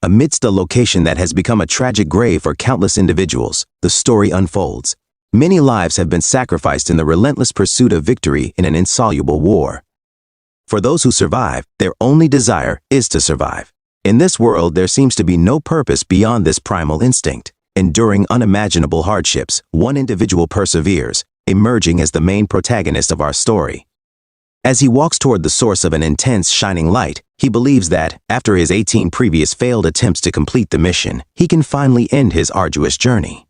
Amidst a location that has become a tragic grave for countless individuals, the story unfolds. Many lives have been sacrificed in the relentless pursuit of victory in an insoluble war. For those who survive, their only desire is to survive. In this world, there seems to be no purpose beyond this primal instinct. Enduring unimaginable hardships, one individual perseveres, emerging as the main protagonist of our story. As he walks toward the source of an intense, shining light, he believes that, after his 18 previous failed attempts to complete the mission, he can finally end his arduous journey.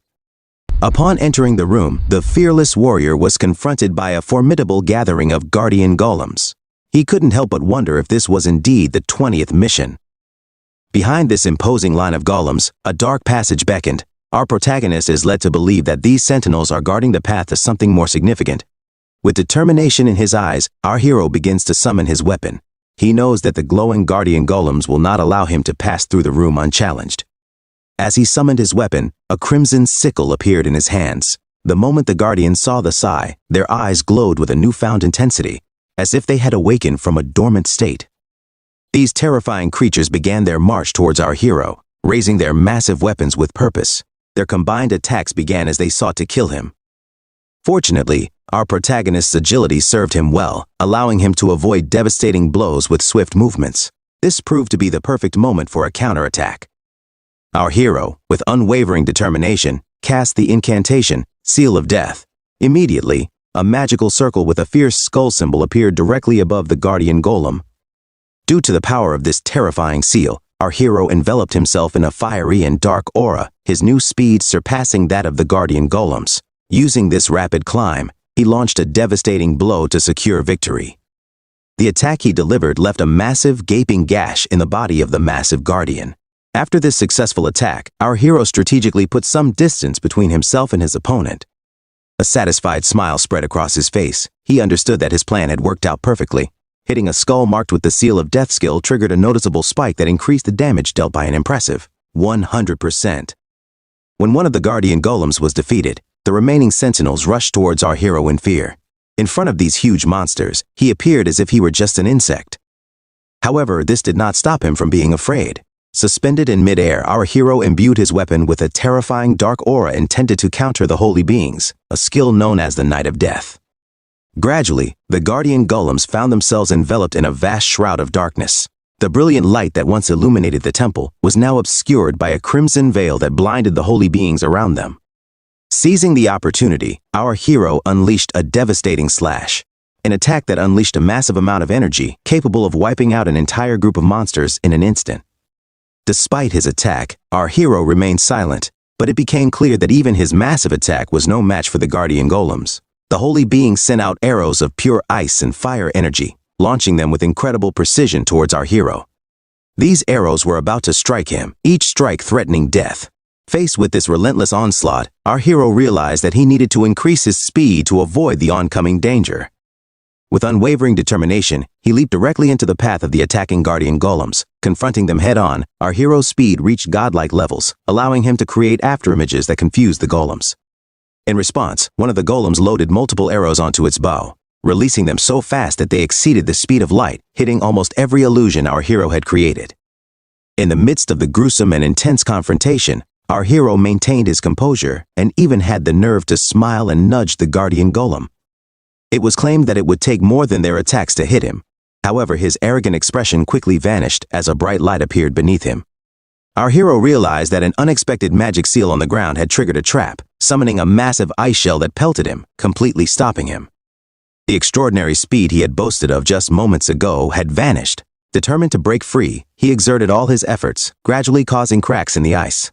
Upon entering the room, the fearless warrior was confronted by a formidable gathering of guardian golems. He couldn't help but wonder if this was indeed the 20th mission. Behind this imposing line of golems, a dark passage beckoned. Our protagonist is led to believe that these sentinels are guarding the path to something more significant. With determination in his eyes, our hero begins to summon his weapon. He knows that the glowing guardian golems will not allow him to pass through the room unchallenged. As he summoned his weapon, a crimson sickle appeared in his hands. The moment the guardians saw the sai, their eyes glowed with a newfound intensity, as if they had awakened from a dormant state. These terrifying creatures began their march towards our hero, raising their massive weapons with purpose. Their combined attacks began as they sought to kill him. Fortunately, our protagonist's agility served him well, allowing him to avoid devastating blows with swift movements. This proved to be the perfect moment for a counterattack. Our hero, with unwavering determination, cast the incantation, Seal of Death. Immediately, a magical circle with a fierce skull symbol appeared directly above the guardian golem. Due to the power of this terrifying seal, our hero enveloped himself in a fiery and dark aura, his new speed surpassing that of the guardian golems. Using this rapid climb, he launched a devastating blow to secure victory. The attack he delivered left a massive, gaping gash in the body of the massive guardian. After this successful attack, our hero strategically put some distance between himself and his opponent. A satisfied smile spread across his face. He understood that his plan had worked out perfectly. Hitting a skull marked with the Seal of Death skill triggered a noticeable spike that increased the damage dealt by an impressive 100%. When one of the guardian golems was defeated, the remaining sentinels rushed towards our hero in fear. In front of these huge monsters, he appeared as if he were just an insect. However, this did not stop him from being afraid. Suspended in midair, our hero imbued his weapon with a terrifying dark aura intended to counter the holy beings, a skill known as the Night of Death. Gradually, the guardian golems found themselves enveloped in a vast shroud of darkness. The brilliant light that once illuminated the temple was now obscured by a crimson veil that blinded the holy beings around them. Seizing the opportunity, our hero unleashed a devastating slash, an attack that unleashed a massive amount of energy capable of wiping out an entire group of monsters in an instant. Despite his attack, our hero remained silent, but it became clear that even his massive attack was no match for the guardian golems. The holy beings sent out arrows of pure ice and fire energy, launching them with incredible precision towards our hero. These arrows were about to strike him, each strike threatening death. Faced with this relentless onslaught, our hero realized that he needed to increase his speed to avoid the oncoming danger. With unwavering determination, he leaped directly into the path of the attacking guardian golems. Confronting them head-on, our hero's speed reached godlike levels, allowing him to create afterimages that confused the golems. In response, one of the golems loaded multiple arrows onto its bow, releasing them so fast that they exceeded the speed of light, hitting almost every illusion our hero had created. In the midst of the gruesome and intense confrontation, our hero maintained his composure and even had the nerve to smile and nudge the guardian golem. It was claimed that it would take more than their attacks to hit him. However, his arrogant expression quickly vanished as a bright light appeared beneath him. Our hero realized that an unexpected magic seal on the ground had triggered a trap, summoning a massive ice shell that pelted him, completely stopping him. The extraordinary speed he had boasted of just moments ago had vanished. Determined to break free, he exerted all his efforts, gradually causing cracks in the ice.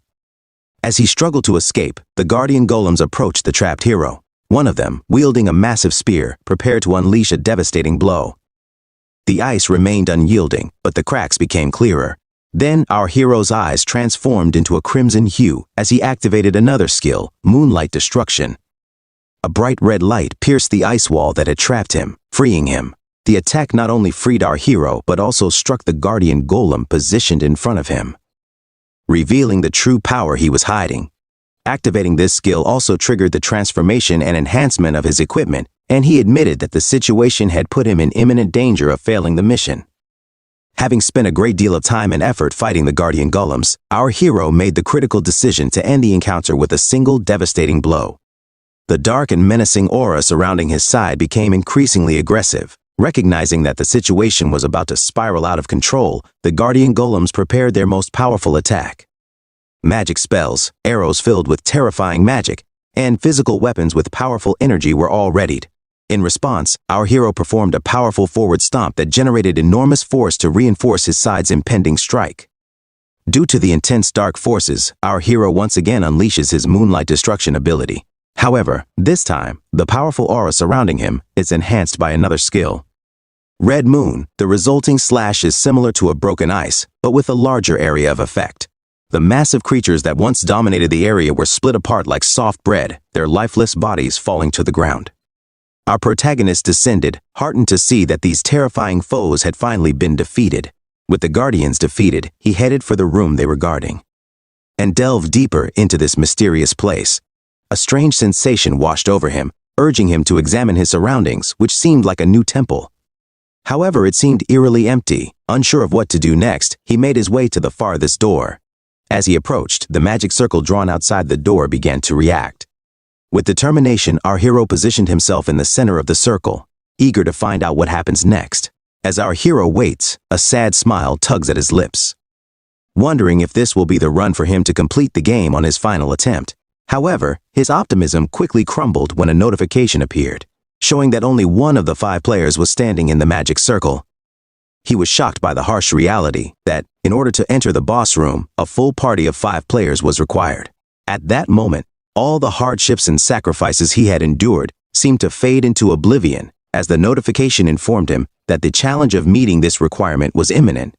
As he struggled to escape, the guardian golems approached the trapped hero. One of them, wielding a massive spear, prepared to unleash a devastating blow. The ice remained unyielding, but the cracks became clearer. Then our hero's eyes transformed into a crimson hue as he activated another skill, Moonlight Destruction. A bright red light pierced the ice wall that had trapped him, freeing him. The attack not only freed our hero, but also struck the guardian golem positioned in front of him, revealing the true power he was hiding. Activating this skill also triggered the transformation and enhancement of his equipment, and he admitted that the situation had put him in imminent danger of failing the mission. Having spent a great deal of time and effort fighting the guardian golems, our hero made the critical decision to end the encounter with a single devastating blow. The dark and menacing aura surrounding his side became increasingly aggressive. Recognizing that the situation was about to spiral out of control, the guardian golems prepared their most powerful attack. Magic spells, arrows filled with terrifying magic, and physical weapons with powerful energy were all readied. In response, our hero performed a powerful forward stomp that generated enormous force to reinforce his side's impending strike. Due to the intense dark forces, our hero once again unleashes his Moonlight Destruction ability. However, this time, the powerful aura surrounding him is enhanced by another skill. Red Moon, the resulting slash is similar to a broken ice, but with a larger area of effect. The massive creatures that once dominated the area were split apart like soft bread, their lifeless bodies falling to the ground. Our protagonist descended, heartened to see that these terrifying foes had finally been defeated. With the Guardians defeated, he headed for the room they were guarding and delved deeper into this mysterious place. A strange sensation washed over him, urging him to examine his surroundings, which seemed like a new temple. However, it seemed eerily empty. Unsure of what to do next, he made his way to the farthest door. As he approached, the magic circle drawn outside the door began to react. With determination, our hero positioned himself in the center of the circle, eager to find out what happens next. As our hero waits, a sad smile tugs at his lips, wondering if this will be the run for him to complete the game on his final attempt. However, his optimism quickly crumbled when a notification appeared, showing that only one of the 5 players was standing in the magic circle. He was shocked by the harsh reality that, in order to enter the boss room, a full party of 5 players was required. At that moment, all the hardships and sacrifices he had endured seemed to fade into oblivion as the notification informed him that the challenge of meeting this requirement was imminent.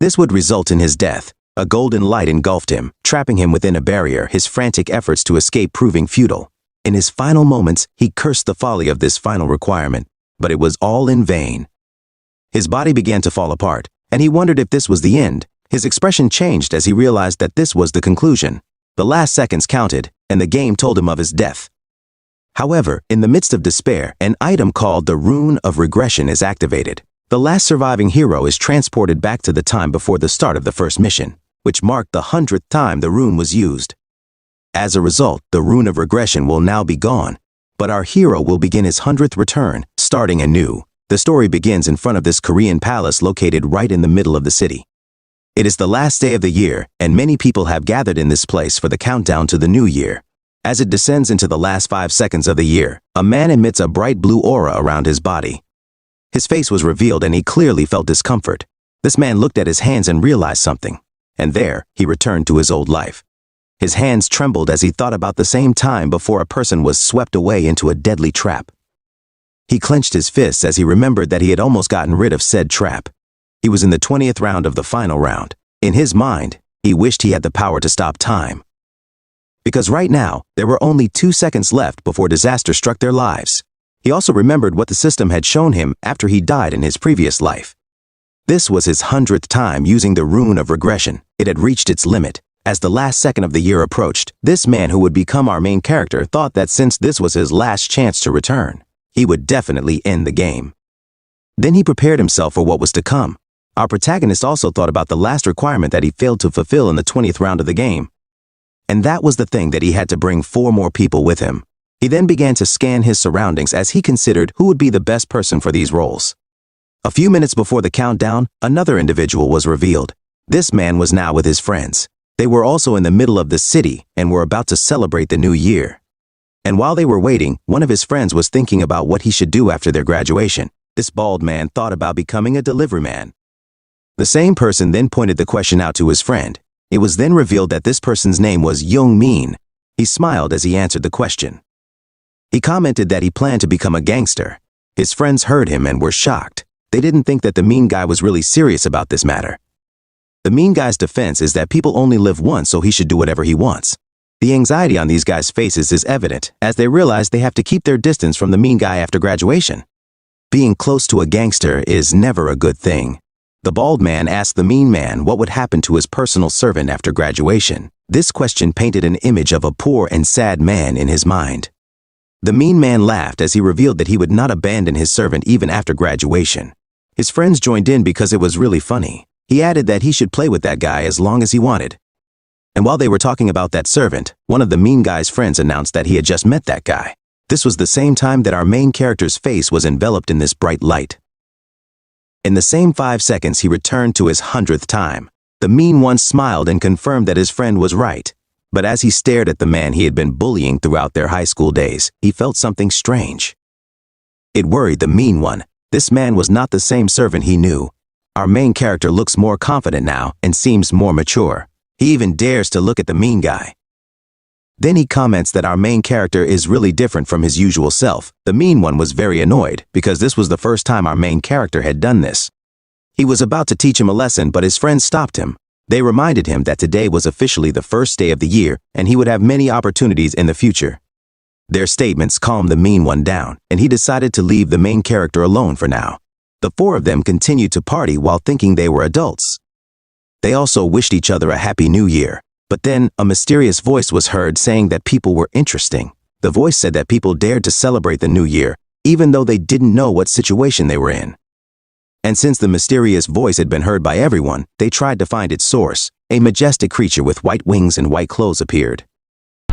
This would result in his death. A golden light engulfed him, trapping him within a barrier, his frantic efforts to escape proving futile. In his final moments, he cursed the folly of this final requirement, but it was all in vain. His body began to fall apart, and he wondered if this was the end. His expression changed as he realized that this was the conclusion. The last seconds counted, and the game told him of his death. However, in the midst of despair, an item called the Rune of Regression is activated. The last surviving hero is transported back to the time before the start of the first mission, which marked the 100th time the rune was used. As a result, the Rune of Regression will now be gone, but our hero will begin his 100th return, starting anew. The story begins in front of this Korean palace located right in the middle of the city. It is the last day of the year, and many people have gathered in this place for the countdown to the new year. As it descends into the last 5 seconds of the year, a man emits a bright blue aura around his body. His face was revealed and he clearly felt discomfort. This man looked at his hands and realized something, and there, he returned to his old life. His hands trembled as he thought about the same time before a person was swept away into a deadly trap. He clenched his fists as he remembered that he had almost gotten rid of said trap. He was in the 20th round of the final round. In his mind, he wished he had the power to stop time. Because right now, there were only 2 seconds left before disaster struck their lives. He also remembered what the system had shown him after he died in his previous life. This was his 100th time using the Rune of Regression. It had reached its limit. As the last second of the year approached, this man who would become our main character thought that since this was his last chance to return, he would definitely end the game. Then he prepared himself for what was to come. Our protagonist also thought about the last requirement that he failed to fulfill in the 20th round of the game. And that was the thing that he had to bring 4 more people with him. He then began to scan his surroundings as he considered who would be the best person for these roles. A few minutes before the countdown, another individual was revealed. This man was now with his friends. They were also in the middle of the city and were about to celebrate the new year. And while they were waiting, one of his friends was thinking about what he should do after their graduation. This bald man thought about becoming a delivery man. The same person then pointed the question out to his friend. It was then revealed that this person's name was Young Min. He smiled as he answered the question. He commented that he planned to become a gangster. His friends heard him and were shocked. They didn't think that the mean guy was really serious about this matter. The mean guy's defense is that people only live once, so he should do whatever he wants. The anxiety on these guys' faces is evident as they realize they have to keep their distance from the mean guy after graduation. Being close to a gangster is never a good thing. The bald man asked the mean man what would happen to his personal servant after graduation. This question painted an image of a poor and sad man in his mind. The mean man laughed as he revealed that he would not abandon his servant even after graduation. His friends joined in because it was really funny. He added that he should play with that guy as long as he wanted. And while they were talking about that servant, one of the mean guy's friends announced that he had just met that guy. This was the same time that our main character's face was enveloped in this bright light. In the same 5 seconds, he returned to his 100th time. The mean one smiled and confirmed that his friend was right. But as he stared at the man he had been bullying throughout their high school days, he felt something strange. It worried the mean one. This man was not the same servant he knew. Our main character looks more confident now and seems more mature. He even dares to look at the mean guy. Then he comments that our main character is really different from his usual self. The mean one was very annoyed because this was the first time our main character had done this. He was about to teach him a lesson, but his friends stopped him. They reminded him that today was officially the first day of the year and he would have many opportunities in the future. Their statements calmed the mean one down, and he decided to leave the main character alone for now. The four of them continued to party while thinking they were adults. They also wished each other a happy new year. But then a mysterious voice was heard saying that people were interesting. The voice said that people dared to celebrate the new year, even though they didn't know what situation they were in. And since the mysterious voice had been heard by everyone, they tried to find its source. A majestic creature with white wings and white clothes appeared.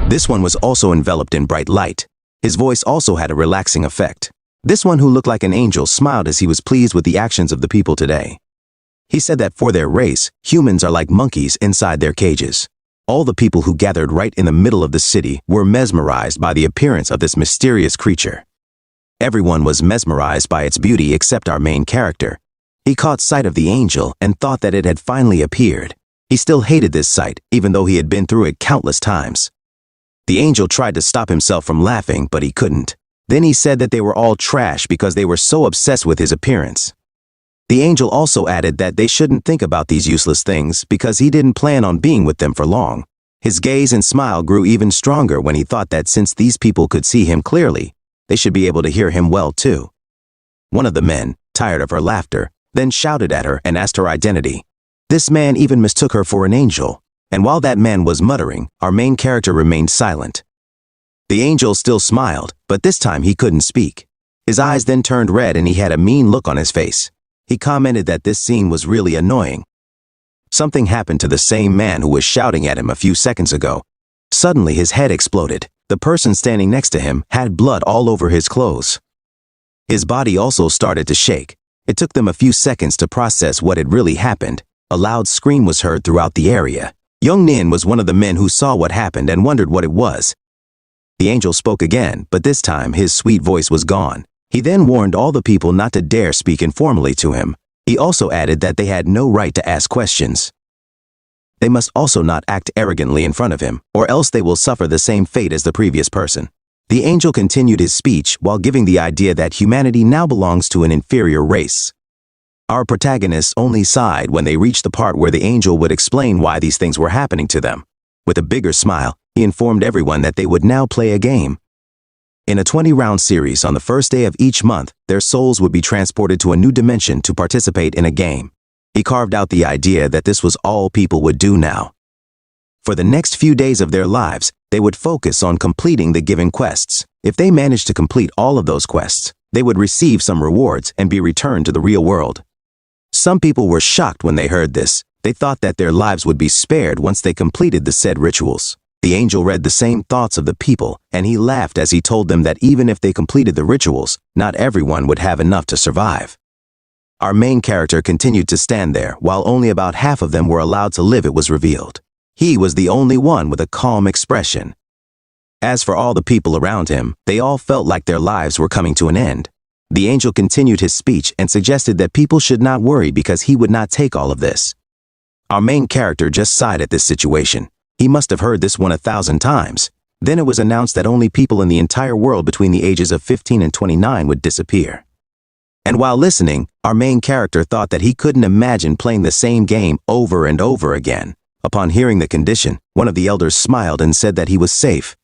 This one was also enveloped in bright light. His voice also had a relaxing effect. This one, who looked like an angel, smiled as he was pleased with the actions of the people today. He said that for their race, humans are like monkeys inside their cages. All the people who gathered right in the middle of the city were mesmerized by the appearance of this mysterious creature. Everyone was mesmerized by its beauty except our main character. He caught sight of the angel and thought that it had finally appeared. He still hated this sight, even though he had been through it countless times. The angel tried to stop himself from laughing, but he couldn't. Then he said that they were all trash because they were so obsessed with his appearance. The angel also added that they shouldn't think about these useless things because he didn't plan on being with them for long. His gaze and smile grew even stronger when he thought that since these people could see him clearly, they should be able to hear him well too. One of the men, tired of her laughter, then shouted at her and asked her identity. This man even mistook her for an angel, and while that man was muttering, our main character remained silent. The angel still smiled, but this time he couldn't speak. His eyes then turned red and he had a mean look on his face. He commented that this scene was really annoying. Something happened to the same man who was shouting at him a few seconds ago. Suddenly his head exploded. The person standing next to him had blood all over his clothes. His body also started to shake. It took them a few seconds to process what had really happened. A loud scream was heard throughout the area. Young Nin was one of the men who saw what happened and wondered what it was. The angel spoke again, but this time his sweet voice was gone. He then warned all the people not to dare speak informally to him. He also added that they had no right to ask questions. They must also not act arrogantly in front of him, or else they will suffer the same fate as the previous person. The angel continued his speech while giving the idea that humanity now belongs to an inferior race. Our protagonists only sighed when they reached the part where the angel would explain why these things were happening to them. With a bigger smile, he informed everyone that they would now play a game. In a 20-round series on the first day of each month, their souls would be transported to a new dimension to participate in a game. He carved out the idea that this was all people would do now. For the next few days of their lives, they would focus on completing the given quests. If they managed to complete all of those quests, they would receive some rewards and be returned to the real world. Some people were shocked when they heard this. They thought that their lives would be spared once they completed the said rituals. The angel read the same thoughts of the people, and he laughed as he told them that even if they completed the rituals, not everyone would have enough to survive. Our main character continued to stand there, while only about half of them were allowed to live, it was revealed. He was the only one with a calm expression. As for all the people around him, they all felt like their lives were coming to an end. The angel continued his speech and suggested that people should not worry because he would not take all of this. Our main character just sighed at this situation. He must have heard this one 1,000 times. Then it was announced that only people in the entire world between the ages of 15 and 29 would disappear. And while listening, our main character thought that he couldn't imagine playing the same game over and over again. Upon hearing the condition, one of the elders smiled and said that he was safe.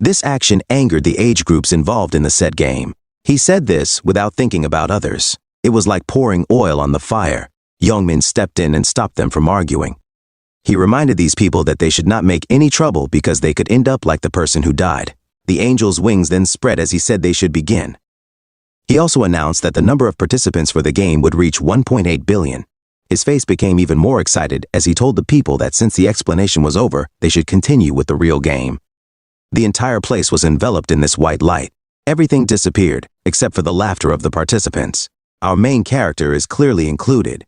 This action angered the age groups involved in the said game. He said this without thinking about others. It was like pouring oil on the fire. Youngmin stepped in and stopped them from arguing. He reminded these people that they should not make any trouble because they could end up like the person who died. The angel's wings then spread as he said they should begin. He also announced that the number of participants for the game would reach 1.8 billion. His face became even more excited as he told the people that since the explanation was over, they should continue with the real game. The entire place was enveloped in this white light. Everything disappeared, except for the laughter of the participants. Our main character is clearly included.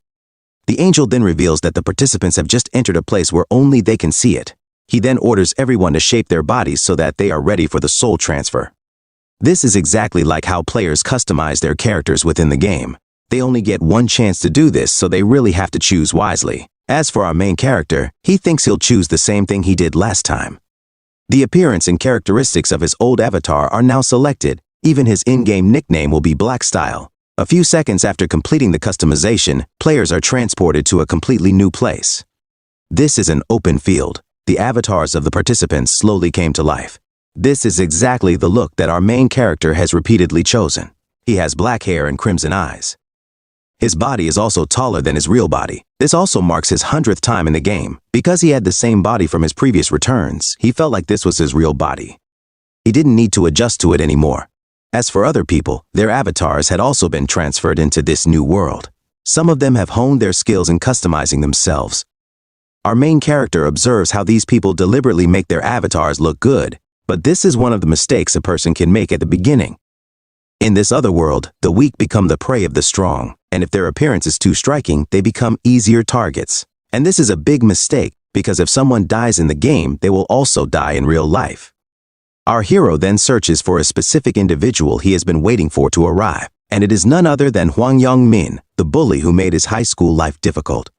The angel then reveals that the participants have just entered a place where only they can see it. He then orders everyone to shape their bodies so that they are ready for the soul transfer. This is exactly like how players customize their characters within the game. They only get one chance to do this, so they really have to choose wisely. As for our main character, he thinks he'll choose the same thing he did last time. The appearance and characteristics of his old avatar are now selected. Even his in-game nickname will be Black Style. A few seconds after completing the customization, players are transported to a completely new place. This is an open field. The avatars of the participants slowly came to life. This is exactly the look that our main character has repeatedly chosen. He has black hair and crimson eyes. His body is also taller than his real body. This also marks his 100th time in the game. Because he had the same body from his previous returns, he felt like this was his real body. He didn't need to adjust to it anymore. As for other people, their avatars had also been transferred into this new world. Some of them have honed their skills in customizing themselves. Our main character observes how these people deliberately make their avatars look good, but this is one of the mistakes a person can make at the beginning. In this other world, the weak become the prey of the strong, and if their appearance is too striking, they become easier targets. And this is a big mistake, because if someone dies in the game, they will also die in real life. Our hero then searches for a specific individual he has been waiting for to arrive, and it is none other than Hwang Young-min, the bully who made his high school life difficult.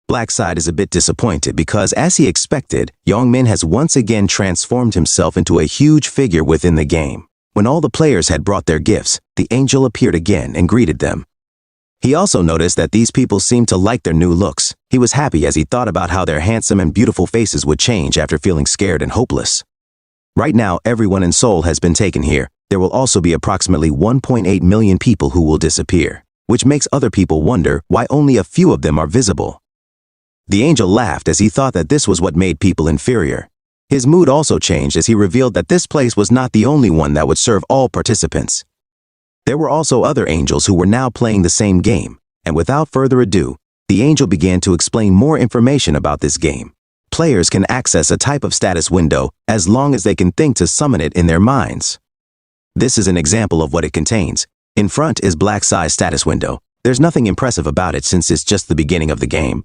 Blackside is a bit disappointed because, as he expected, Young-min has once again transformed himself into a huge figure within the game. When all the players had brought their gifts, the angel appeared again and greeted them. He also noticed that these people seemed to like their new looks. He was happy as he thought about how their handsome and beautiful faces would change after feeling scared and hopeless. Right now, everyone in Seoul has been taken here. There will also be approximately 1.8 million people who will disappear, which makes other people wonder why only a few of them are visible. The angel laughed as he thought that this was what made people inferior. His mood also changed as he revealed that this place was not the only one that would serve all participants. There were also other angels who were now playing the same game, and without further ado, the angel began to explain more information about this game. Players can access a type of status window as long as they can think to summon it in their minds. This is an example of what it contains. In front is Blackside's status window. There's nothing impressive about it since it's just the beginning of the game.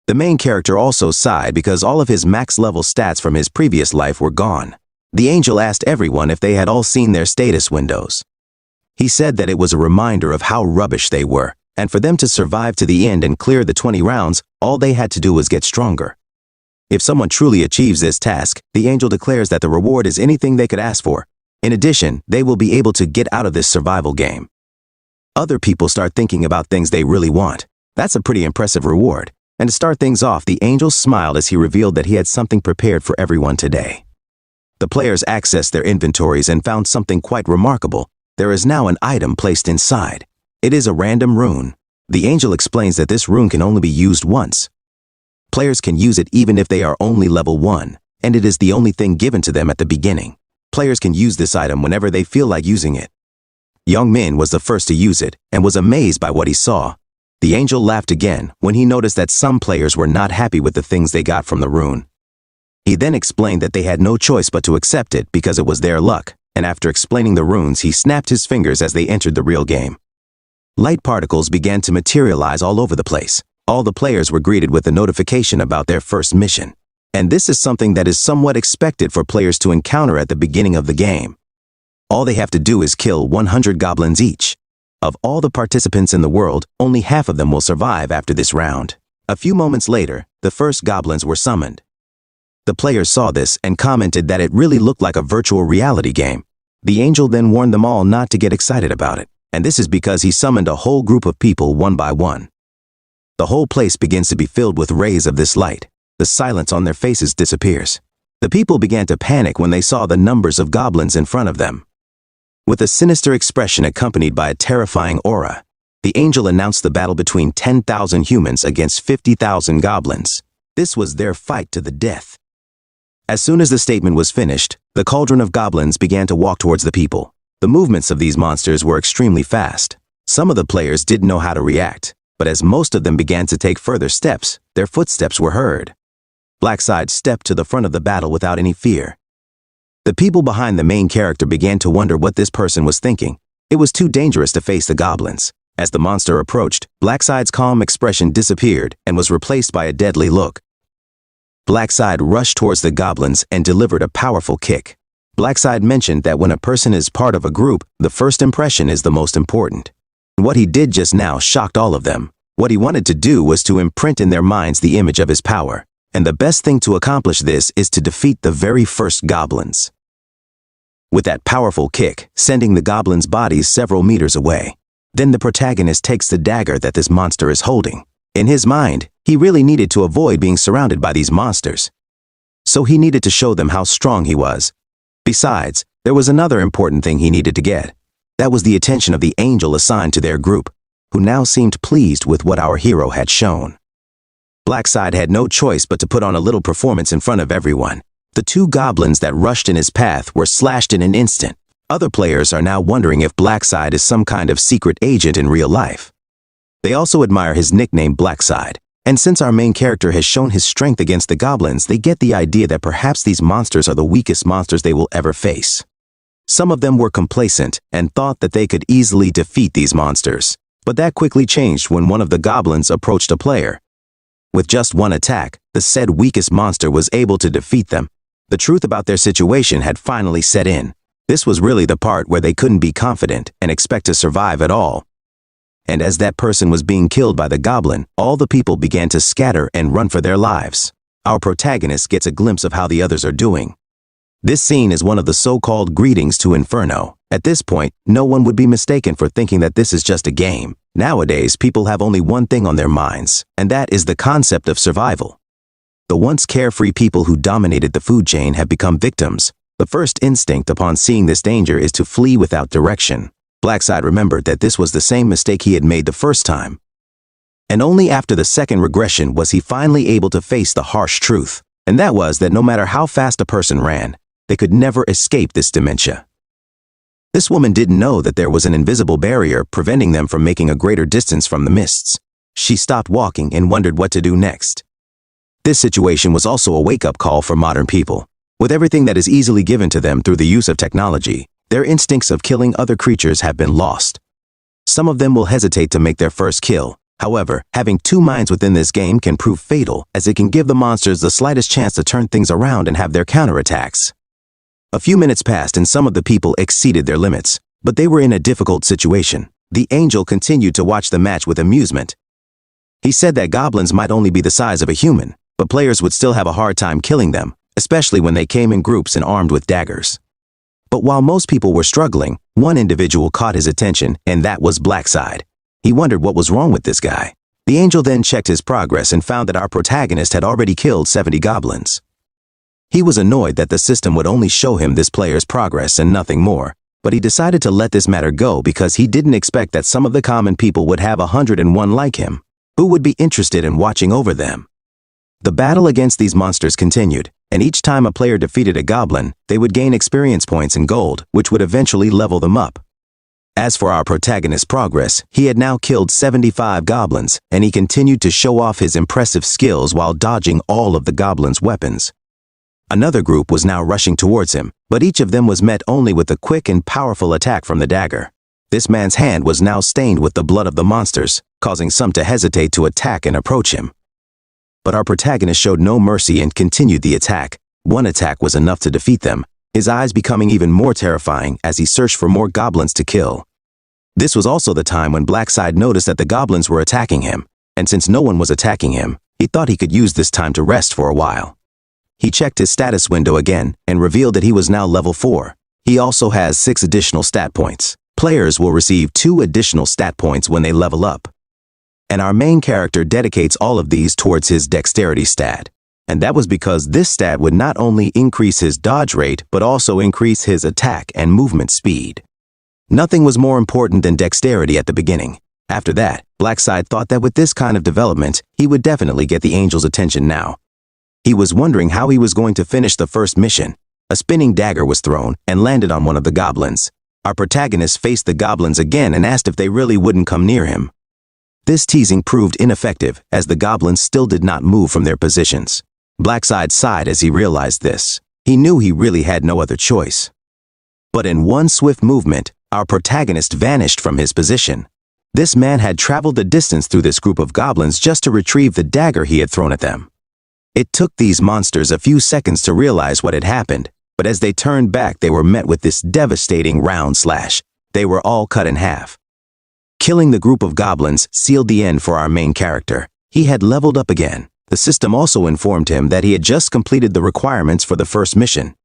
The main character also sighed because all of his max level stats from his previous life were gone. The angel asked everyone if they had all seen their status windows. He said that it was a reminder of how rubbish they were, and for them to survive to the end and clear the 20 rounds, all they had to do was get stronger. If someone truly achieves this task, the angel declares that the reward is anything they could ask for. In addition, they will be able to get out of this survival game. Other people start thinking about things they really want. That's a pretty impressive reward. And to start things off, the angel smiled as he revealed that he had something prepared for everyone today. The players accessed their inventories and found something quite remarkable. There is now an item placed inside. It is a random rune. The angel explains that this rune can only be used once. Players can use it even if they are only level 1, and it is the only thing given to them at the beginning. Players can use this item whenever they feel like using it. Young-min was the first to use it and was amazed by what he saw. The angel laughed again when he noticed that some players were not happy with the things they got from the rune. He then explained that they had no choice but to accept it because it was their luck, and after explaining the runes, he snapped his fingers as they entered the real game. Light particles began to materialize all over the place. All the players were greeted with a notification about their first mission. And this is something that is somewhat expected for players to encounter at the beginning of the game. All they have to do is kill 100 goblins each. Of all the participants in the world, only half of them will survive after this round. A few moments later, the first goblins were summoned. The players saw this and commented that it really looked like a virtual reality game. The angel then warned them all not to get excited about it, and this is because he summoned a whole group of people one by one. The whole place begins to be filled with rays of this light. The silence on their faces disappears. The people began to panic when they saw the numbers of goblins in front of them. With a sinister expression accompanied by a terrifying aura, the angel announced the battle between 10,000 humans against 50,000 goblins. This was their fight to the death. As soon as the statement was finished, the cauldron of goblins began to walk towards the people. The movements of these monsters were extremely fast. Some of the players didn't know how to react, but as most of them began to take further steps, their footsteps were heard. Blackside stepped to the front of the battle without any fear. The people behind the main character began to wonder what this person was thinking. It was too dangerous to face the goblins. As the monster approached, Blackside's calm expression disappeared and was replaced by a deadly look. Blackside rushed towards the goblins and delivered a powerful kick. Blackside mentioned that when a person is part of a group, the first impression is the most important. What he did just now shocked all of them. What he wanted to do was to imprint in their minds the image of his power, and the best thing to accomplish this is to defeat the very first goblins. With that powerful kick, sending the goblins' bodies several meters away. Then the protagonist takes the dagger that this monster is holding. In his mind, he really needed to avoid being surrounded by these monsters. So he needed to show them how strong he was. Besides, there was another important thing he needed to get. That was the attention of the angel assigned to their group, who now seemed pleased with what our hero had shown. Blackside had no choice but to put on a little performance in front of everyone. The two goblins that rushed in his path were slashed in an instant. Other players are now wondering if Blackside is some kind of secret agent in real life. They also admire his nickname Blackside, and since our main character has shown his strength against the goblins, they get the idea that perhaps these monsters are the weakest monsters they will ever face. Some of them were complacent and thought that they could easily defeat these monsters, but that quickly changed when one of the goblins approached a player. With just one attack, the said weakest monster was able to defeat them. The truth about their situation had finally set in. This was really the part where they couldn't be confident and expect to survive at all. And as that person was being killed by the goblin, all the people began to scatter and run for their lives. Our protagonist gets a glimpse of how the others are doing. This scene is one of the so-called greetings to Inferno. At this point, no one would be mistaken for thinking that this is just a game. Nowadays, people have only one thing on their minds, and that is the concept of survival. The once carefree people who dominated the food chain have become victims. The first instinct upon seeing this danger is to flee without direction. Blackside remembered that this was the same mistake he had made the first time. And only after the second regression was he finally able to face the harsh truth. And that was that no matter how fast a person ran, they could never escape this dementia. This woman didn't know that there was an invisible barrier preventing them from making a greater distance from the mists. She stopped walking and wondered what to do next. This situation was also a wake-up call for modern people. With everything that is easily given to them through the use of technology, their instincts of killing other creatures have been lost. Some of them will hesitate to make their first kill. However, having two minds within this game can prove fatal, as it can give the monsters the slightest chance to turn things around and have their counterattacks. A few minutes passed and some of the people exceeded their limits, but they were in a difficult situation. The angel continued to watch the match with amusement. He said that goblins might only be the size of a human, but players would still have a hard time killing them, especially when they came in groups and armed with daggers. But while most people were struggling, one individual caught his attention, and that was Blackside. He wondered what was wrong with this guy. The angel then checked his progress and found that our protagonist had already killed 70 goblins. He was annoyed that the system would only show him this player's progress and nothing more, but he decided to let this matter go because he didn't expect that some of the common people would have 101 like him, who would be interested in watching over them. The battle against these monsters continued, and each time a player defeated a goblin, they would gain experience points and gold, which would eventually level them up. As for our protagonist's progress, he had now killed 75 goblins, and he continued to show off his impressive skills while dodging all of the goblins' weapons. Another group was now rushing towards him, but each of them was met only with a quick and powerful attack from the dagger. This man's hand was now stained with the blood of the monsters, causing some to hesitate to attack and approach him. But our protagonist showed no mercy and continued the attack. One attack was enough to defeat them, his eyes becoming even more terrifying as he searched for more goblins to kill. This was also the time when Blackside noticed that the goblins were attacking him, and since no one was attacking him, he thought he could use this time to rest for a while. He checked his status window again and revealed that he was now level 4. He also has 6 additional stat points. Players will receive 2 additional stat points when they level up. And our main character dedicates all of these towards his dexterity stat. And that was because this stat would not only increase his dodge rate, but also increase his attack and movement speed. Nothing was more important than dexterity at the beginning. After that, Blackside thought that with this kind of development, he would definitely get the angel's attention now. He was wondering how he was going to finish the first mission. A spinning dagger was thrown and landed on one of the goblins. our protagonist faced the goblins again and asked if they really wouldn't come near him. This teasing proved ineffective, as the goblins still did not move from their positions. Blackside sighed as he realized this. He knew he really had no other choice. But in one swift movement, our protagonist vanished from his position. This man had traveled the distance through this group of goblins just to retrieve the dagger he had thrown at them. It took these monsters a few seconds to realize what had happened, but as they turned back, they were met with this devastating round slash. They were all cut in half. Killing the group of goblins sealed the end for our main character. He had leveled up again. The system also informed him that he had just completed the requirements for the first mission.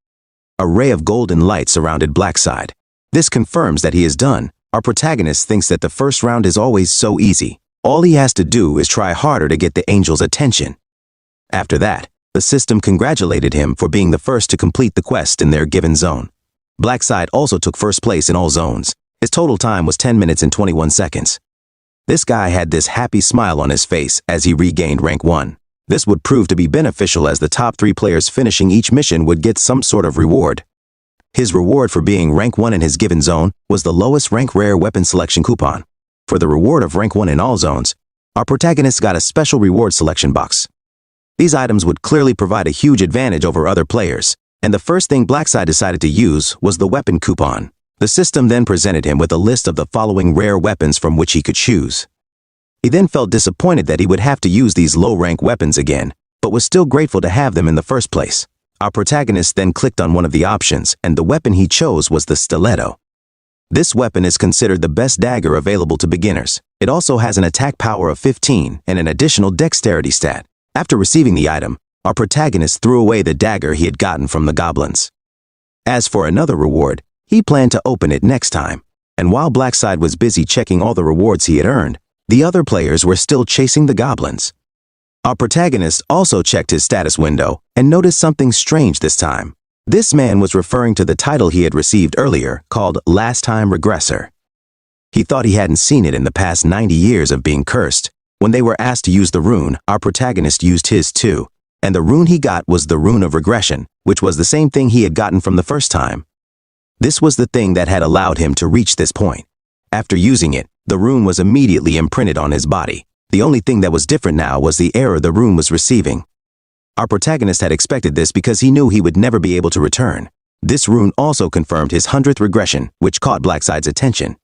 A ray of golden light surrounded Blackside. This confirms that he is done. Our protagonist thinks that the first round is always so easy. All he has to do is try harder to get the angel's attention. After that, the system congratulated him for being the first to complete the quest in their given zone. Blackside also took first place in all zones. His total time was 10 minutes and 21 seconds. This guy had this happy smile on his face as he regained rank 1. This would prove to be beneficial, as the top 3 players finishing each mission would get some sort of reward. His reward for being rank 1 in his given zone was the lowest rank rare weapon selection coupon. For the reward of rank 1 in all zones, our protagonist got a special reward selection box. These items would clearly provide a huge advantage over other players, and the first thing Blackside decided to use was the weapon coupon. The system then presented him with a list of the following rare weapons from which he could choose. He then felt disappointed that he would have to use these low-rank weapons again, but was still grateful to have them in the first place. Our protagonist then clicked on one of the options, and the weapon he chose was the stiletto. This weapon is considered the best dagger available to beginners. It also has an attack power of 15 and an additional dexterity stat. After receiving the item, our protagonist threw away the dagger he had gotten from the goblins. As for another reward, he planned to open it next time, and while Blackside was busy checking all the rewards he had earned, the other players were still chasing the goblins. Our protagonist also checked his status window and noticed something strange this time. This man was referring to the title he had received earlier, called Last Time Regressor. He thought he hadn't seen it in the past 90 years of being cursed. When they were asked to use the rune, our protagonist used his too, and the rune he got was the rune of Regression, which was the same thing he had gotten from the first time. This was the thing that had allowed him to reach this point. After using it, the rune was immediately imprinted on his body. The only thing that was different now was the error the rune was receiving. Our protagonist had expected this because he knew he would never be able to return. This rune also confirmed his 100th regression, which caught Blackside's attention.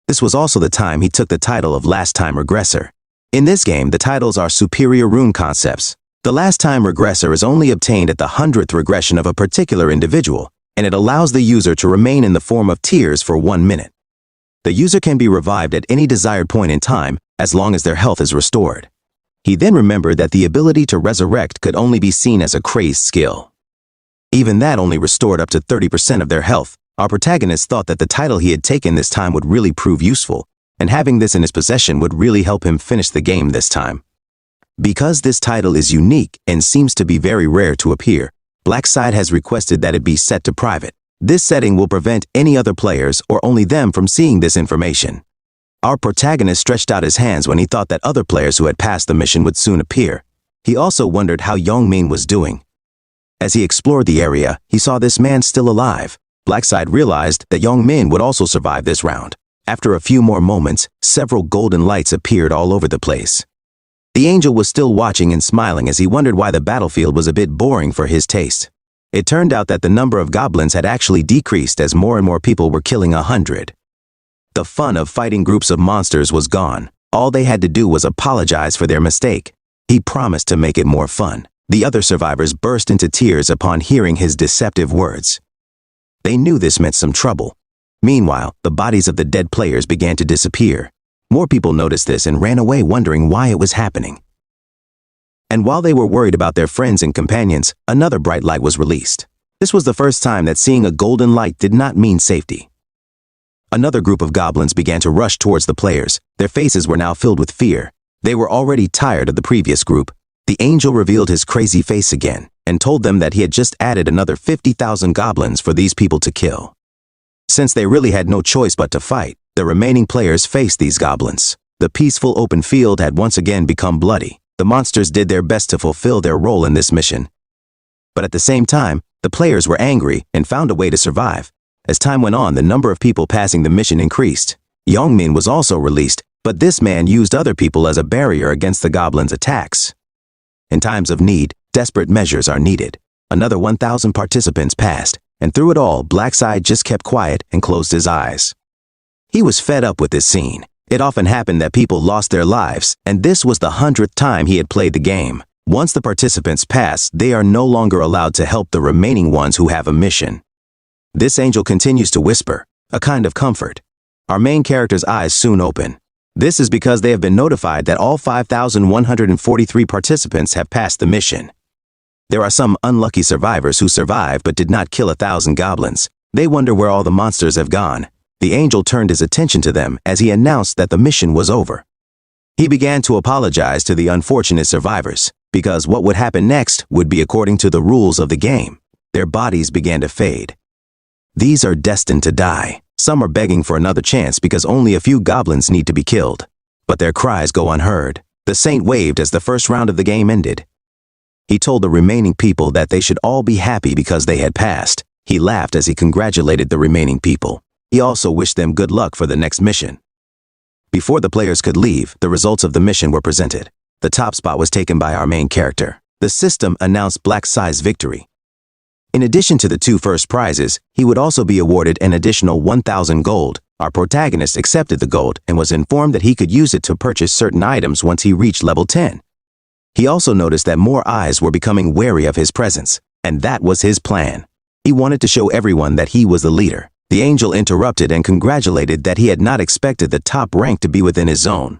This was also the time he took the title of Last Time Regressor. In this game, the titles are superior rune concepts. The Last Time Regressor is only obtained at the 100th regression of a particular individual, and it allows the user to remain in the form of tears for 1 minute. The user can be revived at any desired point in time, as long as their health is restored. He then remembered that the ability to resurrect could only be seen as a crazed skill. Even that only restored up to 30% of their health. Our protagonist thought that the title he had taken this time would really prove useful, and having this in his possession would really help him finish the game this time. Because this title is unique and seems to be very rare to appear, Blackside has requested that it be set to private. This setting will prevent any other players or only them from seeing this information. Our protagonist stretched out his hands when he thought that other players who had passed the mission would soon appear. He also wondered how Youngmin was doing. As he explored the area, he saw this man still alive. Blackside realized that Youngmin would also survive this round. After a few more moments, several golden lights appeared all over the place. The angel was still watching and smiling as he wondered why the battlefield was a bit boring for his taste. It turned out that the number of goblins had actually decreased as more and more people were killing 100. The fun of fighting groups of monsters was gone. All they had to do was apologize for their mistake. He promised to make it more fun. The other survivors burst into tears upon hearing his deceptive words. They knew this meant some trouble. Meanwhile, the bodies of the dead players began to disappear. More people noticed this and ran away wondering why it was happening. And while they were worried about their friends and companions, another bright light was released. This was the first time that seeing a golden light did not mean safety. Another group of goblins began to rush towards the players. Their faces were now filled with fear. They were already tired of the previous group. The angel revealed his crazy face again and told them that he had just added another 50,000 goblins for these people to kill. Since they really had no choice but to fight, the remaining players faced these goblins. The peaceful open field had once again become bloody. The monsters did their best to fulfill their role in this mission. But at the same time, the players were angry and found a way to survive. As time went on, the number of people passing the mission increased. Yongmin was also released, but this man used other people as a barrier against the goblins' attacks. In times of need, desperate measures are needed. Another 1,000 participants passed, and through it all, Blackside just kept quiet and closed his eyes. He was fed up with this scene. It often happened that people lost their lives, and this was the 100th time he had played the game. Once the participants pass, they are no longer allowed to help the remaining ones who have a mission. This angel continues to whisper, a kind of comfort. Our main character's eyes soon open. This is because they have been notified that all 5,143 participants have passed the mission. There are some unlucky survivors who survived but did not kill 1,000 goblins. They wonder where all the monsters have gone. The angel turned his attention to them as he announced that the mission was over. He began to apologize to the unfortunate survivors, because what would happen next would be according to the rules of the game. Their bodies began to fade. These are destined to die. Some are begging for another chance because only a few goblins need to be killed. But their cries go unheard. The saint waved as the first round of the game ended. He told the remaining people that they should all be happy because they had passed. He laughed as he congratulated the remaining people. He also wished them good luck for the next mission. Before the players could leave, the results of the mission were presented. The top spot was taken by our main character. The system announced Blackside's victory. In addition to the 2 first prizes, he would also be awarded an additional 1,000 gold. Our protagonist accepted the gold and was informed that he could use it to purchase certain items once he reached level 10. He also noticed that more eyes were becoming wary of his presence, and that was his plan. He wanted to show everyone that he was the leader. The angel interrupted and congratulated that he had not expected the top rank to be within his zone.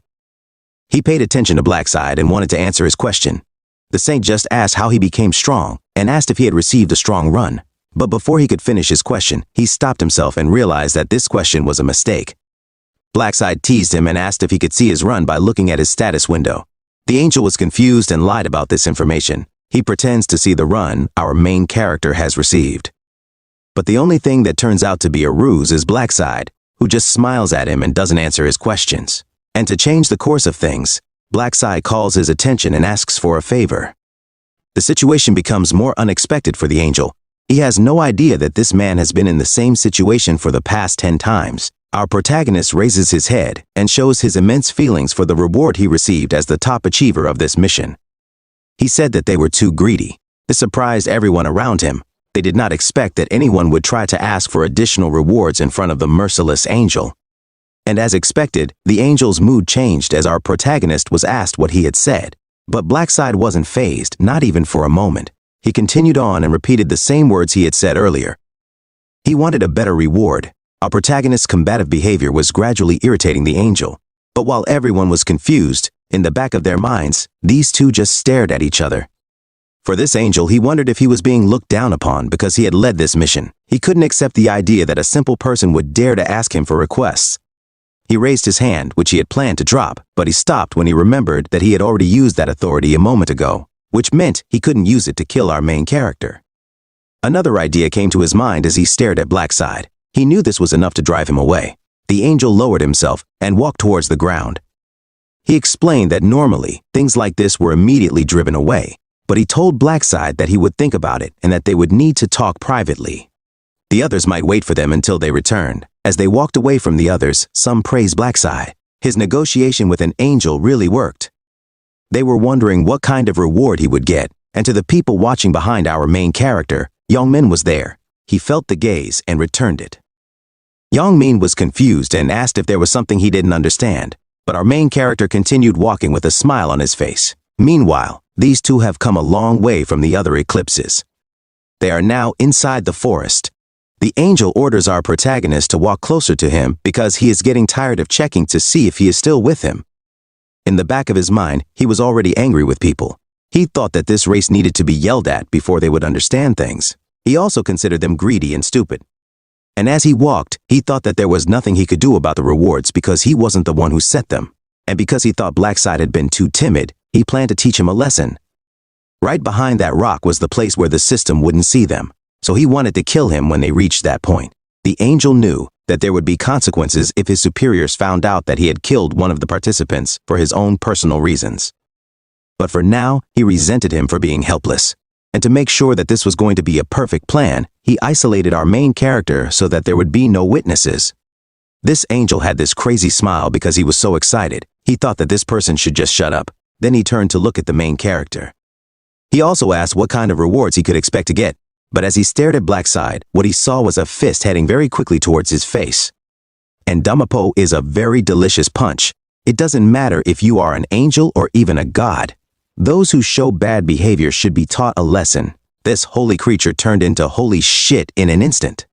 He paid attention to Blackside and wanted to answer his question. The saint just asked how he became strong and asked if he had received a strong run. But before he could finish his question, he stopped himself and realized that this question was a mistake. Blackside teased him and asked if he could see his run by looking at his status window. The angel was confused and lied about this information. He pretends to see the run our main character has received. But the only thing that turns out to be a ruse is Blackside, who just smiles at him and doesn't answer his questions. And to change the course of things, Blackside calls his attention and asks for a favor. The situation becomes more unexpected for the angel. He has no idea that this man has been in the same situation for the past 10 times. Our protagonist raises his head and shows his immense feelings for the reward he received as the top achiever of this mission. He said that they were too greedy. This surprised everyone around him. They did not expect that anyone would try to ask for additional rewards in front of the merciless angel. And as expected, the angel's mood changed as our protagonist was asked what he had said. But Blackside wasn't fazed, not even for a moment. He continued on and repeated the same words he had said earlier. He wanted a better reward. Our protagonist's combative behavior was gradually irritating the angel. But while everyone was confused, in the back of their minds, these two just stared at each other. For this angel, he wondered if he was being looked down upon because he had led this mission. He couldn't accept the idea that a simple person would dare to ask him for requests. He raised his hand, which he had planned to drop, but he stopped when he remembered that he had already used that authority a moment ago, which meant he couldn't use it to kill our main character. Another idea came to his mind as he stared at Blackside. He knew this was enough to drive him away. The angel lowered himself and walked towards the ground. He explained that normally, things like this were immediately driven away, but he told Blackside that he would think about it and that they would need to talk privately. The others might wait for them until they returned. As they walked away from the others, some praised Blackside. His negotiation with an angel really worked. They were wondering what kind of reward he would get, and to the people watching behind our main character, Yongmin was there. He felt the gaze and returned it. Yongmin was confused and asked if there was something he didn't understand, but our main character continued walking with a smile on his face. Meanwhile, these two have come a long way from the other eclipses. They are now inside the forest. The angel orders our protagonist to walk closer to him because he is getting tired of checking to see if he is still with him. In the back of his mind, he was already angry with people. He thought that this race needed to be yelled at before they would understand things. He also considered them greedy and stupid. And as he walked, he thought that there was nothing he could do about the rewards because he wasn't the one who set them. And because he thought Blackside had been too timid, he planned to teach him a lesson. Right behind that rock was the place where the system wouldn't see them, so he wanted to kill him when they reached that point. The angel knew that there would be consequences if his superiors found out that he had killed one of the participants for his own personal reasons. But for now, he resented him for being helpless. And to make sure that this was going to be a perfect plan, he isolated our main character so that there would be no witnesses. This angel had this crazy smile because he was so excited. He thought that this person should just shut up. Then he turned to look at the main character. He also asked what kind of rewards he could expect to get, but as he stared at Blackside, what he saw was a fist heading very quickly towards his face. And Damapo is a very delicious punch. It doesn't matter if you are an angel or even a god. Those who show bad behavior should be taught a lesson. This holy creature turned into holy shit in an instant.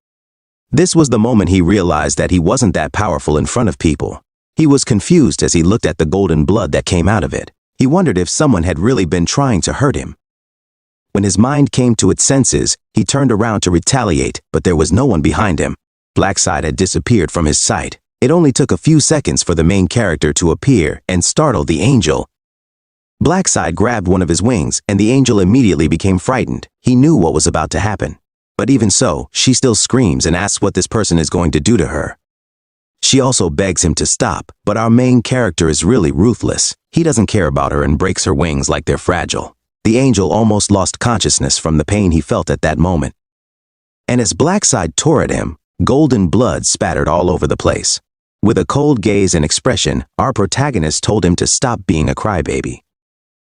This was the moment he realized that he wasn't that powerful in front of people. He was confused as he looked at the golden blood that came out of it. He wondered if someone had really been trying to hurt him. When his mind came to its senses, he turned around to retaliate, but there was no one behind him. Blackside had disappeared from his sight. It only took a few seconds for the main character to appear and startle the angel. Blackside grabbed one of his wings, and the angel immediately became frightened. He knew what was about to happen. But even so, she still screams and asks what this person is going to do to her. She also begs him to stop, but our main character is really ruthless. He doesn't care about her and breaks her wings like they're fragile. The angel almost lost consciousness from the pain he felt at that moment. And as Blackside tore at him, golden blood spattered all over the place. With a cold gaze and expression, our protagonist told him to stop being a crybaby.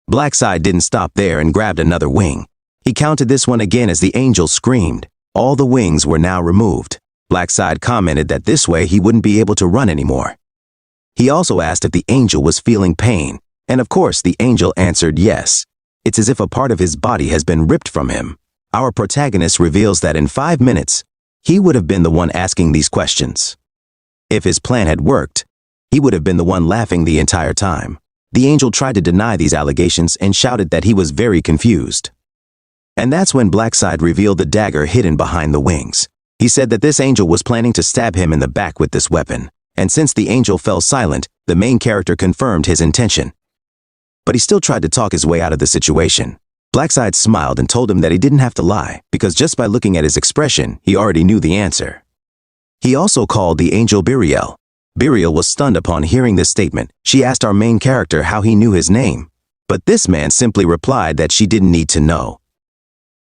Blackside didn't stop there and grabbed another wing. He counted this one again as the angel screamed. All the wings were now removed. Blackside commented that this way he wouldn't be able to run anymore. He also asked if the angel was feeling pain, and of course the angel answered yes. It's as if a part of his body has been ripped from him. Our protagonist reveals that in 5 minutes, he would have been the one asking these questions. If his plan had worked, he would have been the one laughing the entire time. The angel tried to deny these allegations and shouted that he was very confused. And that's when Blackside revealed the dagger hidden behind the wings. He said that this angel was planning to stab him in the back with this weapon, and since the angel fell silent, the main character confirmed his intention. But he still tried to talk his way out of the situation. Blackside smiled and told him that he didn't have to lie, because just by looking at his expression, he already knew the answer. He also called the angel Betrayal. Betrayal was stunned upon hearing this statement. She asked our main character how he knew his name, but this man simply replied that she didn't need to know.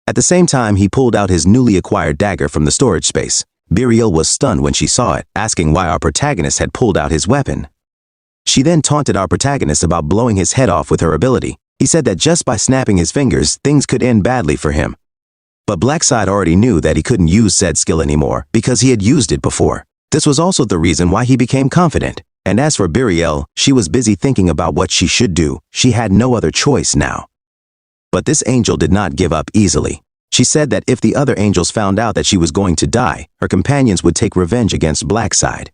At the same time, he pulled out his newly acquired dagger from the storage space. Betrayal was stunned when she saw it, asking why our protagonist had pulled out his weapon. She then taunted our protagonist about blowing his head off with her ability. He said that just by snapping his fingers, things could end badly for him. But Blackside already knew that he couldn't use said skill anymore because he had used it before. This was also the reason why he became confident. And as for Betrayal, she was busy thinking about what she should do. She had no other choice now. But this angel did not give up easily. She said that if the other angels found out that she was going to die, her companions would take revenge against Blackside.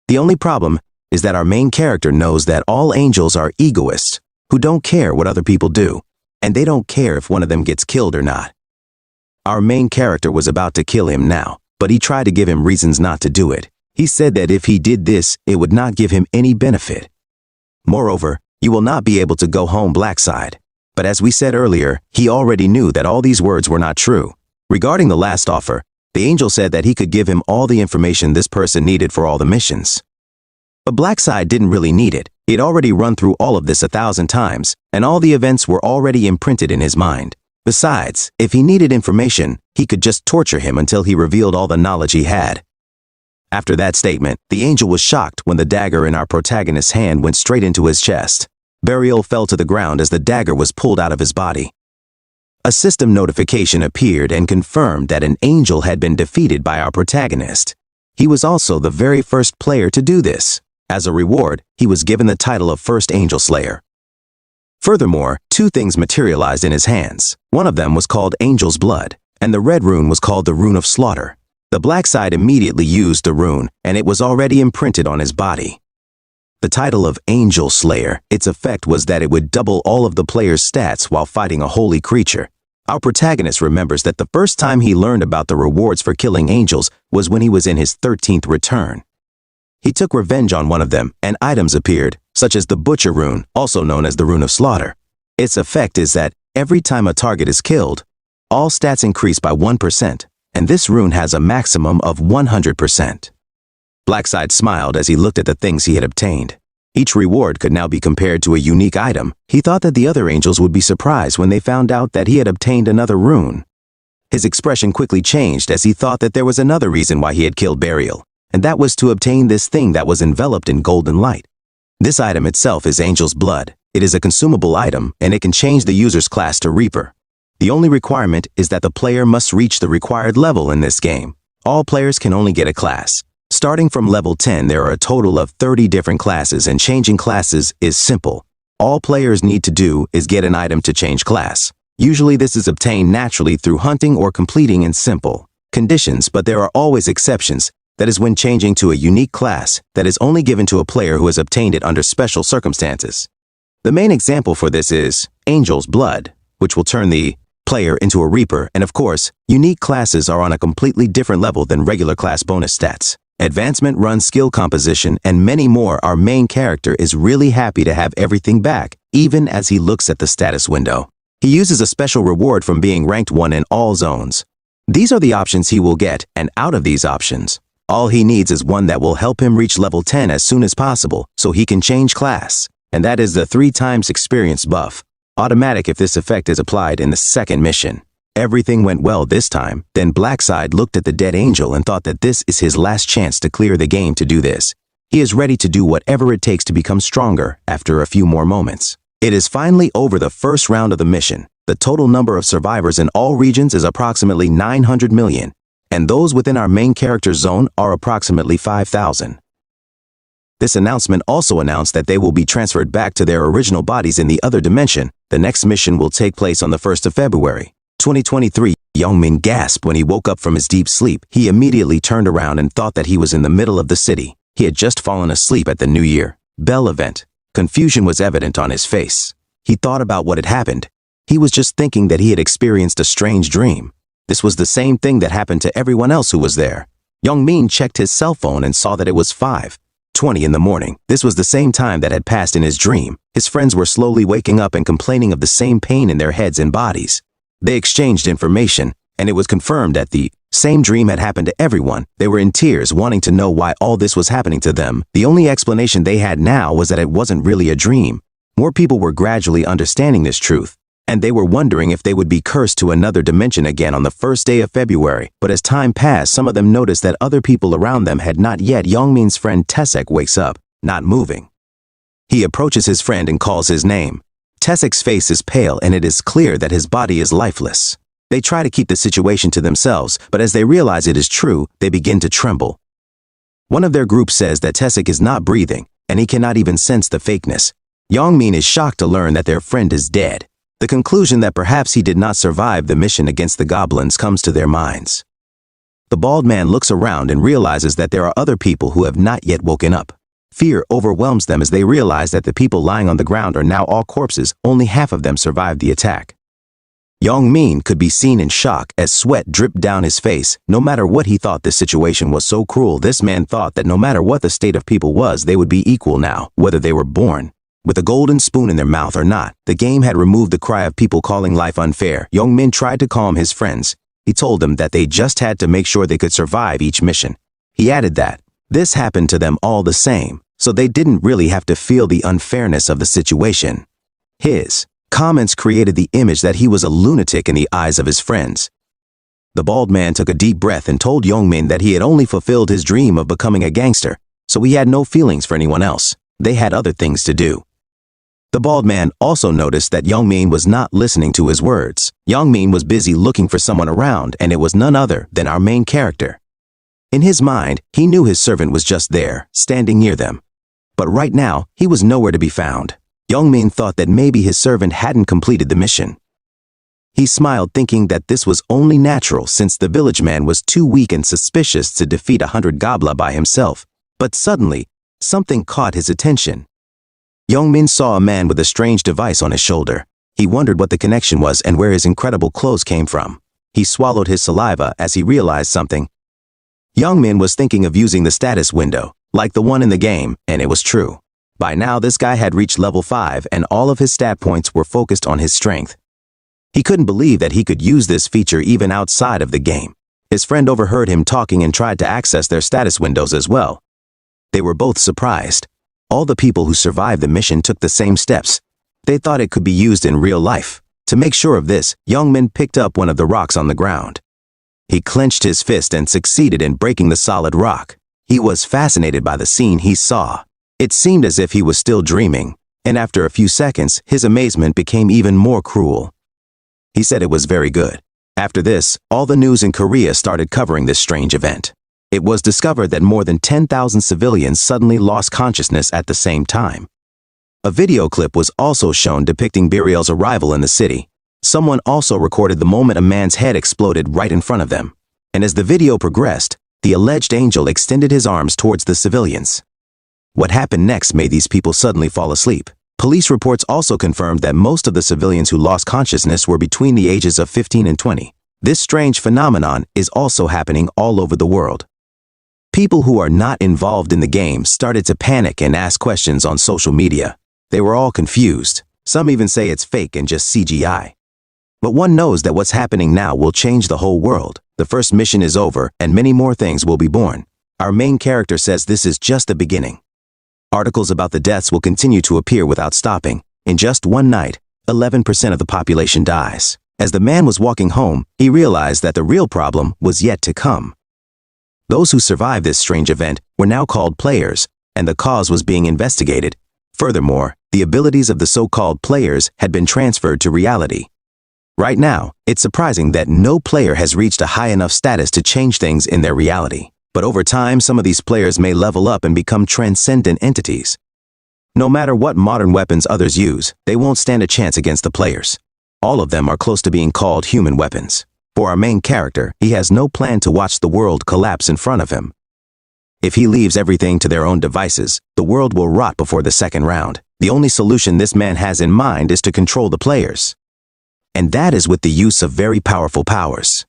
The only problem is that our main character knows that all angels are egoists who don't care what other people do, and they don't care if one of them gets killed or not. Our main character was about to kill him now, but he tried to give him reasons not to do it. He said that if he did this, it would not give him any benefit. Moreover, you will not be able to go home, Blackside. But as we said earlier, he already knew that all these words were not true. Regarding the last offer, the angel said that he could give him all the information this person needed for all the missions. But Blackside didn't really need it. He had already run through all of this 1,000 times, and all the events were already imprinted in his mind. Besides, if he needed information, he could just torture him until he revealed all the knowledge he had. After that statement, the angel was shocked when the dagger in our protagonist's hand went straight into his chest. Betrayal fell to the ground as the dagger was pulled out of his body. A system notification appeared and confirmed that an angel had been defeated by our protagonist. He was also the very first player to do this. As a reward, he was given the title of First Angel Slayer. Furthermore, 2 things materialized in his hands. One of them was called Angel's Blood, and the red rune was called the Rune of Slaughter. The Blackside immediately used the rune, and it was already imprinted on his body. The title of Angel Slayer, its effect was that it would double all of the player's stats while fighting a holy creature. Our protagonist remembers that the first time he learned about the rewards for killing angels was when he was in his 13th return. He took revenge on one of them, and items appeared, such as the Butcher Rune, also known as the Rune of Slaughter. Its effect is that every time a target is killed, all stats increase by 1%, and this rune has a maximum of 100%. Blackside smiled as he looked at the things he had obtained. Each reward could now be compared to a unique item. He thought that the other angels would be surprised when they found out that he had obtained another rune. His expression quickly changed as he thought that there was another reason why he had killed Burial, and that was to obtain this thing that was enveloped in golden light. This item itself is Angel's Blood. It is a consumable item, and it can change the user's class to Reaper. The only requirement is that the player must reach the required level in this game. All players can only get a class. Starting from level 10, there are a total of 30 different classes, and changing classes is simple. All players need to do is get an item to change class. Usually this is obtained naturally through hunting or completing in simple conditions, but there are always exceptions. That is when changing to a unique class that is only given to a player who has obtained it under special circumstances. The main example for this is Angel's Blood, which will turn the player into a Reaper, and of course, unique classes are on a completely different level than regular class bonus stats. Advancement, run, skill composition, and many more. Our main character is really happy to have everything back, even as he looks at the status window. He uses a special reward from being ranked 1 in all zones. These are the options he will get, and out of these options, all he needs is one that will help him reach level 10 as soon as possible so he can change class, and that is the 3x experience buff. Automatic if this effect is applied in the second mission. Everything went well this time. Then Blackside looked at the dead angel and thought that this is his last chance to clear the game to do this. He is ready to do whatever it takes to become stronger after a few more moments. It is finally over the first round of the mission. The total number of survivors in all regions is approximately 900 million, and those within our main character's zone are approximately 5,000. This announcement also announced that they will be transferred back to their original bodies in the other dimension. The next mission will take place on the 1st of February, 2023. Youngmin gasped when he woke up from his deep sleep. He immediately turned around and thought that he was in the middle of the city. He had just fallen asleep at the New Year Bell event. Confusion was evident on his face. He thought about what had happened. He was just thinking that he had experienced a strange dream. This was the same thing that happened to everyone else who was there. Youngmin checked his cell phone and saw that it was 5:20 in the morning. This was the same time that had passed in his dream. His friends were slowly waking up and complaining of the same pain in their heads and bodies. They exchanged information, and it was confirmed that the same dream had happened to everyone. They were in tears, wanting to know why all this was happening to them. The only explanation they had now was that it wasn't really a dream. More people were gradually understanding this truth, and they were wondering if they would be cursed to another dimension again on the first day of February. But as time passed, some of them noticed that other people around them had not yet. Youngmin's friend Tesek wakes up, not moving. He approaches his friend and calls his name. Tesek's face is pale, and it is clear that his body is lifeless. They try to keep the situation to themselves, but as they realize it is true, they begin to tremble. One of their group says that Tesek is not breathing, and he cannot even sense the fakeness. Youngmin is shocked to learn that their friend is dead. The conclusion that perhaps he did not survive the mission against the goblins comes to their minds. The bald man looks around and realizes that there are other people who have not yet woken up. Fear overwhelms them as they realize that the people lying on the ground are now all corpses. Only half of them survived the attack. Youngmin could be seen in shock as sweat dripped down his face. No matter what he thought, this situation was so cruel. This man thought that no matter what the state of people was, they would be equal now, whether they were born with a golden spoon in their mouth or not. The game had removed the cry of people calling life unfair. Youngmin tried to calm his friends. He told them that they just had to make sure they could survive each mission. He added that this happened to them all the same, so they didn't really have to feel the unfairness of the situation. His comments created the image that he was a lunatic in the eyes of his friends. The bald man took a deep breath and told Youngmin that he had only fulfilled his dream of becoming a gangster, so he had no feelings for anyone else. They had other things to do. The bald man also noticed that Youngmin was not listening to his words. Youngmin was busy looking for someone around, and it was none other than our main character. In his mind, he knew his servant was just there, standing near them. But right now, he was nowhere to be found. Youngmin thought that maybe his servant hadn't completed the mission. He smiled, thinking that this was only natural since the village man was too weak and suspicious to defeat 100 gobla by himself. But suddenly, something caught his attention. Youngmin saw a man with a strange device on his shoulder. He wondered what the connection was and where his incredible clothes came from. He swallowed his saliva as he realized something. Youngmin was thinking of using the status window, like the one in the game, and it was true. By now, this guy had reached level 5, and all of his stat points were focused on his strength. He couldn't believe that he could use this feature even outside of the game. His friend overheard him talking and tried to access their status windows as well. They were both surprised. All the people who survived the mission took the same steps. They thought it could be used in real life. To make sure of this, Youngmin picked up one of the rocks on the ground. He clenched his fist and succeeded in breaking the solid rock. He was fascinated by the scene he saw. It seemed as if he was still dreaming, and after a few seconds, his amazement became even more cruel. He said it was very good. After this, all the news in Korea started covering this strange event. It was discovered that more than 10,000 civilians suddenly lost consciousness at the same time. A video clip was also shown depicting Betrayal's arrival in the city. Someone also recorded the moment a man's head exploded right in front of them. And as the video progressed, the alleged angel extended his arms towards the civilians. What happened next made these people suddenly fall asleep. Police reports also confirmed that most of the civilians who lost consciousness were between the ages of 15 and 20. This strange phenomenon is also happening all over the world. People who are not involved in the game started to panic and ask questions on social media. They were all confused. Some even say it's fake and just CGI. But one knows that what's happening now will change the whole world. The first mission is over and many more things will be born. Our main character says this is just the beginning. Articles about the deaths will continue to appear without stopping. In just one night, 11% of the population dies. As the man was walking home, he realized that the real problem was yet to come. Those who survived this strange event were now called players, and the cause was being investigated. Furthermore, the abilities of the so-called players had been transferred to reality. Right now, it's surprising that no player has reached a high enough status to change things in their reality. But over time, some of these players may level up and become transcendent entities. No matter what modern weapons others use, they won't stand a chance against the players. All of them are close to being called human weapons. For our main character, he has no plan to watch the world collapse in front of him. If he leaves everything to their own devices, the world will rot before the second round. The only solution this man has in mind is to control the players. And that is with the use of very powerful powers.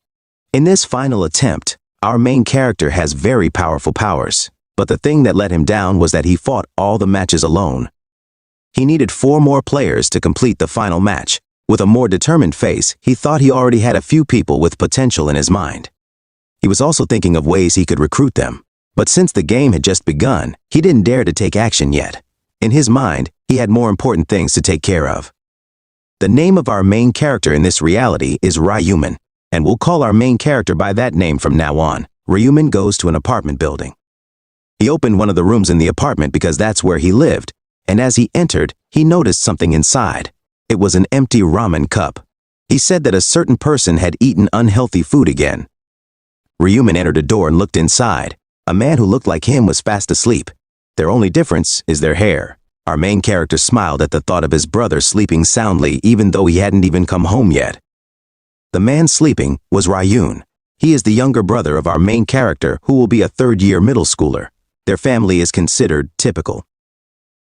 In this final attempt, our main character has very powerful powers, but the thing that let him down was that he fought all the matches alone. He needed 4 more players to complete the final match. With a more determined face, he thought he already had a few people with potential in his mind. He was also thinking of ways he could recruit them. But since the game had just begun, he didn't dare to take action yet. In his mind, he had more important things to take care of. The name of our main character in this reality is Ryuman, and we'll call our main character by that name from now on. Ryuman goes to an apartment building. He opened one of the rooms in the apartment because that's where he lived, and as he entered, he noticed something inside. It was an empty ramen cup. He said that a certain person had eaten unhealthy food again. Ryuman entered a door and looked inside. A man who looked like him was fast asleep. Their only difference is their hair. Our main character smiled at the thought of his brother sleeping soundly even though he hadn't even come home yet. The man sleeping was Ryun. He is the younger brother of our main character who will be a third-year middle schooler. Their family is considered typical.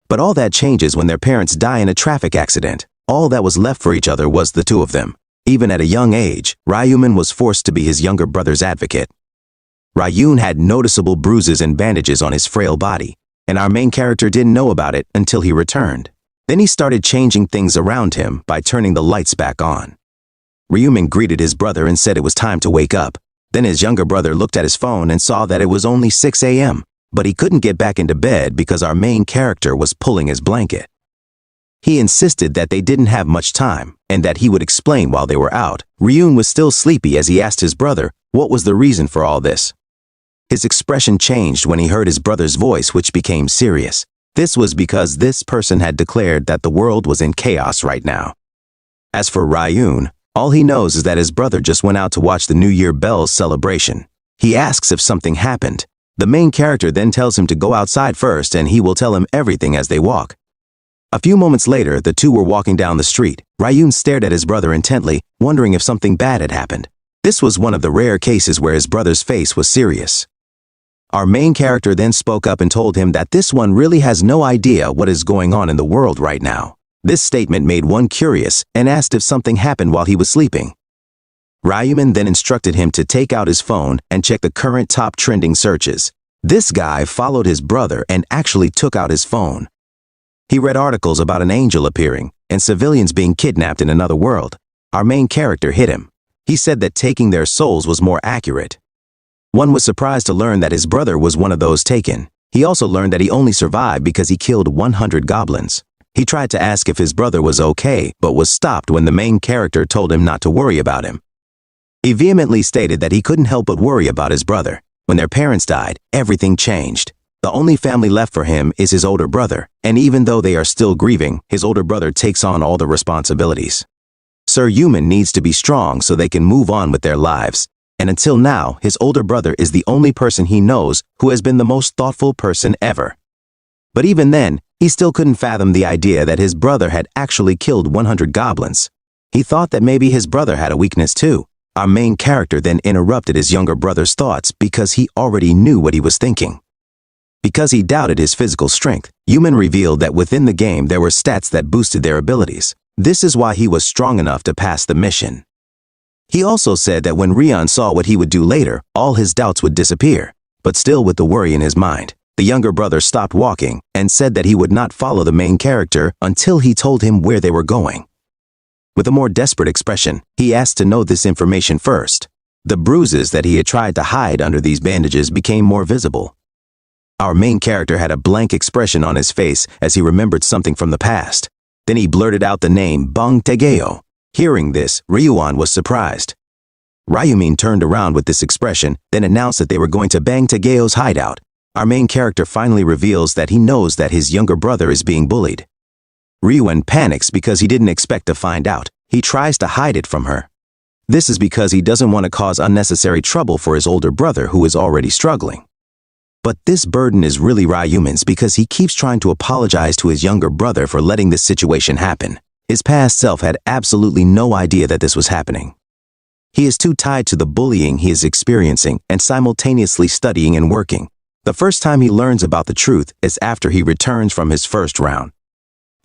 But all that changes when their parents die in a traffic accident. All that was left for each other was the two of them. Even at a young age, Ryuman was forced to be his younger brother's advocate. Ryun had noticeable bruises and bandages on his frail body, and our main character didn't know about it until he returned. Then he started changing things around him by turning the lights back on. Ryuman greeted his brother and said it was time to wake up. Then his younger brother looked at his phone and saw that it was only 6 a.m., but he couldn't get back into bed because our main character was pulling his blanket. He insisted that they didn't have much time and that he would explain while they were out. Ryun was still sleepy as he asked his brother what was the reason for all this. His expression changed when he heard his brother's voice, which became serious. This was because this person had declared that the world was in chaos right now. As for Ryun, all he knows is that his brother just went out to watch the New Year bells celebration. He asks if something happened. The main character then tells him to go outside first and he will tell him everything as they walk. A few moments later, the two were walking down the street. Ryun stared at his brother intently, wondering if something bad had happened. This was one of the rare cases where his brother's face was serious. Our main character then spoke up and told him that this one really has no idea what is going on in the world right now. This statement made one curious and asked if something happened while he was sleeping. Ryuman then instructed him to take out his phone and check the current top trending searches. This guy followed his brother and actually took out his phone. He read articles about an angel appearing and civilians being kidnapped in another world. Our main character hit him. He said that taking their souls was more accurate. One was surprised to learn that his brother was one of those taken. He also learned that he only survived because he killed 100 goblins. He tried to ask if his brother was okay, but was stopped when the main character told him not to worry about him. He vehemently stated that he couldn't help but worry about his brother. When their parents died, everything changed. The only family left for him is his older brother, and even though they are still grieving, his older brother takes on all the responsibilities. Sir Human needs to be strong so they can move on with their lives, and until now, his older brother is the only person he knows who has been the most thoughtful person ever. But even then, he still couldn't fathom the idea that his brother had actually killed 100 goblins. He thought that maybe his brother had a weakness too. Our main character then interrupted his younger brother's thoughts because he already knew what he was thinking. Because he doubted his physical strength, Human revealed that within the game there were stats that boosted their abilities. This is why he was strong enough to pass the mission. He also said that when Rion saw what he would do later, all his doubts would disappear. But still with the worry in his mind, the younger brother stopped walking and said that he would not follow the main character until he told him where they were going. With a more desperate expression, he asked to know this information first. The bruises that he had tried to hide under these bandages became more visible. Our main character had a blank expression on his face as he remembered something from the past. Then he blurted out the name Bang Tegeo. Hearing this, Ryuan was surprised. Ryumin turned around with this expression, then announced that they were going to Bang Tegeo's hideout. Our main character finally reveals that he knows that his younger brother is being bullied. Ryuan panics because he didn't expect to find out. He tries to hide it from her. This is because he doesn't want to cause unnecessary trouble for his older brother who is already struggling. But this burden is really Ryuman's because he keeps trying to apologize to his younger brother for letting this situation happen. His past self had absolutely no idea that this was happening. He is too tied to the bullying he is experiencing and simultaneously studying and working. The first time he learns about the truth is after he returns from his first round.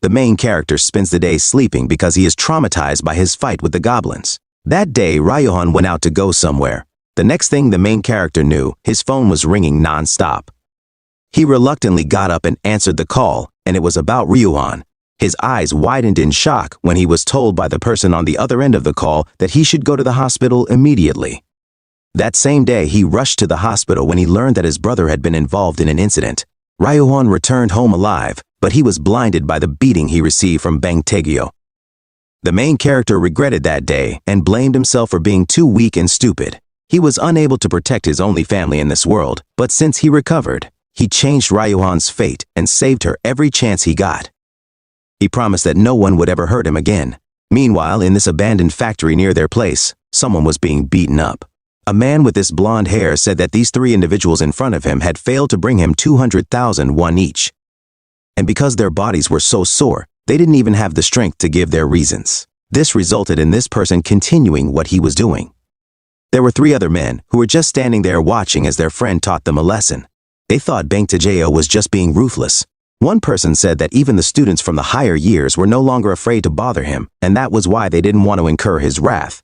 The main character spends the day sleeping because he is traumatized by his fight with the goblins. That day, Ryuhan went out to go somewhere. The next thing the main character knew, his phone was ringing non-stop. He reluctantly got up and answered the call, and it was about Ryuhan. His eyes widened in shock when he was told by the person on the other end of the call that he should go to the hospital immediately. That same day, he rushed to the hospital when he learned that his brother had been involved in an incident. Ryuhan returned home alive, but he was blinded by the beating he received from Bang Tegeo. The main character regretted that day and blamed himself for being too weak and stupid. He was unable to protect his only family in this world, but since he recovered, he changed Ryuhan's fate and saved her every chance he got. He promised that no one would ever hurt him again. Meanwhile, in this abandoned factory near their place, someone was being beaten up. A man with this blonde hair said that these three individuals in front of him had failed to bring him 200,000 won each. And because their bodies were so sore, they didn't even have the strength to give their reasons. This resulted in this person continuing what he was doing. There were three other men who were just standing there watching as their friend taught them a lesson. They thought Bang Tegeo was just being ruthless. One person said that even the students from the higher years were no longer afraid to bother him, and that was why they didn't want to incur his wrath.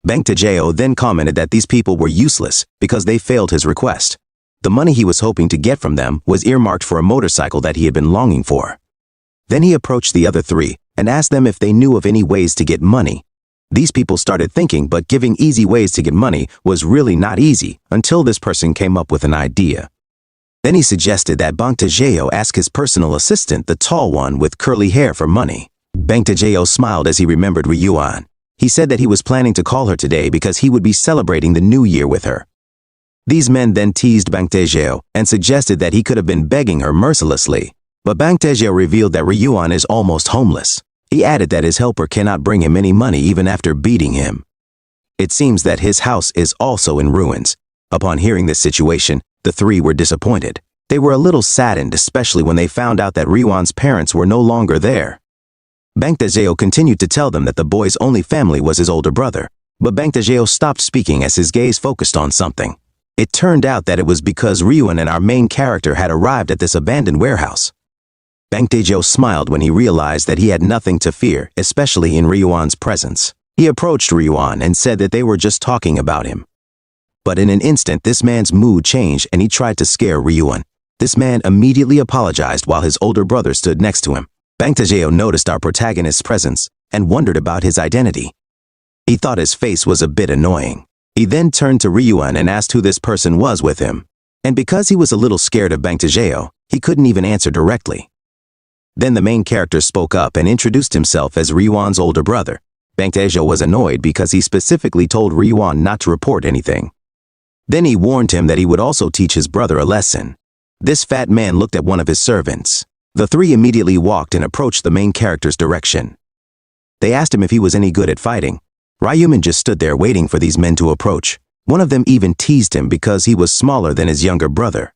Bang Tegeo then commented that these people were useless because they failed his request. The money he was hoping to get from them was earmarked for a motorcycle that he had been longing for. Then he approached the other three and asked them if they knew of any ways to get money. These people started thinking, but giving easy ways to get money was really not easy until this person came up with an idea. Then he suggested that Bang Tegeo ask his personal assistant, the tall one with curly hair, for money. Bang Tegeo smiled as he remembered Ryuan. He said that he was planning to call her today because he would be celebrating the new year with her. These men then teased Bang Tegeo and suggested that he could have been begging her mercilessly. But Bang Tegeo revealed that Ryuan is almost homeless. He added that his helper cannot bring him any money even after beating him. It seems that his house is also in ruins. Upon hearing this situation, the three were disappointed. They were a little saddened, especially when they found out that Ryuan's parents were no longer there. Bang Tegeo continued to tell them that the boy's only family was his older brother, but Bang Tegeo stopped speaking as his gaze focused on something. It turned out that it was because Ryuan and our main character had arrived at this abandoned warehouse. Bang Tegeo smiled when he realized that he had nothing to fear, especially in Ryuan's presence. He approached Ryuan and said that they were just talking about him. But in an instant, this man's mood changed and he tried to scare Ryuan. This man immediately apologized while his older brother stood next to him. Bang Tegeo noticed our protagonist's presence and wondered about his identity. He thought his face was a bit annoying. He then turned to Ryuan and asked who this person was with him. And because he was a little scared of Bang Tegeo, he couldn't even answer directly. Then the main character spoke up and introduced himself as Ryuan's older brother. Bang Tae-gyo was annoyed because he specifically told Ryuan not to report anything. Then he warned him that he would also teach his brother a lesson. This fat man looked at one of his servants. The three immediately walked and approached the main character's direction. They asked him if he was any good at fighting. Ryuman just stood there waiting for these men to approach. One of them even teased him because he was smaller than his younger brother.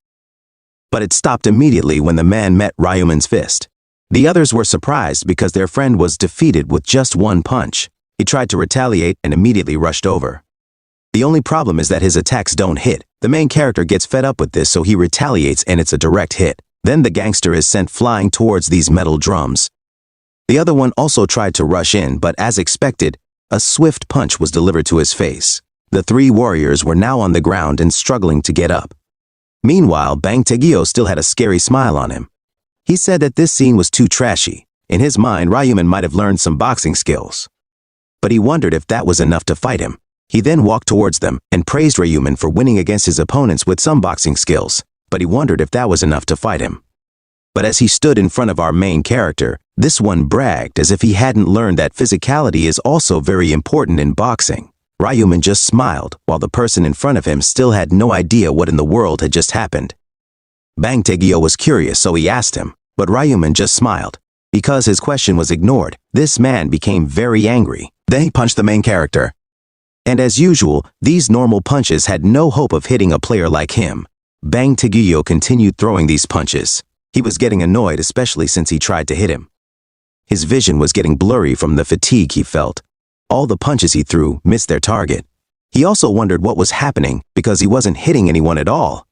But it stopped immediately when the man met Ryuman's fist. The others were surprised because their friend was defeated with just one punch. He tried to retaliate and immediately rushed over. The only problem is that his attacks don't hit. The main character gets fed up with this, so he retaliates and it's a direct hit. Then the gangster is sent flying towards these metal drums. The other one also tried to rush in, but as expected, a swift punch was delivered to his face. The three warriors were now on the ground and struggling to get up. Meanwhile, Bang Tae-gyo still had a scary smile on him. He said that this scene was too trashy. In his mind, Ryuman might have learned some boxing skills. But he wondered if that was enough to fight him. He then walked towards them and praised Ryuman for winning against his opponents with some boxing skills, but he wondered if that was enough to fight him. But as he stood in front of our main character, this one bragged as if he hadn't learned that physicality is also very important in boxing. Ryuman just smiled, while the person in front of him still had no idea what in the world had just happened. Bang Tae-gyo was curious, so he asked him, but Ryuman just smiled. Because his question was ignored, this man became very angry. Then he punched the main character. And as usual, these normal punches had no hope of hitting a player like him. Bang Tae-gyo continued throwing these punches. He was getting annoyed, especially since he tried to hit him. His vision was getting blurry from the fatigue he felt. All the punches he threw missed their target. He also wondered what was happening because he wasn't hitting anyone at all.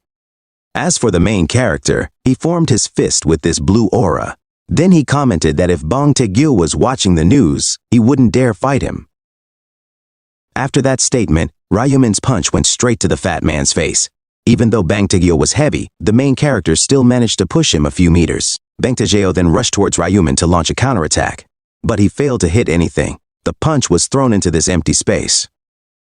As for the main character, he formed his fist with this blue aura. Then he commented that if Bang Tae-gyo was watching the news, he wouldn't dare fight him. After that statement, Ryuman's punch went straight to the fat man's face. Even though Bang Tae-gyo was heavy, the main character still managed to push him a few meters. Bang Tae-gyo then rushed towards Ryuman to launch a counterattack. But he failed to hit anything. The punch was thrown into this empty space.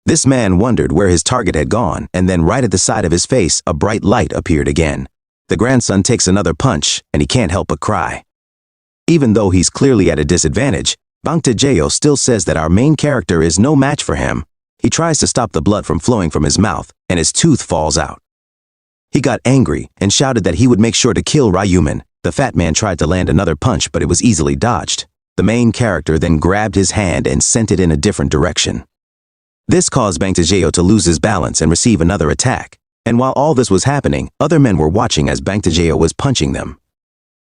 This man wondered where his target had gone, and then right at the side of his face, a bright light appeared again. The grandson takes another punch, and he can't help but cry. Even though he's clearly at a disadvantage, Bang Tae-gyo still says that our main character is no match for him. He tries to stop the blood from flowing from his mouth, and his tooth falls out. He got angry and shouted that he would make sure to kill Ryuman. The fat man tried to land another punch, but it was easily dodged. The main character then grabbed his hand and sent it in a different direction. This caused Bang Tae-gyo to lose his balance and receive another attack. And while all this was happening, other men were watching as Bang Tae-gyo was punching them.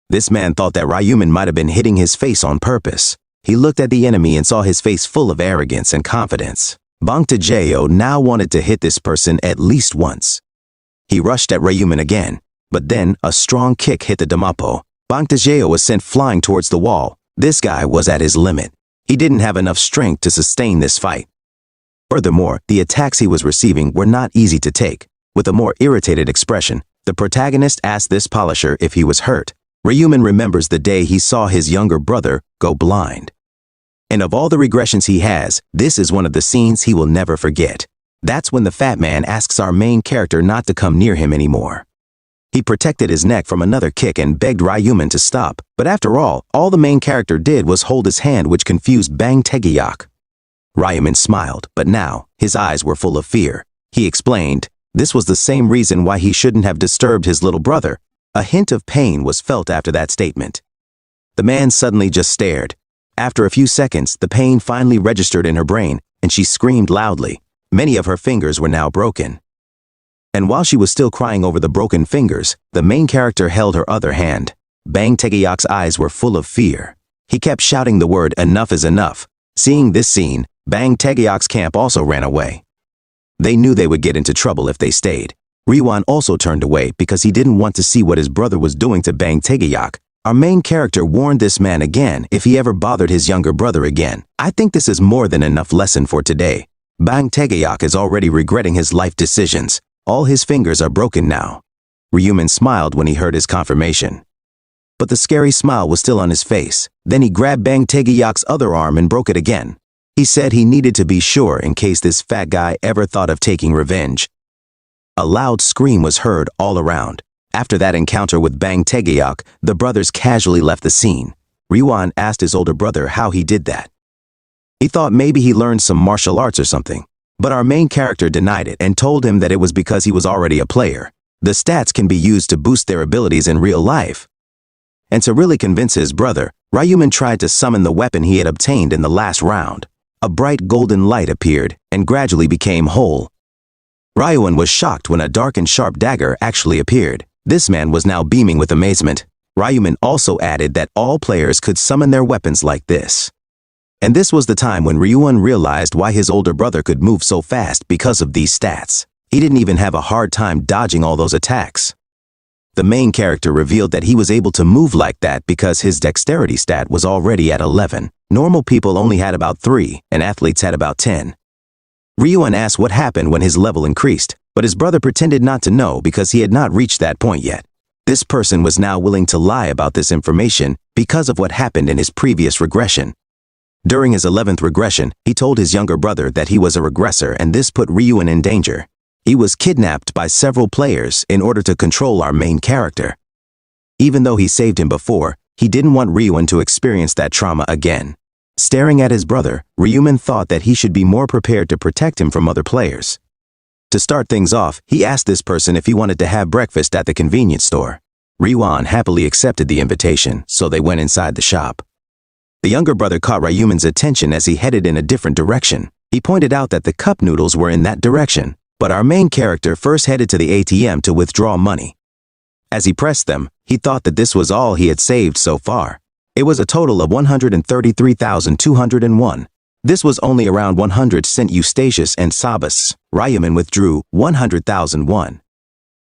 This man thought that Ryuman might have been hitting his face on purpose. He looked at the enemy and saw his face full of arrogance and confidence. Bang Tae-gyo now wanted to hit this person at least once. He rushed at Ryuman again, but then a strong kick hit the damapo. Bang Tae-gyo was sent flying towards the wall. This guy was at his limit. He didn't have enough strength to sustain this fight. Furthermore, the attacks he was receiving were not easy to take. With a more irritated expression, the protagonist asked this polisher if he was hurt. Ryuman remembers the day he saw his younger brother go blind. And of all the regressions he has, this is one of the scenes he will never forget. That's when the fat man asks our main character not to come near him anymore. He protected his neck from another kick and begged Ryuman to stop, but after all the main character did was hold his hand, which confused Bang Tae-gyo. Ryuman smiled, but now his eyes were full of fear. He explained, this was the same reason why he shouldn't have disturbed his little brother. A hint of pain was felt after that statement. The man suddenly just stared. After a few seconds, the pain finally registered in her brain, and she screamed loudly. Many of her fingers were now broken. And while she was still crying over the broken fingers, the main character held her other hand. Bang Tae-gyo's eyes were full of fear. He kept shouting the word, "Enough is enough." Seeing this scene, Bang Tae-gyo's camp also ran away. They knew they would get into trouble if they stayed. Ryuan also turned away because he didn't want to see what his brother was doing to Bang Tae-gyo. Our main character warned this man again if he ever bothered his younger brother again. I think this is more than enough lesson for today. Bang Tae-gyo is already regretting his life decisions. All his fingers are broken now. Ryuman smiled when he heard his confirmation. But the scary smile was still on his face. Then he grabbed Bang Tae-gyo's other arm and broke it again. He said he needed to be sure in case this fat guy ever thought of taking revenge. A loud scream was heard all around. After that encounter with Bang Taegyeok, the brothers casually left the scene. Ryuan asked his older brother how he did that. He thought maybe he learned some martial arts or something, but our main character denied it and told him that it was because he was already a player. The stats can be used to boost their abilities in real life. And to really convince his brother, Ryuman tried to summon the weapon he had obtained in the last round. A bright golden light appeared and gradually became whole. Ryuan was shocked when a dark and sharp dagger actually appeared. This man was now beaming with amazement. Ryuman also added that all players could summon their weapons like this. And this was the time when Ryuan realized why his older brother could move so fast because of these stats. He didn't even have a hard time dodging all those attacks. The main character revealed that he was able to move like that because his dexterity stat was already at 11. Normal people only had about 3, and athletes had about 10. Ryuan asked what happened when his level increased, but his brother pretended not to know because he had not reached that point yet. This person was now willing to lie about this information because of what happened in his previous regression. During his 11th regression, he told his younger brother that he was a regressor, and this put Ryuan in danger. He was kidnapped by several players in order to control our main character. Even though he saved him before, he didn't want Ryuan to experience that trauma again. Staring at his brother, Ryuman thought that he should be more prepared to protect him from other players. To start things off, he asked this person if he wanted to have breakfast at the convenience store. Ryuan happily accepted the invitation, so they went inside the shop. The younger brother caught Ryuman's attention as he headed in a different direction. He pointed out that the cup noodles were in that direction, but our main character first headed to the ATM to withdraw money. As he pressed them, he thought that this was all he had saved so far. It was a total of 133,201. This was only around 100 cent Eustachius and Sabas. Ryuman withdrew 100,001.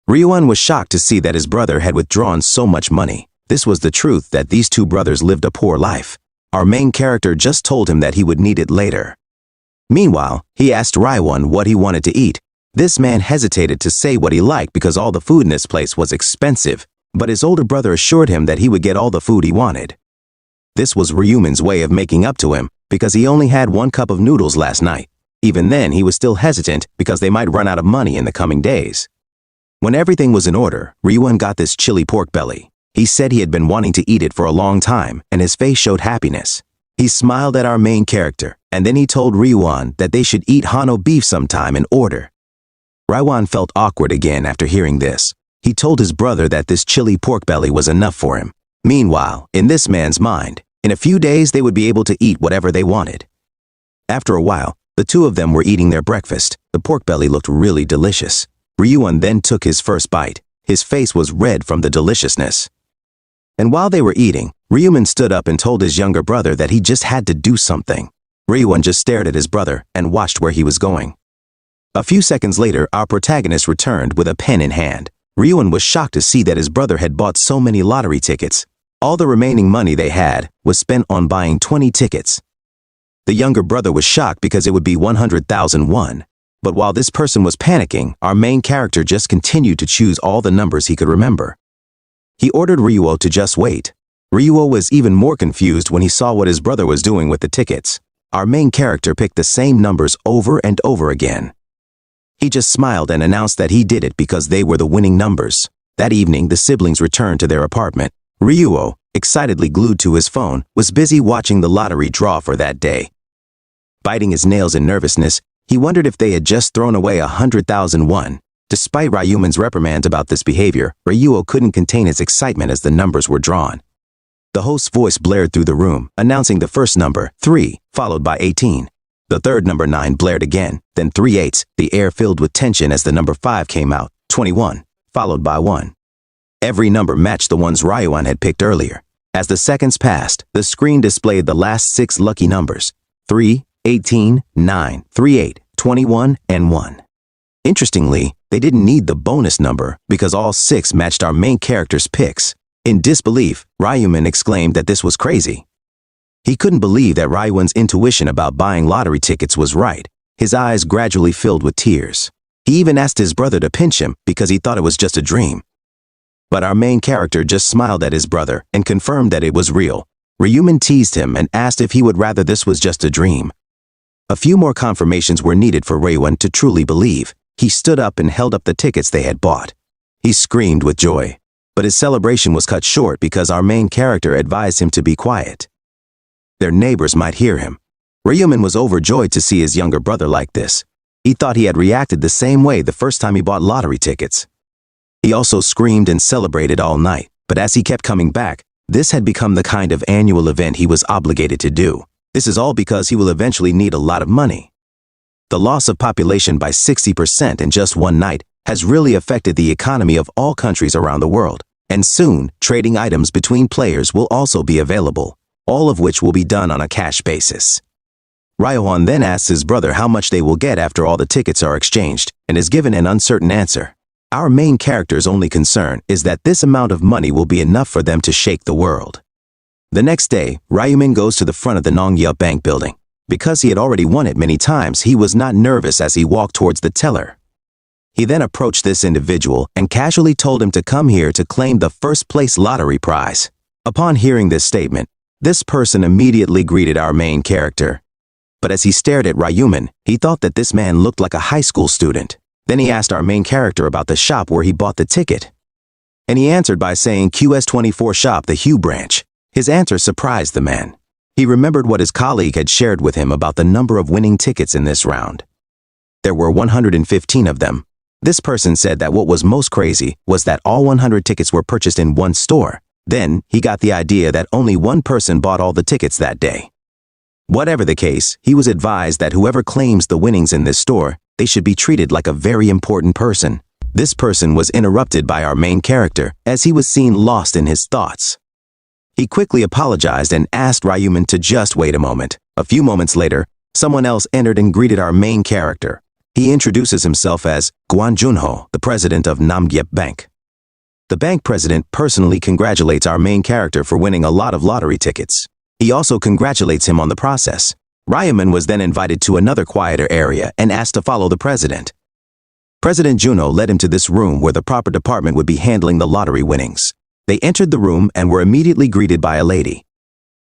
Ryuan was shocked to see that his brother had withdrawn so much money. This was the truth that these two brothers lived a poor life. Our main character just told him that he would need it later. Meanwhile, he asked Ryuan what he wanted to eat. This man hesitated to say what he liked because all the food in this place was expensive, but his older brother assured him that he would get all the food he wanted. This was Ryuman's way of making up to him because he only had 1 cup of noodles last night. Even then, he was still hesitant because they might run out of money in the coming days. When everything was in order, Ryuan got this chili pork belly. He said he had been wanting to eat it for a long time, and his face showed happiness. He smiled at our main character, and then he told Ryuan that they should eat Hano beef sometime in order. Ryuan felt awkward again after hearing this. He told his brother that this chili pork belly was enough for him. Meanwhile, in this man's mind, in a few days they would be able to eat whatever they wanted. After a while, the two of them were eating their breakfast. The pork belly looked really delicious. Ryuan then took his first bite. His face was red from the deliciousness. And while they were eating, Ryuman stood up and told his younger brother that he just had to do something. Ryuan just stared at his brother and watched where he was going. A few seconds later, our protagonist returned with a pen in hand. Ryuan was shocked to see that his brother had bought so many lottery tickets. All the remaining money they had was spent on buying 20 tickets. The younger brother was shocked because it would be 100,001. But while this person was panicking, our main character just continued to choose all the numbers he could remember. He ordered Ryuo to just wait. Ryuo was even more confused when he saw what his brother was doing with the tickets. Our main character picked the same numbers over and over again. He just smiled and announced that he did it because they were the winning numbers. That evening, the siblings returned to their apartment. Ryuo, excitedly glued to his phone, was busy watching the lottery draw for that day. Biting his nails in nervousness, he wondered if they had just thrown away 100,001. Despite Ryuman's reprimands about this behavior, Ryuo couldn't contain his excitement as the numbers were drawn. The host's voice blared through the room, announcing the first number, 3, followed by 18. The third number 9 blared again, then 3 8s, the air filled with tension as the number 5 came out, 21, followed by 1. Every number matched the ones Ryuan had picked earlier. As the seconds passed, the screen displayed the last 6 lucky numbers, 3, 18, 9, 38, 21, and 1. Interestingly, they didn't need the bonus number because all 6 matched our main character's picks. In disbelief, Ryuman exclaimed that this was crazy. He couldn't believe that Ryuan's intuition about buying lottery tickets was right. His eyes gradually filled with tears. He even asked his brother to pinch him because he thought it was just a dream. But our main character just smiled at his brother and confirmed that it was real. Ryuman teased him and asked if he would rather this was just a dream. A few more confirmations were needed for Ryuan to truly believe. He stood up and held up the tickets they had bought. He screamed with joy, but his celebration was cut short because our main character advised him to be quiet. Their neighbors might hear him. Ryumin was overjoyed to see his younger brother like this. He thought he had reacted the same way the first time he bought lottery tickets. He also screamed and celebrated all night, but as he kept coming back, this had become the kind of annual event he was obligated to do. This is all because he will eventually need a lot of money. The loss of population by 60% in just one night has really affected the economy of all countries around the world, and soon, trading items between players will also be available, all of which will be done on a cash basis. Ryohwan then asks his brother how much they will get after all the tickets are exchanged, and is given an uncertain answer. Our main character's only concern is that this amount of money will be enough for them to shake the world. The next day, Ryumin goes to the front of the Nongya Bank building. Because he had already won it many times, he was not nervous as he walked towards the teller. He then approached this individual and casually told him to come here to claim the first-place lottery prize. Upon hearing this statement, this person immediately greeted our main character. But as he stared at Ryumin, he thought that this man looked like a high school student. Then he asked our main character about the shop where he bought the ticket. And he answered by saying QS24 shop, the Hue branch. His answer surprised the man. He remembered what his colleague had shared with him about the number of winning tickets in this round. There were 115 of them. This person said that what was most crazy was that all 100 tickets were purchased in one store. Then he got the idea that only one person bought all the tickets that day. Whatever the case, he was advised that whoever claims the winnings in this store, they should be treated like a very important person. This person was interrupted by our main character as he was seen lost in his thoughts. He quickly apologized and asked Ryumin to just wait a moment. A few moments later, someone else entered and greeted our main character. He introduces himself as Guan Junho, the president of Namgyep Bank. The bank president personally congratulates our main character for winning a lot of lottery tickets. He also congratulates him on the process. Ryumin was then invited to another quieter area and asked to follow the president. President Juno led him to this room where the proper department would be handling the lottery winnings. They entered the room and were immediately greeted by a lady.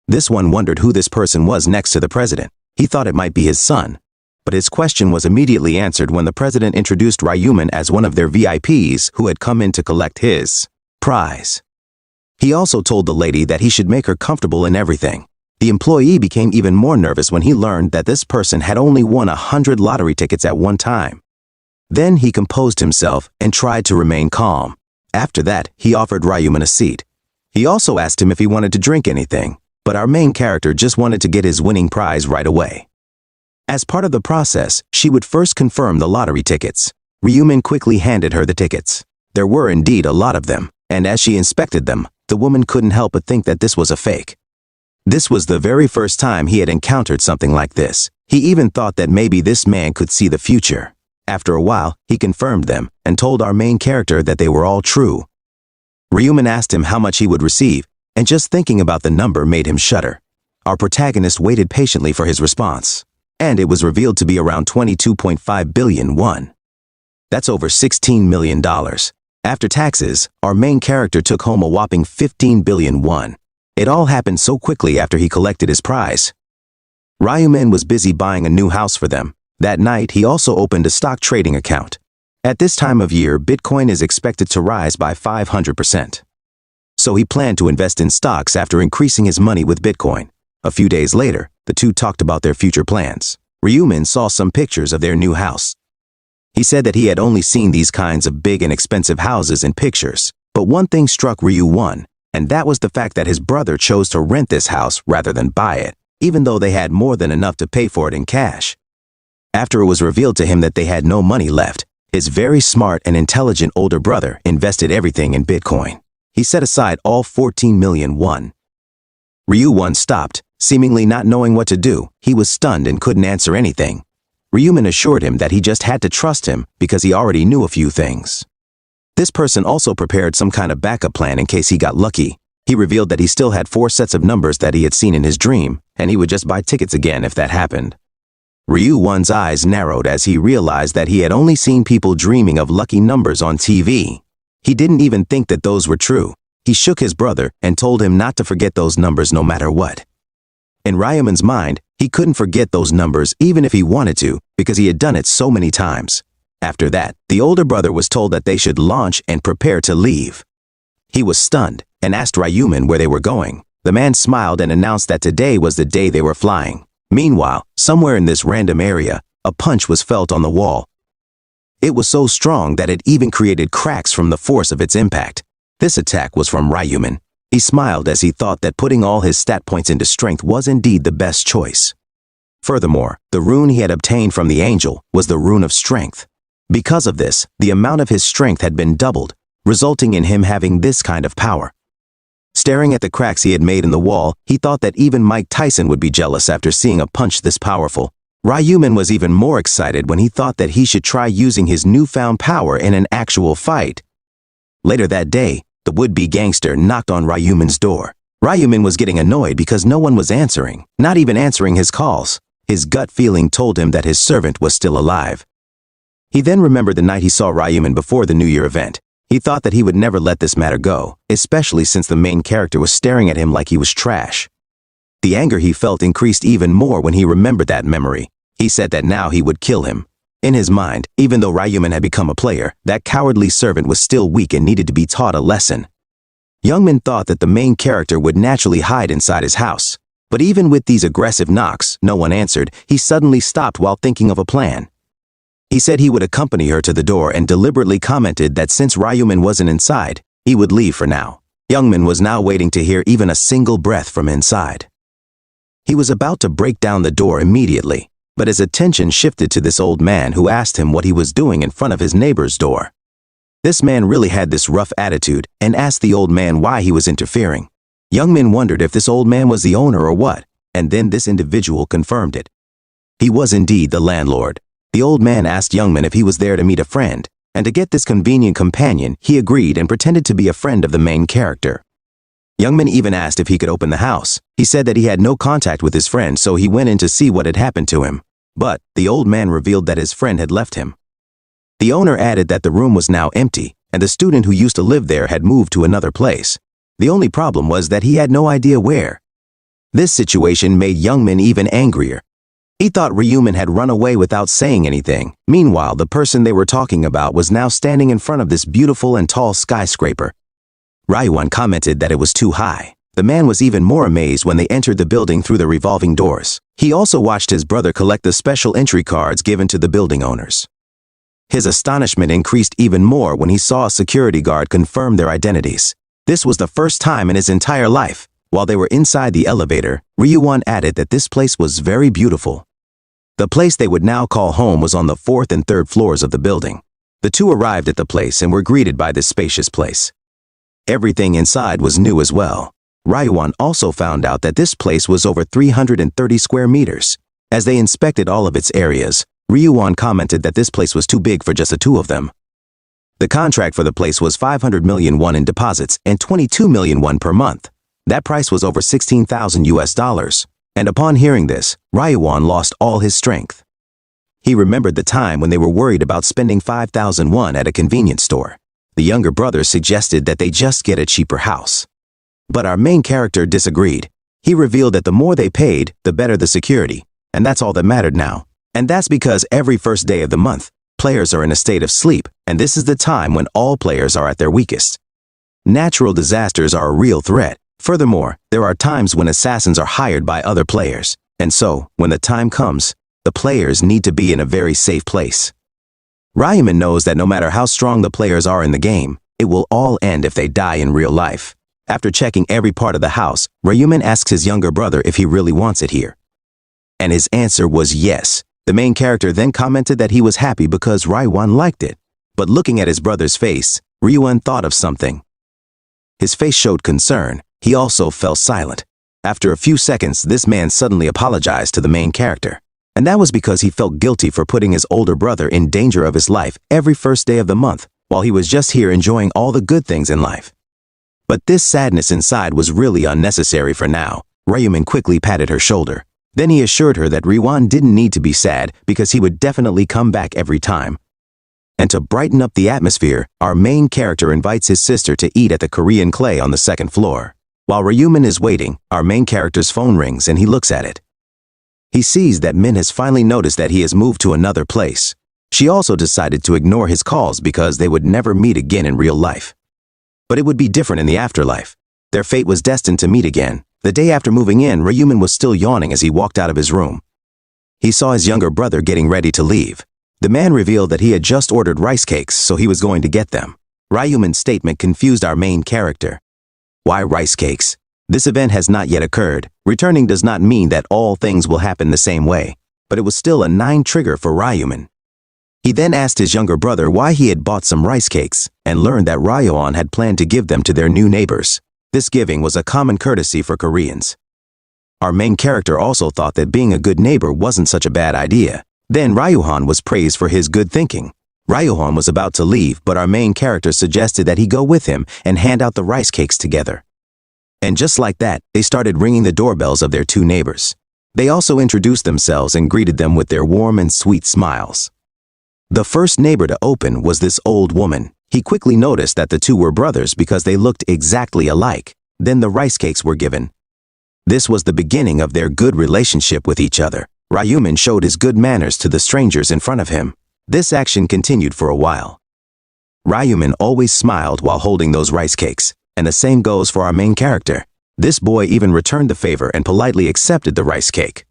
This one wondered who this person was next to the president. He thought it might be his son. But his question was immediately answered when the president introduced Ryumin as one of their VIPs who had come in to collect his prize. He also told the lady that he should make her comfortable in everything. The employee became even more nervous when he learned that this person had only won 100 lottery tickets at one time. Then he composed himself and tried to remain calm. After that, he offered Ryumin a seat. He also asked him if he wanted to drink anything, but our main character just wanted to get his winning prize right away. As part of the process, she would first confirm the lottery tickets. Ryumin quickly handed her the tickets. There were indeed a lot of them, and as she inspected them, the woman couldn't help but think that this was a fake. This was the very first time he had encountered something like this. He even thought that maybe this man could see the future. After a while, he confirmed them and told our main character that they were all true. Ryumin asked him how much he would receive, and just thinking about the number made him shudder. Our protagonist waited patiently for his response, and it was revealed to be around 22.5 billion won. That's over $16 million. After taxes, our main character took home a whopping 15 billion won. It all happened so quickly after he collected his prize. Ryumin was busy buying a new house for them. That night, he also opened a stock trading account. At this time of year, Bitcoin is expected to rise by 500%. So he planned to invest in stocks after increasing his money with Bitcoin. A few days later, the two talked about their future plans. Ryumin saw some pictures of their new house. He said that he had only seen these kinds of big and expensive houses in pictures. But one thing struck Ryu, and that was the fact that his brother chose to rent this house rather than buy it, even though they had more than enough to pay for it in cash. After it was revealed to him that they had no money left, his very smart and intelligent older brother invested everything in Bitcoin. He set aside all 14 million won. Ryu stopped, seemingly not knowing what to do. He was stunned and couldn't answer anything. Ryumin assured him that he just had to trust him because he already knew a few things. This person also prepared some kind of backup plan in case he got lucky. He revealed that he still had 4 sets of numbers that he had seen in his dream, and he would just buy tickets again if that happened. Ryu's eyes narrowed as he realized that he had only seen people dreaming of lucky numbers on TV. He didn't even think that those were true. He shook his brother and told him not to forget those numbers no matter what. In Ryumin's mind, he couldn't forget those numbers even if he wanted to because he had done it so many times. After that, the older brother was told that they should launch and prepare to leave. He was stunned and asked Ryuman where they were going. The man smiled and announced that today was the day they were flying. Meanwhile, somewhere in this random area, a punch was felt on the wall. It was so strong that it even created cracks from the force of its impact. This attack was from Ryuman. He smiled as he thought that putting all his stat points into strength was indeed the best choice. Furthermore, the rune he had obtained from the angel was the rune of strength. Because of this, the amount of his strength had been doubled, resulting in him having this kind of power. Staring at the cracks he had made in the wall, he thought that even Mike Tyson would be jealous after seeing a punch this powerful. Ryuman was even more excited when he thought that he should try using his newfound power in an actual fight. Later that day, the would-be gangster knocked on Ryuman's door. Ryuman was getting annoyed because no one was answering, not even answering his calls. His gut feeling told him that his servant was still alive. He then remembered the night he saw Ryuman before the New Year event. He thought that he would never let this matter go, especially since the main character was staring at him like he was trash. The anger he felt increased even more when he remembered that memory. He said that now he would kill him. In his mind, even though Ryuman had become a player, that cowardly servant was still weak and needed to be taught a lesson. Youngman thought that the main character would naturally hide inside his house. But even with these aggressive knocks, no one answered. He suddenly stopped while thinking of a plan. He said he would accompany her to the door and deliberately commented that since Ryuman wasn't inside, he would leave for now. Youngman was now waiting to hear even a single breath from inside. He was about to break down the door immediately, but his attention shifted to this old man who asked him what he was doing in front of his neighbor's door. This man really had this rough attitude and asked the old man why he was interfering. Youngman wondered if this old man was the owner or what, and then this individual confirmed it. He was indeed the landlord. The old man asked Youngman if he was there to meet a friend, and to get this convenient companion, he agreed and pretended to be a friend of the main character. Youngman even asked if he could open the house. He said that he had no contact with his friend, so he went in to see what had happened to him. But the old man revealed that his friend had left him. The owner added that the room was now empty, and the student who used to live there had moved to another place. The only problem was that he had no idea where. This situation made Youngman even angrier. He thought Ryuman had run away without saying anything. Meanwhile, the person they were talking about was now standing in front of this beautiful and tall skyscraper. Ryuan commented that it was too high. The man was even more amazed when they entered the building through the revolving doors. He also watched his brother collect the special entry cards given to the building owners. His astonishment increased even more when he saw a security guard confirm their identities. This was the first time in his entire life. While they were inside the elevator, Ryuan added that this place was very beautiful. The place they would now call home was on the 4th and 3rd floors of the building. The two arrived at the place and were greeted by this spacious place. Everything inside was new as well. Ryuan also found out that this place was over 330 square meters. As they inspected all of its areas, Ryuan commented that this place was too big for just the two of them. The contract for the place was 500 million won in deposits and 22 million won per month. That price was over 16,000 US dollars. And upon hearing this, Ryuan lost all his strength. He remembered the time when they were worried about spending 5,000 won at a convenience store. The younger brother suggested that they just get a cheaper house. But our main character disagreed. He revealed that the more they paid, the better the security, and that's all that mattered now. And that's because every first day of the month, players are in a state of sleep, and this is the time when all players are at their weakest. Natural disasters are a real threat. Furthermore, there are times when assassins are hired by other players, and so, when the time comes, the players need to be in a very safe place. Ryuman knows that no matter how strong the players are in the game, it will all end if they die in real life. After checking every part of the house, Ryuman asks his younger brother if he really wants it here. And his answer was yes. The main character then commented that he was happy because Ryuan liked it. But looking at his brother's face, Ryuan thought of something. His face showed concern. He also fell silent. After a few seconds, this man suddenly apologized to the main character. And that was because he felt guilty for putting his older brother in danger of his life every first day of the month, while he was just here enjoying all the good things in life. But this sadness inside was really unnecessary for now. Ryuman quickly patted her shoulder. Then he assured her that Ryuan didn't need to be sad because he would definitely come back every time. And to brighten up the atmosphere, our main character invites his sister to eat at the Korean Clay on the 2nd floor. While Ryuman is waiting, our main character's phone rings and he looks at it. He sees that Min has finally noticed that he has moved to another place. She also decided to ignore his calls because they would never meet again in real life. But it would be different in the afterlife. Their fate was destined to meet again. The day after moving in, Ryumin was still yawning as he walked out of his room. He saw his younger brother getting ready to leave. The man revealed that he had just ordered rice cakes, so he was going to get them. Ryumin's statement confused our main character. Why rice cakes? This event has not yet occurred. Returning does not mean that all things will happen the same way, but it was still a 9 trigger for Ryumin. He then asked his younger brother why he had bought some rice cakes and learned that Ryoan had planned to give them to their new neighbors. This giving was a common courtesy for Koreans. Our main character also thought that being a good neighbor wasn't such a bad idea. Then Ryohan was praised for his good thinking. Ryohan was about to leave, but our main character suggested that he go with him and hand out the rice cakes together. And just like that, they started ringing the doorbells of their 2 neighbors. They also introduced themselves and greeted them with their warm and sweet smiles. The first neighbor to open was this old woman. He quickly noticed that the 2 were brothers because they looked exactly alike. Then the rice cakes were given. This was the beginning of their good relationship with each other. Ryumin showed his good manners to the strangers in front of him. This action continued for a while. Ryumin always smiled while holding those rice cakes, and the same goes for our main character. This boy even returned the favor and politely accepted the rice cake.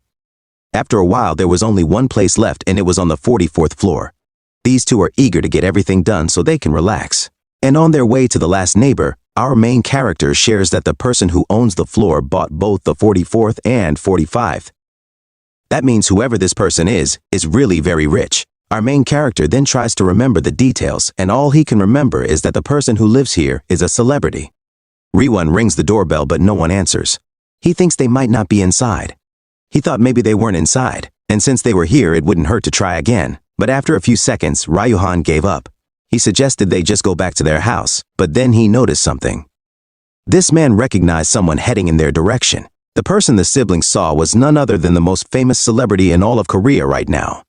After a while, there was only one place left, and it was on the 44th floor. These 2 are eager to get everything done so they can relax. And on their way to the last neighbor, our main character shares that the person who owns the floor bought both the 44th and 45th. That means whoever this person is really very rich. Our main character then tries to remember the details, and all he can remember is that the person who lives here is a celebrity. Ryuan rings the doorbell, but no one answers. He thinks they might not be inside. He thought maybe they weren't inside, and since they were here, it wouldn't hurt to try again. But after a few seconds, Ryuhan gave up. He suggested they just go back to their house, but then he noticed something. This man recognized someone heading in their direction. The person the siblings saw was none other than the most famous celebrity in all of Korea right now.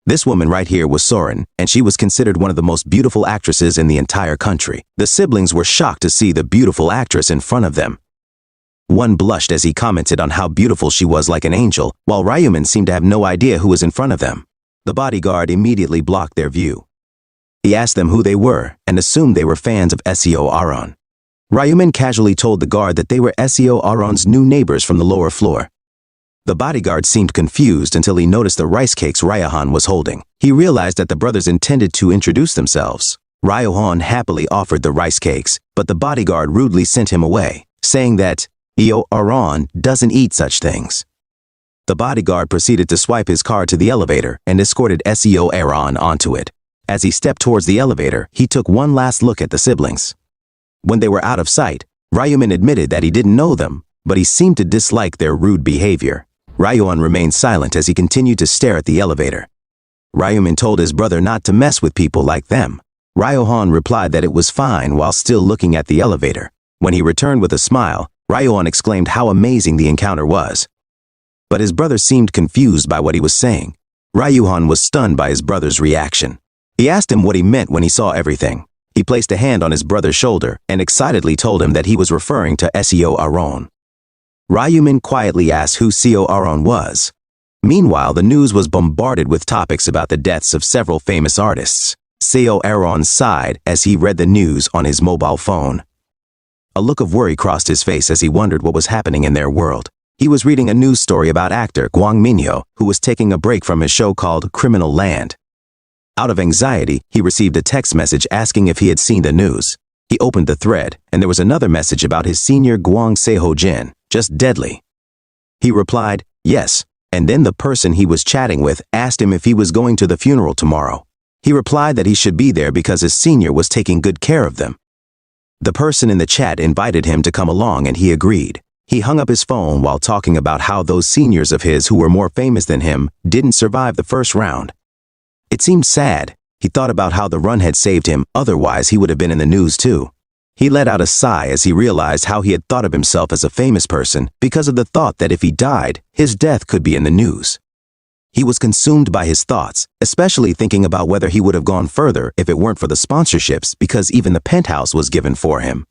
This woman right here was Soren, and she was considered one of the most beautiful actresses in the entire country. The siblings were shocked to see the beautiful actress in front of them. One blushed as he commented on how beautiful she was, like an angel, while Ryumin seemed to have no idea who was in front of them. The bodyguard immediately blocked their view. He asked them who they were and assumed they were fans of Seo Aron. Ryumin casually told the guard that they were Seo Aron's new neighbors from the lower floor. The bodyguard seemed confused until he noticed the rice cakes Ryohan was holding. He realized that the brothers intended to introduce themselves. Ryohan happily offered the rice cakes, but the bodyguard rudely sent him away, saying that Seo Aron doesn't eat such things. The bodyguard proceeded to swipe his card to the elevator and escorted Seo Aron onto it. As he stepped towards the elevator, he took one last look at the siblings. When they were out of sight, Ryumin admitted that he didn't know them, but he seemed to dislike their rude behavior. Ryuan remained silent as he continued to stare at the elevator. Ryumin told his brother not to mess with people like them. Ryohan replied that it was fine while still looking at the elevator. When he returned with a smile, Ryuan exclaimed how amazing the encounter was. But his brother seemed confused by what he was saying. Ryuhan was stunned by his brother's reaction. He asked him what he meant when he saw everything. He placed a hand on his brother's shoulder and excitedly told him that he was referring to Seo Aron. Ryumin quietly asked who Seo Aron was. Meanwhile, the news was bombarded with topics about the deaths of several famous artists. Seo Aron sighed as he read the news on his mobile phone. A look of worry crossed his face as he wondered what was happening in their world. He was reading a news story about actor Gwang Minho, who was taking a break from his show called Criminal Land. Out of anxiety, he received a text message asking if he had seen the news. He opened the thread, and there was another message about his senior Gwang Seho-jin, just deadly. He replied, yes, and then the person he was chatting with asked him if he was going to the funeral tomorrow. He replied that he should be there because his senior was taking good care of them. The person in the chat invited him to come along and he agreed. He hung up his phone while talking about how those seniors of his who were more famous than him didn't survive the first round. It seemed sad. He thought about how the run had saved him, otherwise he would have been in the news too. He let out a sigh as he realized how he had thought of himself as a famous person because of the thought that if he died, his death could be in the news. He was consumed by his thoughts, especially thinking about whether he would have gone further if it weren't for the sponsorships, because even the penthouse was given for him.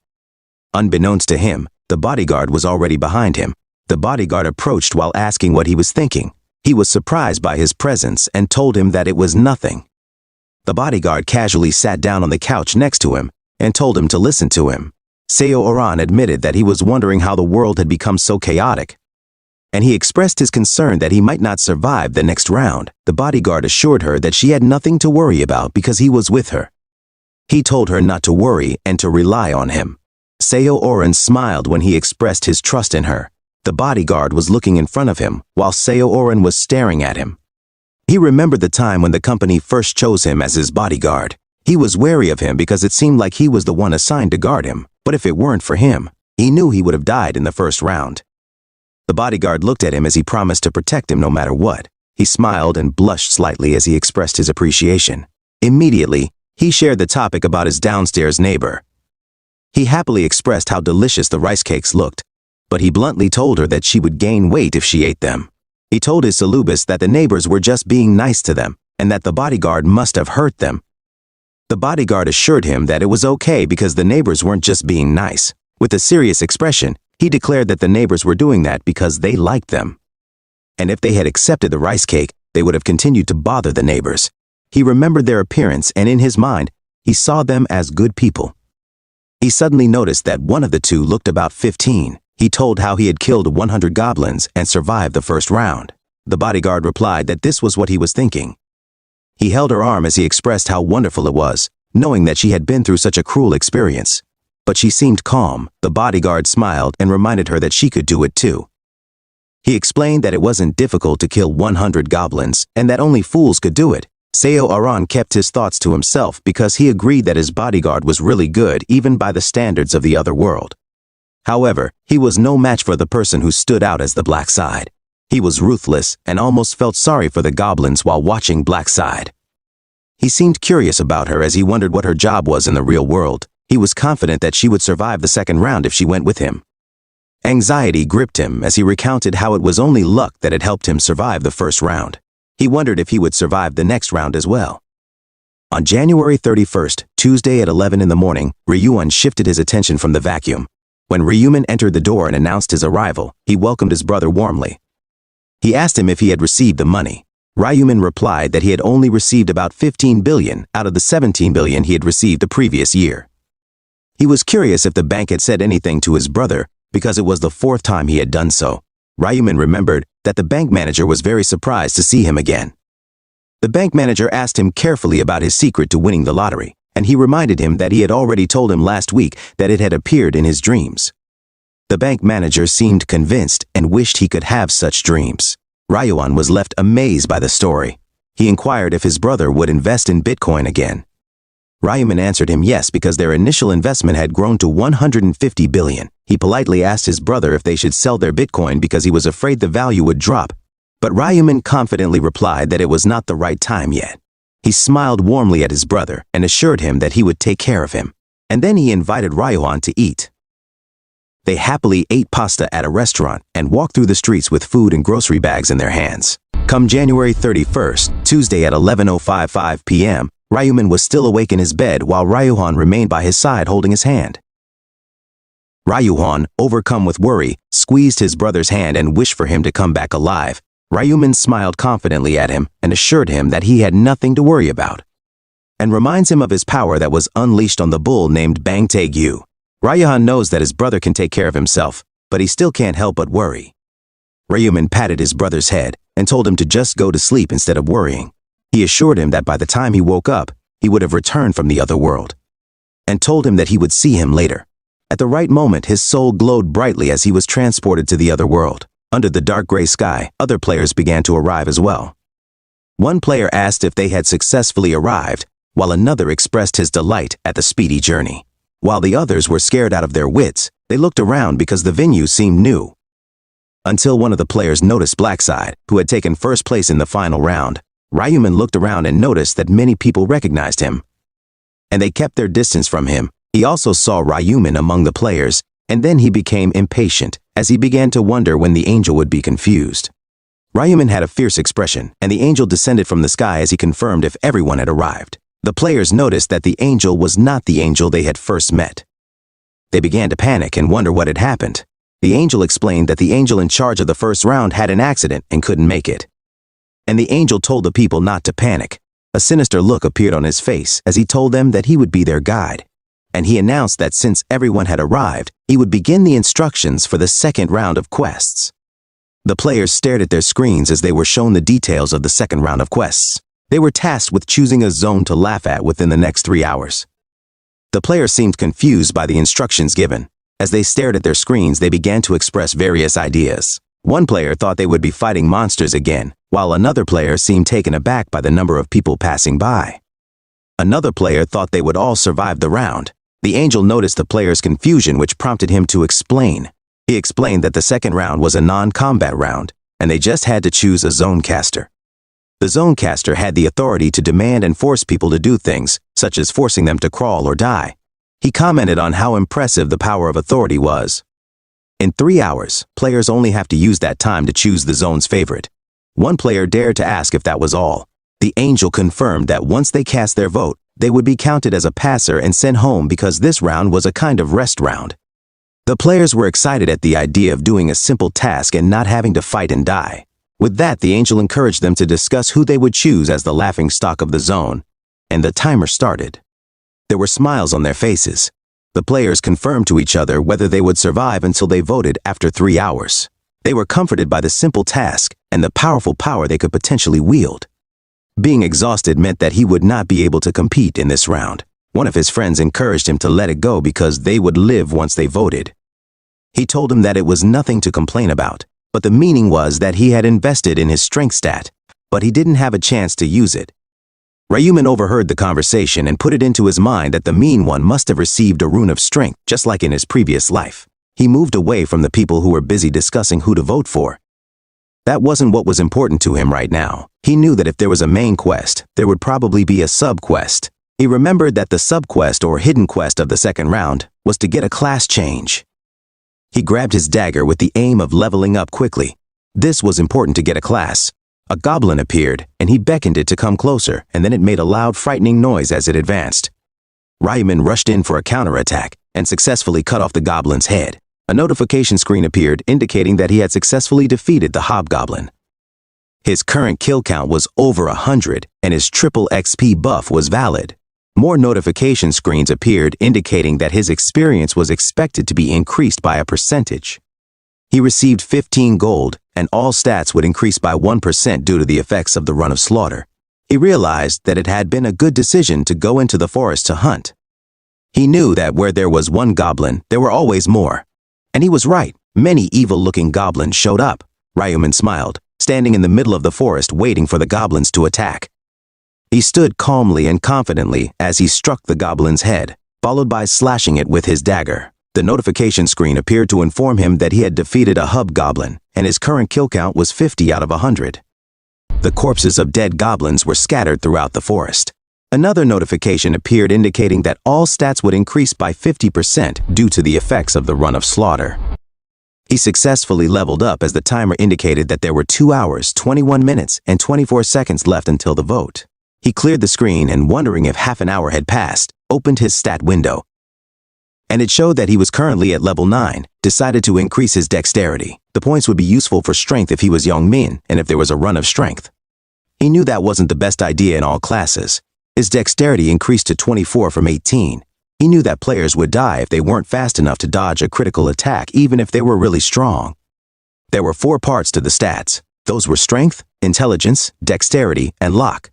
Unbeknownst to him, the bodyguard was already behind him. The bodyguard approached while asking what he was thinking. He was surprised by his presence and told him that it was nothing. The bodyguard casually sat down on the couch next to him and told him to listen to him. Seo Oran admitted that he was wondering how the world had become so chaotic, and he expressed his concern that he might not survive the next round. The bodyguard assured her that she had nothing to worry about because he was with her. He told her not to worry and to rely on him. Seo Oran smiled when he expressed his trust in her. The bodyguard was looking in front of him while Seo Oran was staring at him. He remembered the time when the company first chose him as his bodyguard. He was wary of him because it seemed like he was the one assigned to guard him, but if it weren't for him, he knew he would have died in the first round. The bodyguard looked at him as he promised to protect him no matter what. He smiled and blushed slightly as he expressed his appreciation. Immediately, he shared the topic about his downstairs neighbor. He happily expressed how delicious the rice cakes looked, but he bluntly told her that she would gain weight if she ate them. He told his salubis that the neighbors were just being nice to them, and that the bodyguard must have hurt them. The bodyguard assured him that it was okay because the neighbors weren't just being nice. With a serious expression, he declared that the neighbors were doing that because they liked them. And if they had accepted the rice cake, they would have continued to bother the neighbors. He remembered their appearance, and in his mind, he saw them as good people. He suddenly noticed that one of the two looked about 15. He told how he had killed 100 goblins and survived the first round. The bodyguard replied that this was what he was thinking. He held her arm as he expressed how wonderful it was, knowing that she had been through such a cruel experience. But she seemed calm. The bodyguard smiled and reminded her that she could do it too. He explained that it wasn't difficult to kill 100 goblins and that only fools could do it. Seo Oran kept his thoughts to himself because he agreed that his bodyguard was really good even by the standards of the other world. However, he was no match for the person who stood out as the black side. He was ruthless and almost felt sorry for the goblins while watching black side. He seemed curious about her as he wondered what her job was in the real world. He was confident that she would survive the second round if she went with him. Anxiety gripped him as he recounted how it was only luck that had helped him survive the first round. He wondered if he would survive the next round as well. On January 31st, Tuesday at 11 in the morning, Ryuan shifted his attention from the vacuum. When Ryuman entered the door and announced his arrival, he welcomed his brother warmly. He asked him if he had received the money. Ryuman replied that he had only received about 15 billion out of the 17 billion he had received the previous year. He was curious if the bank had said anything to his brother because it was the fourth time he had done so. Ryuman remembered that the bank manager was very surprised to see him again. The bank manager asked him carefully about his secret to winning the lottery, and he reminded him that he had already told him last week that it had appeared in his dreams. The bank manager seemed convinced and wished he could have such dreams. Ryuan was left amazed by the story. He inquired if his brother would invest in Bitcoin again. Ryuman answered him yes because their initial investment had grown to 150 billion. He politely asked his brother if they should sell their Bitcoin because he was afraid the value would drop, but Ryuman confidently replied that it was not the right time yet. He smiled warmly at his brother and assured him that he would take care of him, and then he invited Ryuan to eat. They happily ate pasta at a restaurant and walked through the streets with food and grocery bags in their hands. Come January 31st, Tuesday at 11:05 p.m., Ryuman was still awake in his bed while Ryuhan remained by his side holding his hand. Ryuhan, overcome with worry, squeezed his brother's hand and wished for him to come back alive. Ryuman smiled confidently at him and assured him that he had nothing to worry about, and reminds him of his power that was unleashed on the bull named Bang Tae-gyu. Ryuhan knows that his brother can take care of himself, but he still can't help but worry. Ryuman patted his brother's head and told him to just go to sleep instead of worrying. He assured him that by the time he woke up, he would have returned from the other world, and told him that he would see him later. At the right moment, his soul glowed brightly as he was transported to the other world. Under the dark gray sky, other players began to arrive as well. One player asked if they had successfully arrived, while another expressed his delight at the speedy journey. While the others were scared out of their wits, they looked around because the venue seemed new. Until one of the players noticed Blackside, who had taken first place in the final round. Ryuman looked around and noticed that many people recognized him, and they kept their distance from him. He also saw Ryuman among the players, and then he became impatient as he began to wonder when the angel would be confused. Ryuman had a fierce expression, and the angel descended from the sky as he confirmed if everyone had arrived. The players noticed that the angel was not the angel they had first met. They began to panic and wonder what had happened. The angel explained that the angel in charge of the first round had an accident and couldn't make it. And the angel told the people not to panic. A sinister look appeared on his face as he told them that he would be their guide, and he announced that since everyone had arrived, he would begin the instructions for the second round of quests. The players stared at their screens as they were shown the details of the second round of quests. They were tasked with choosing a zone to laugh at within the next 3 hours. The players seemed confused by the instructions given. As they stared at their screens, they began to express various ideas. One player thought they would be fighting monsters again, while another player seemed taken aback by the number of people passing by. Another player thought they would all survive the round. The angel noticed the player's confusion, which prompted him to explain. He explained that the second round was a non-combat round, and they just had to choose a zone caster. The zone caster had the authority to demand and force people to do things, such as forcing them to crawl or die. He commented on how impressive the power of authority was. In 3 hours, players only have to use that time to choose the zone's favorite. One player dared to ask if that was all. The angel confirmed that once they cast their vote, they would be counted as a passer and sent home because this round was a kind of rest round. The players were excited at the idea of doing a simple task and not having to fight and die. With that, the angel encouraged them to discuss who they would choose as the laughingstock of the zone, and the timer started. There were smiles on their faces. The players confirmed to each other whether they would survive until they voted after 3 hours. They were comforted by the simple task and the powerful power they could potentially wield. Being exhausted meant that he would not be able to compete in this round. One of his friends encouraged him to let it go because they would live once they voted. He told him that it was nothing to complain about, but the meaning was that he had invested in his strength stat, but he didn't have a chance to use it. Ryuman overheard the conversation and put it into his mind that the mean one must have received a rune of strength just like in his previous life. He moved away from the people who were busy discussing who to vote for. That wasn't what was important to him right now. He knew that if there was a main quest, there would probably be a sub-quest. He remembered that the sub-quest or hidden quest of the second round was to get a class change. He grabbed his dagger with the aim of leveling up quickly. This was important to get a class. A goblin appeared, and he beckoned it to come closer, and then it made a loud, frightening noise as it advanced. Ryuman rushed in for a counterattack and successfully cut off the goblin's head. A notification screen appeared indicating that he had successfully defeated the hobgoblin. His current kill count was over 100, and his triple XP buff was valid. More notification screens appeared indicating that his experience was expected to be increased by a percentage. He received 15 gold, and all stats would increase by 1% due to the effects of the run of slaughter. He realized that it had been a good decision to go into the forest to hunt. He knew that where there was one goblin, there were always more. And he was right. Many evil-looking goblins showed up. Ryuman smiled, standing in the middle of the forest waiting for the goblins to attack. He stood calmly and confidently as he struck the goblin's head, followed by slashing it with his dagger. The notification screen appeared to inform him that he had defeated a hobgoblin, and his current kill count was 50 out of 100. The corpses of dead goblins were scattered throughout the forest. Another notification appeared indicating that all stats would increase by 50% due to the effects of the run of slaughter. He successfully leveled up as the timer indicated that there were 2 hours, 21 minutes, and 24 seconds left until the vote. He cleared the screen and, wondering if half an hour had passed, opened his stat window. And it showed that he was currently at level 9, decided to increase his dexterity. The points would be useful for strength if he was Youngmin and if there was a run of strength. He knew that wasn't the best idea in all classes. His dexterity increased to 24 from 18. He knew that players would die if they weren't fast enough to dodge a critical attack even if they were really strong. There were 4 parts to the stats. Those were strength, intelligence, dexterity, and luck.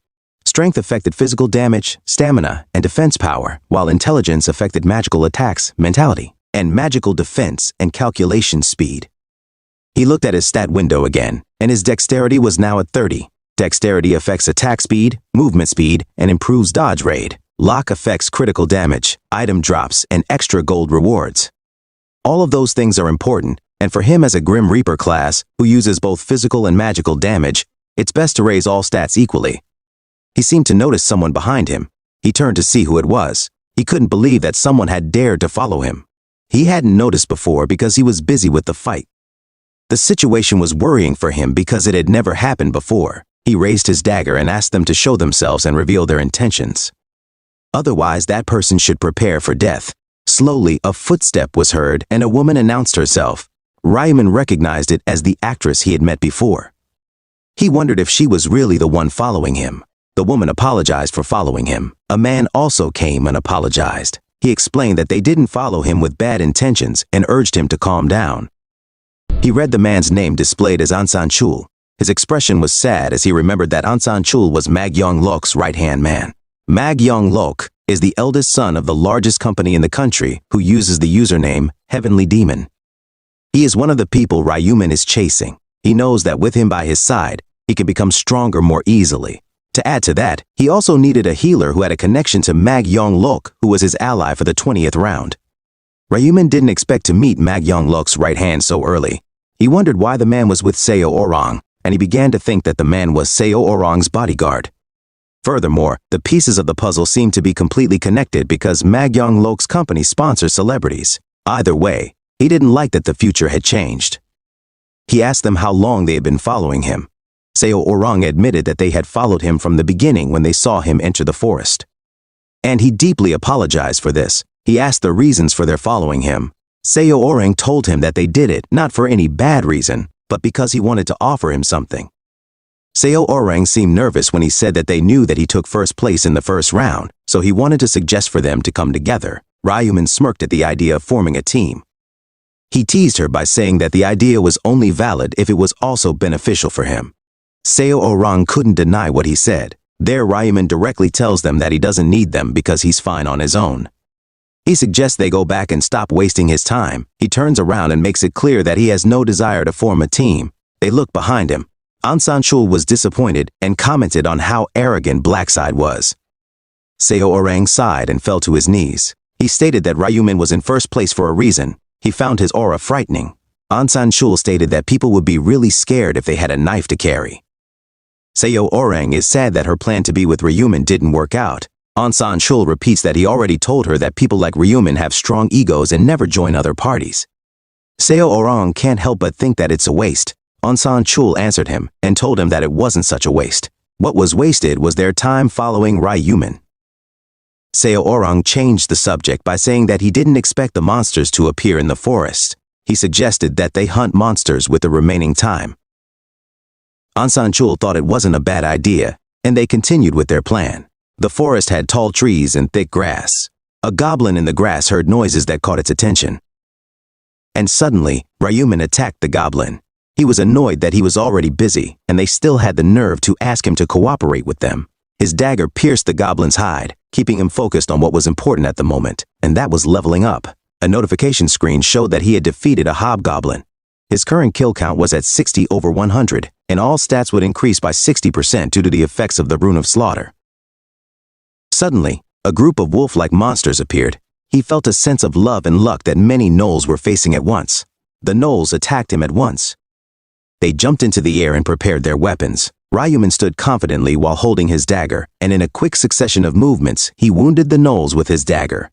Strength affected physical damage, stamina, and defense power, while intelligence affected magical attacks, mentality, and magical defense and calculation speed. He looked at his stat window again, and his dexterity was now at 30. Dexterity affects attack speed, movement speed, and improves dodge rate. Luck affects critical damage, item drops, and extra gold rewards. All of those things are important, and for him as a Grim Reaper class, who uses both physical and magical damage, it's best to raise all stats equally. He seemed to notice someone behind him. He turned to see who it was. He couldn't believe that someone had dared to follow him. He hadn't noticed before because he was busy with the fight. The situation was worrying for him because it had never happened before. He raised his dagger and asked them to show themselves and reveal their intentions. Otherwise, that person should prepare for death. Slowly, a footstep was heard and a woman announced herself. Ryuman recognized it as the actress he had met before. He wondered if she was really the one following him. The woman apologized for following him. A man also came and apologized. He explained that they didn't follow him with bad intentions and urged him to calm down. He read the man's name displayed as An San-chul. His expression was sad as he remembered that An San-chul was Mag Yong-lok's right-hand man. Mag Yong-lok is the eldest son of the largest company in the country who uses the username Heavenly Demon. He is one of the people Ryumin is chasing. He knows that with him by his side, he can become stronger more easily. To add to that, he also needed a healer who had a connection to Mag Yong-lok, who was his ally for the 20th round. Ryumin didn't expect to meet Mag Yong-lok's right hand so early. He wondered why the man was with Seo Orang, and he began to think that the man was Seo Orang's bodyguard. Furthermore, the pieces of the puzzle seemed to be completely connected because Mag Yong-lok's company sponsors celebrities. Either way, he didn't like that the future had changed. He asked them how long they had been following him. Seo Orang admitted that they had followed him from the beginning when they saw him enter the forest. And he deeply apologized for this. He asked the reasons for their following him. Seo Orang told him that they did it not for any bad reason, but because he wanted to offer him something. Seo Orang seemed nervous when he said that they knew that he took first place in the first round, so he wanted to suggest for them to come together. Ryumin smirked at the idea of forming a team. He teased her by saying that the idea was only valid if it was also beneficial for him. Seo Orang couldn't deny what he said. There Ryumin directly tells them that he doesn't need them because he's fine on his own. He suggests they go back and stop wasting his time. He turns around and makes it clear that he has no desire to form a team. They look behind him. An San-chul was disappointed and commented on how arrogant Blackside was. Seo Orang sighed and fell to his knees. He stated that Ryumin was in first place for a reason. He found his aura frightening. An San-chul stated that people would be really scared if they had a knife to carry. Seo Orang is sad that her plan to be with Ryumin didn't work out. An San-chul repeats that he already told her that people like Ryumin have strong egos and never join other parties. Seo Orang can't help but think that it's a waste. An San-chul answered him and told him that it wasn't such a waste. What was wasted was their time following Ryumin. Seo Orang changed the subject by saying that he didn't expect the monsters to appear in the forest. He suggested that they hunt monsters with the remaining time. An San-chul thought it wasn't a bad idea, and they continued with their plan. The forest had tall trees and thick grass. A goblin in the grass heard noises that caught its attention. And suddenly, Ryumin attacked the goblin. He was annoyed that he was already busy, and they still had the nerve to ask him to cooperate with them. His dagger pierced the goblin's hide, keeping him focused on what was important at the moment, and that was leveling up. A notification screen showed that he had defeated a hobgoblin. His current kill count was at 60 over 100, and all stats would increase by 60% due to the effects of the Rune of Slaughter. Suddenly, a group of wolf-like monsters appeared. He felt a sense of love and luck that many gnolls were facing at once. The gnolls attacked him at once. They jumped into the air and prepared their weapons. Ryumin stood confidently while holding his dagger, and in a quick succession of movements, he wounded the gnolls with his dagger.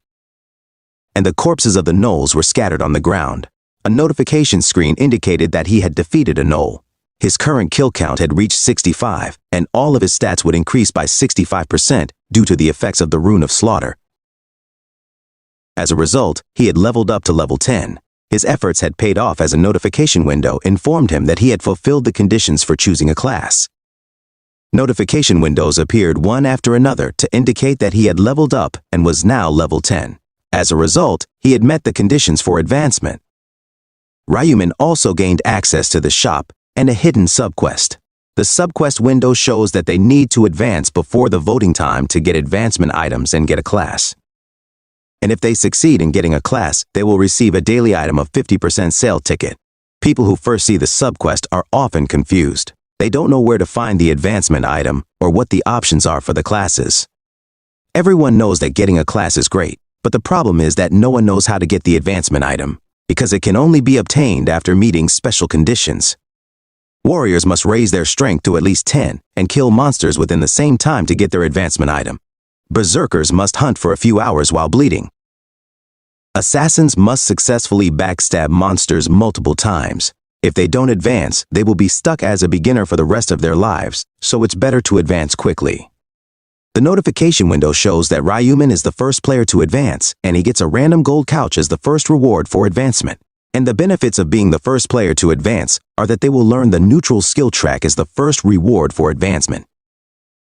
And the corpses of the gnolls were scattered on the ground. A notification screen indicated that he had defeated a gnoll. His current kill count had reached 65, and all of his stats would increase by 65% due to the effects of the Rune of Slaughter. As a result, he had leveled up to level 10. His efforts had paid off as a notification window informed him that he had fulfilled the conditions for choosing a class. Notification windows appeared one after another to indicate that he had leveled up and was now level 10. As a result, he had met the conditions for advancement. Ryumin also gained access to the shop and a hidden subquest. The subquest window shows that they need to advance before the voting time to get advancement items and get a class. And if they succeed in getting a class, they will receive a daily item of 50% sale ticket. People who first see the subquest are often confused. They don't know where to find the advancement item or what the options are for the classes. Everyone knows that getting a class is great, but the problem is that no one knows how to get the advancement item, because it can only be obtained after meeting special conditions. Warriors must raise their strength to at least 10 and kill monsters within the same time to get their advancement item. Berserkers must hunt for a few hours while bleeding. Assassins must successfully backstab monsters multiple times. If they don't advance, they will be stuck as a beginner for the rest of their lives, so it's better to advance quickly. The notification window shows that Ryumin is the first player to advance, and he gets a random gold couch as the first reward for advancement. And the benefits of being the first player to advance are that they will learn the neutral skill track as the first reward for advancement.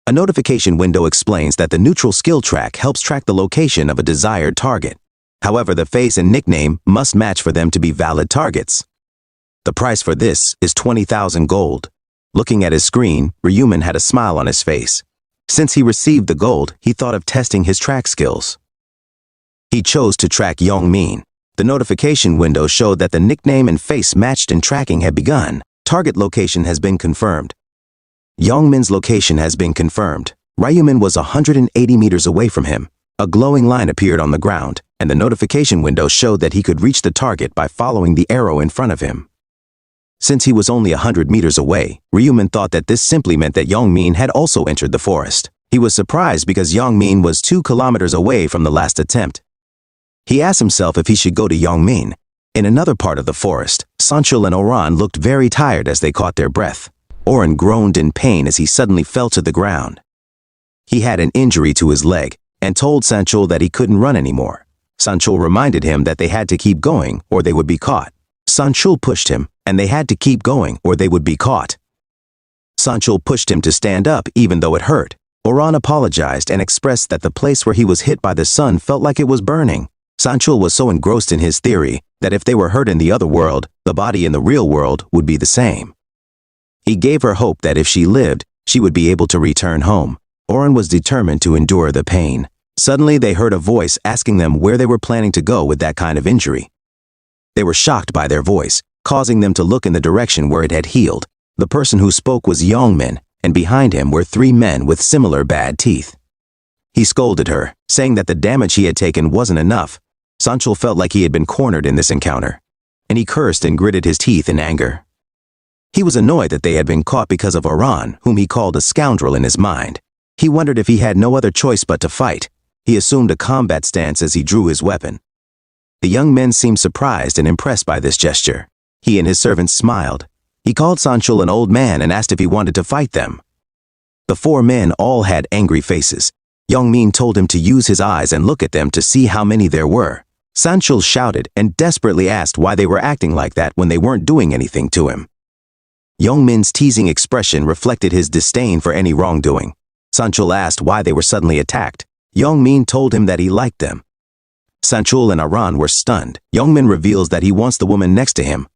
A notification window explains that the neutral skill track helps track the location of a desired target. However, the face and nickname must match for them to be valid targets. The price for this is 20,000 gold. Looking at his screen, Ryuman had a smile on his face. Since he received the gold, he thought of testing his track skills. He chose to track Yongmin. The notification window showed that the nickname and face matched and tracking had begun. Target location has been confirmed. Yongmin's location has been confirmed. Ryuman was 180 meters away from him. A glowing line appeared on the ground, and the notification window showed that he could reach the target by following the arrow in front of him. Since he was only 100 meters away, Ryuman thought that this simply meant that Yongmin had also entered the forest. He was surprised because Yongmin was 2 kilometers away from the last attempt. He asked himself if he should go to Yongmin. In another part of the forest, Sanchul and Oran looked very tired as they caught their breath. Oran groaned in pain as he suddenly fell to the ground. He had an injury to his leg and told Sanchul that he couldn't run anymore. Sanchul reminded him that they had to keep going or they would be caught. Sanchul pushed him, and they had to keep going or they would be caught. Sanchul pushed him to stand up even though it hurt. Oran apologized and expressed that the place where he was hit by the sun felt like it was burning. Sanchul was so engrossed in his theory that if they were hurt in the other world, the body in the real world would be the same. He gave her hope that if she lived, she would be able to return home. Oran was determined to endure the pain. Suddenly they heard a voice asking them where they were planning to go with that kind of injury. They were shocked by their voice, causing them to look in the direction where it had healed. The person who spoke was Yongmin, and behind him were 3 men with similar bad teeth. He scolded her, saying that the damage he had taken wasn't enough. Sanchul felt like he had been cornered in this encounter, and he cursed and gritted his teeth in anger. He was annoyed that they had been caught because of Oran, whom he called a scoundrel in his mind. He wondered if he had no other choice but to fight. He assumed a combat stance as he drew his weapon. The young men seemed surprised and impressed by this gesture. He and his servants smiled. He called Sanchul an old man and asked if he wanted to fight them. The 4 men all had angry faces. Yongmin told him to use his eyes and look at them to see how many there were. Sanchul shouted and desperately asked why they were acting like that when they weren't doing anything to him. Yongmin's teasing expression reflected his disdain for any wrongdoing. Sanchul asked why they were suddenly attacked. Yongmin told him that he liked them. Sanchul and Oran were stunned. Yongmin reveals that he wants the woman next to him.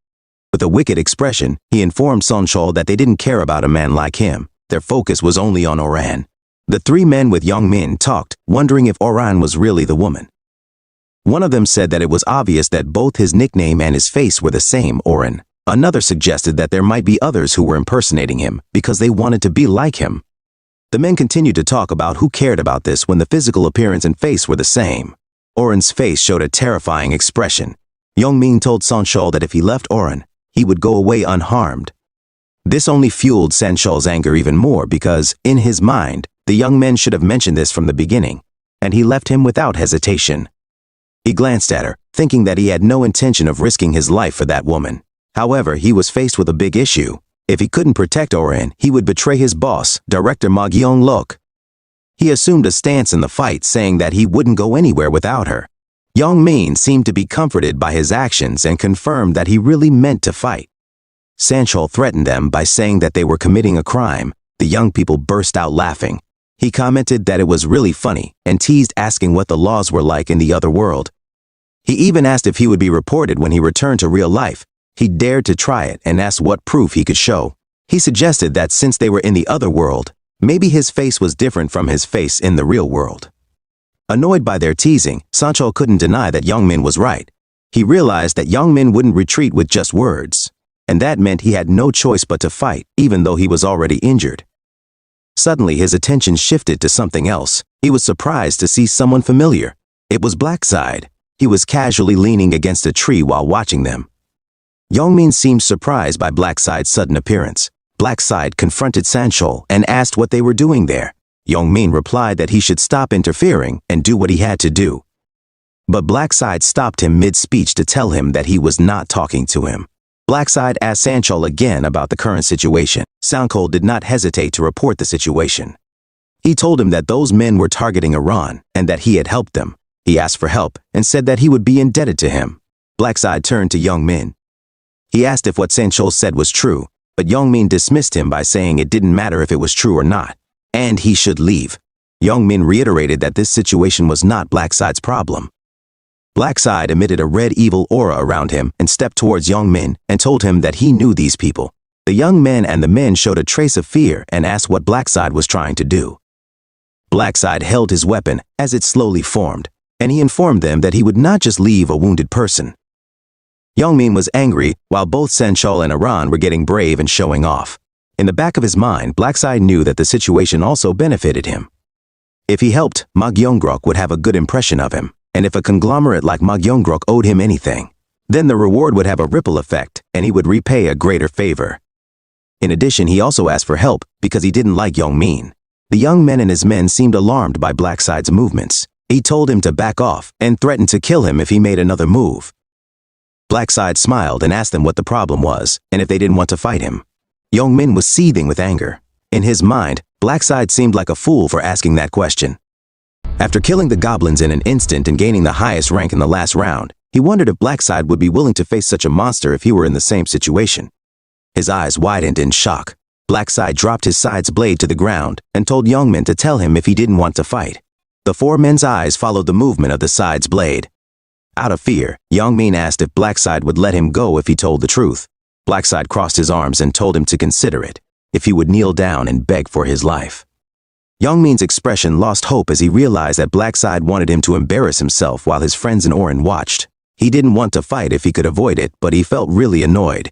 With a wicked expression, he informed Sanchul that they didn't care about a man like him. Their focus was only on Oran. The 3 men with Yongmin talked, wondering if Oran was really the woman. One of them said that it was obvious that both his nickname and his face were the same, Oran. Another suggested that there might be others who were impersonating him because they wanted to be like him. The men continued to talk about who cared about this when the physical appearance and face were the same. Oran's face showed a terrifying expression. Yongmin told Sanchul that if he left Oran, he would go away unharmed. This only fueled Sanchul's anger even more because, in his mind, the young men should have mentioned this from the beginning, and he left him without hesitation. He glanced at her, thinking that he had no intention of risking his life for that woman. However, he was faced with a big issue. If he couldn't protect Oran, he would betray his boss, Director Ma Gyeong-luk. He assumed a stance in the fight, saying that he wouldn't go anywhere without her. Yongmin seemed to be comforted by his actions and confirmed that he really meant to fight. Sanchul threatened them by saying that they were committing a crime. The young people burst out laughing. He commented that it was really funny and teased asking what the laws were like in the other world. He even asked if he would be reported when he returned to real life. He dared to try it and asked what proof he could show. He suggested that since they were in the other world, maybe his face was different from his face in the real world. Annoyed by their teasing, Sanchul couldn't deny that Yongmin was right. He realized that Yongmin wouldn't retreat with just words, and that meant he had no choice but to fight, even though he was already injured. Suddenly, his attention shifted to something else. He was surprised to see someone familiar. It was Blackside. He was casually leaning against a tree while watching them. Yongmin seemed surprised by Blackside's sudden appearance. Blackside confronted Sanchul and asked what they were doing there. Yongmin replied that he should stop interfering and do what he had to do. But Blackside stopped him mid-speech to tell him that he was not talking to him. Blackside asked Sanchul again about the current situation. Sanchul did not hesitate to report the situation. He told him that those men were targeting Iran and that he had helped them. He asked for help and said that he would be indebted to him. Blackside turned to Yongmin. He asked if what Sanchul said was true, but Yongmin dismissed him by saying it didn't matter if it was true or not. and he should leave. Young-min reiterated that this situation was not Blackside's problem. Blackside emitted a red evil aura around him and stepped towards Young-min and told him that he knew these people. The young men and the men showed a trace of fear and asked what Blackside was trying to do. Blackside held his weapon as it slowly formed, and he informed them that he would not just leave a wounded person. Young-min was angry while both Senchol and Aran were getting brave and showing off. In the back of his mind, Blackside knew that the situation also benefited him. If he helped, Magyeongrok would have a good impression of him, and if a conglomerate like Magyeongrok owed him anything, then the reward would have a ripple effect and he would repay a greater favor. In addition, he also asked for help because he didn't like Young-min. The young men and his men seemed alarmed by Blackside's movements. He told him to back off and threatened to kill him if he made another move. Blackside smiled and asked them what the problem was and if they didn't want to fight him. Young-min was seething with anger. In his mind, Blackside seemed like a fool for asking that question. After killing the goblins in an instant and gaining the highest rank in the last round, he wondered if Blackside would be willing to face such a monster if he were in the same situation. His eyes widened in shock. Blackside dropped his side's blade to the ground and told Young-min to tell him if he didn't want to fight. The four men's eyes followed the movement of the side's blade. Out of fear, Young-min asked if Blackside would let him go if he told the truth. Blackside crossed his arms and told him to consider it, if he would kneel down and beg for his life. Young-min's expression lost hope as he realized that Blackside wanted him to embarrass himself while his friends in Orin watched. He didn't want to fight if he could avoid it, but he felt really annoyed.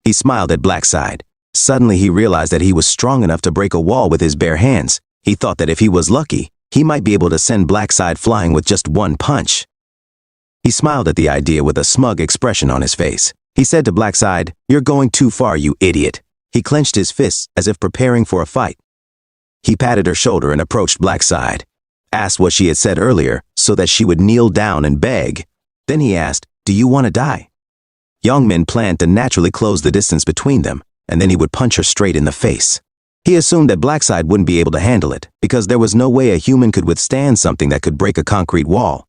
He smiled at Blackside. Suddenly he realized that he was strong enough to break a wall with his bare hands. He thought that if he was lucky, he might be able to send Blackside flying with just one punch. He smiled at the idea with a smug expression on his face. He said to Blackside, "You're going too far, you idiot." He clenched his fists as if preparing for a fight. He patted her shoulder and approached Blackside, asked what she had said earlier so that she would kneel down and beg. Then he asked, "Do you want to die?" Young-min planned to naturally close the distance between them, and then he would punch her straight in the face. He assumed that Blackside wouldn't be able to handle it, because there was no way a human could withstand something that could break a concrete wall.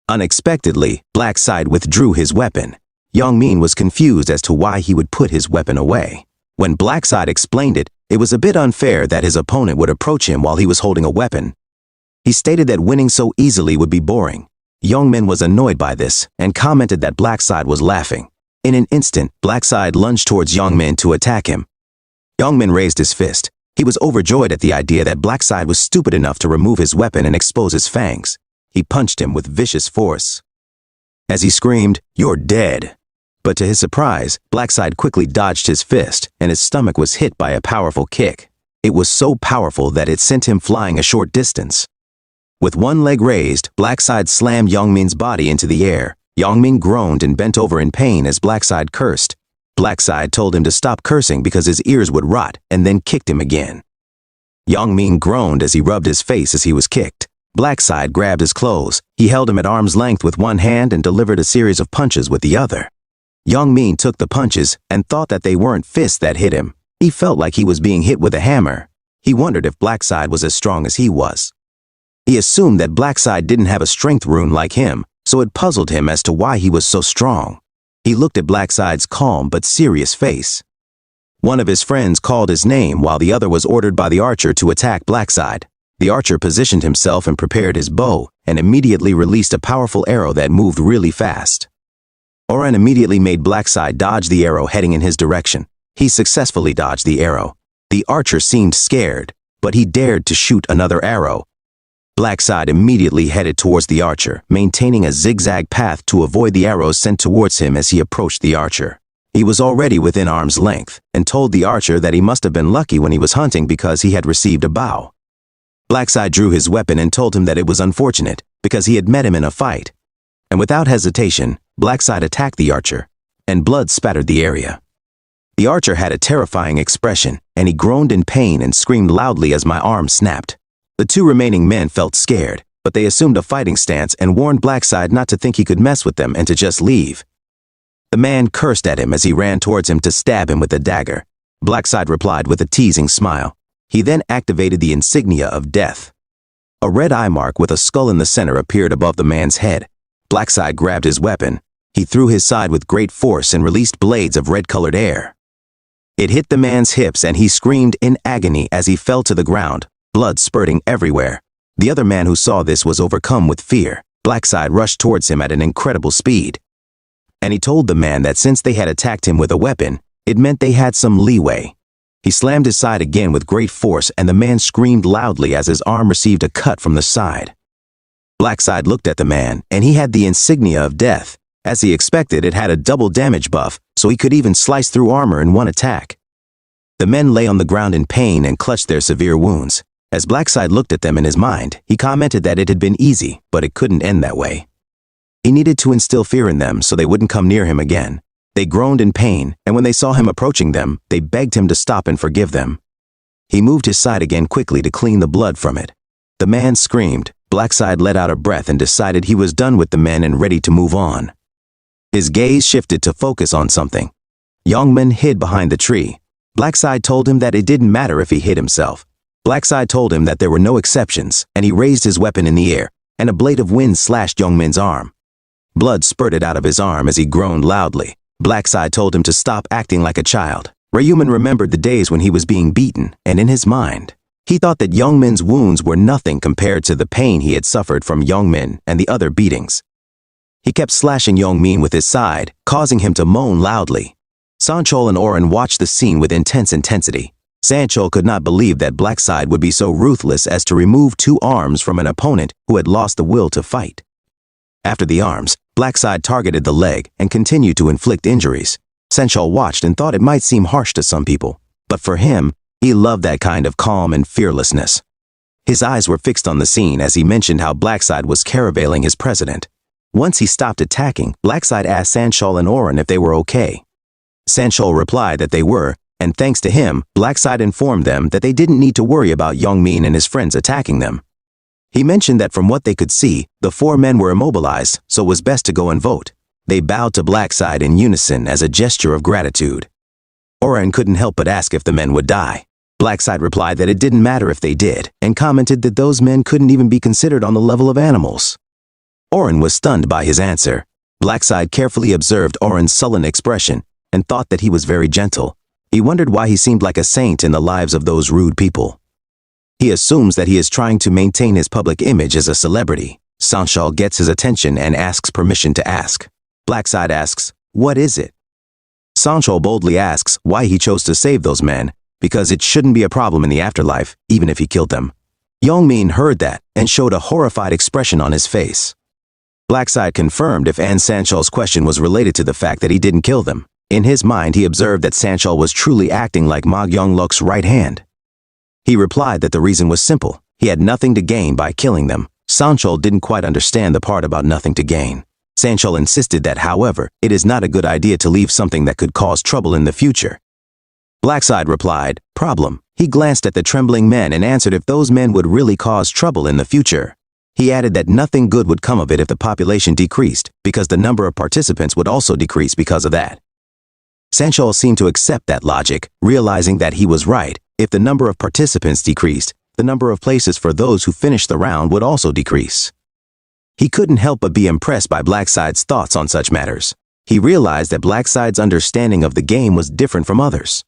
Unexpectedly, Blackside withdrew his weapon. Young-min was confused as to why he would put his weapon away. When Blackside explained it, it was a bit unfair that his opponent would approach him while he was holding a weapon. He stated that winning so easily would be boring. Young-min was annoyed by this and commented that Blackside was laughing. In an instant, Blackside lunged towards Young-min to attack him. Young-min raised his fist. He was overjoyed at the idea that Blackside was stupid enough to remove his weapon and expose his fangs. He punched him with vicious force. As he screamed, "You're dead!" But to his surprise, Blackside quickly dodged his fist, and his stomach was hit by a powerful kick. It was so powerful that it sent him flying a short distance. With one leg raised, Blackside slammed Young-min's body into the air. Young-min groaned and bent over in pain as Blackside cursed. Blackside told him to stop cursing because his ears would rot, and then kicked him again. Young-min groaned as he rubbed his face as he was kicked. Blackside grabbed his clothes. He held him at arm's length with one hand and delivered a series of punches with the other. Young-min took the punches and thought that they weren't fists that hit him. He felt like he was being hit with a hammer. He wondered if Blackside was as strong as he was. He assumed that Blackside didn't have a strength rune like him, so it puzzled him as to why he was so strong. He looked at Blackside's calm but serious face. One of his friends called his name while the other was ordered by the archer to attack Blackside. The archer positioned himself and prepared his bow, and immediately released a powerful arrow that moved really fast. Oren immediately made Blackside dodge the arrow heading in his direction. He successfully dodged the arrow. The archer seemed scared, but he dared to shoot another arrow. Blackside immediately headed towards the archer, maintaining a zigzag path to avoid the arrows sent towards him as he approached the archer. He was already within arm's length, and told the archer that he must have been lucky when he was hunting because he had received a bow. Blackside drew his weapon and told him that it was unfortunate, because he had met him in a fight. And without hesitation, Blackside attacked the archer, and blood spattered the area. The archer had a terrifying expression, and he groaned in pain and screamed loudly as my arm snapped. The two remaining men felt scared, but they assumed a fighting stance and warned Blackside not to think he could mess with them and to just leave. The man cursed at him as he ran towards him to stab him with a dagger. Blackside replied with a teasing smile. He then activated the insignia of death. A red eye mark with a skull in the center appeared above the man's head. Blackside grabbed his weapon. He threw his side with great force and released blades of red-colored air. It hit the man's hips and he screamed in agony as he fell to the ground, blood spurting everywhere. The other man who saw this was overcome with fear. Blackside rushed towards him at an incredible speed. And he told the man that since they had attacked him with a weapon, it meant they had some leeway. He slammed his side again with great force and the man screamed loudly as his arm received a cut from the side. Blackside looked at the man and he had the insignia of death. As he expected, it had a double damage buff, so he could even slice through armor in one attack. The men lay on the ground in pain and clutched their severe wounds. As Blackside looked at them in his mind, he commented that it had been easy, but it couldn't end that way. He needed to instill fear in them so they wouldn't come near him again. They groaned in pain, and when they saw him approaching them, they begged him to stop and forgive them. He moved his side again quickly to clean the blood from it. The man screamed. Blackside let out a breath and decided he was done with the men and ready to move on. His gaze shifted to focus on something. Youngmin hid behind the tree. Blackside told him that it didn't matter if he hid himself. Blackside told him that there were no exceptions, and he raised his weapon in the air, and a blade of wind slashed Youngmin's arm. Blood spurted out of his arm as he groaned loudly. Blackside told him to stop acting like a child. Ryuman remembered the days when he was being beaten, and in his mind, he thought that Youngmin's wounds were nothing compared to the pain he had suffered from Youngmin and the other beatings. He kept slashing Youngmin with his side, causing him to moan loudly. Sanchol and Oren watched the scene with intense intensity. Sanchol could not believe that Blackside would be so ruthless as to remove 2 arms from an opponent who had lost the will to fight. After the arms, Blackside targeted the leg and continued to inflict injuries. Sanchol watched and thought it might seem harsh to some people, but for him, he loved that kind of calm and fearlessness. His eyes were fixed on the scene as he mentioned how Blackside was caravailing his president. Once he stopped attacking, Blackside asked Sanchol and Oren if they were okay. Sanchol replied that they were, and thanks to him, Blackside informed them that they didn't need to worry about Youngmin and his friends attacking them. He mentioned that from what they could see, the 4 men were immobilized, so it was best to go and vote. They bowed to Blackside in unison as a gesture of gratitude. Oren couldn't help but ask if the men would die. Blackside replied that it didn't matter if they did, and commented that those men couldn't even be considered on the level of animals. Oren was stunned by his answer. Blackside carefully observed Oren's sullen expression and thought that he was very gentle. He wondered why he seemed like a saint in the lives of those rude people. He assumes that he is trying to maintain his public image as a celebrity. Sanchol gets his attention and asks permission to ask. Blackside asks, "What is it?" Sanchol boldly asks why he chose to save those men, because it shouldn't be a problem in the afterlife, even if he killed them. Youngmin heard that and showed a horrified expression on his face. Blackside confirmed if Sanchol's question was related to the fact that he didn't kill them. In his mind, he observed that Sanchol was truly acting like Ma Youngluk's right hand. He replied that the reason was simple. He had nothing to gain by killing them. Sanchol didn't quite understand the part about nothing to gain. Sanchol insisted that, however, it is not a good idea to leave something that could cause trouble in the future. Blackside replied, "Problem." He glanced at the trembling men and answered if those men would really cause trouble in the future. He added that nothing good would come of it if the population decreased, because the number of participants would also decrease because of that. Sanchol seemed to accept that logic, realizing that he was right. If the number of participants decreased, the number of places for those who finished the round would also decrease. He couldn't help but be impressed by Blackside's thoughts on such matters. He realized that Blackside's understanding of the game was different from others.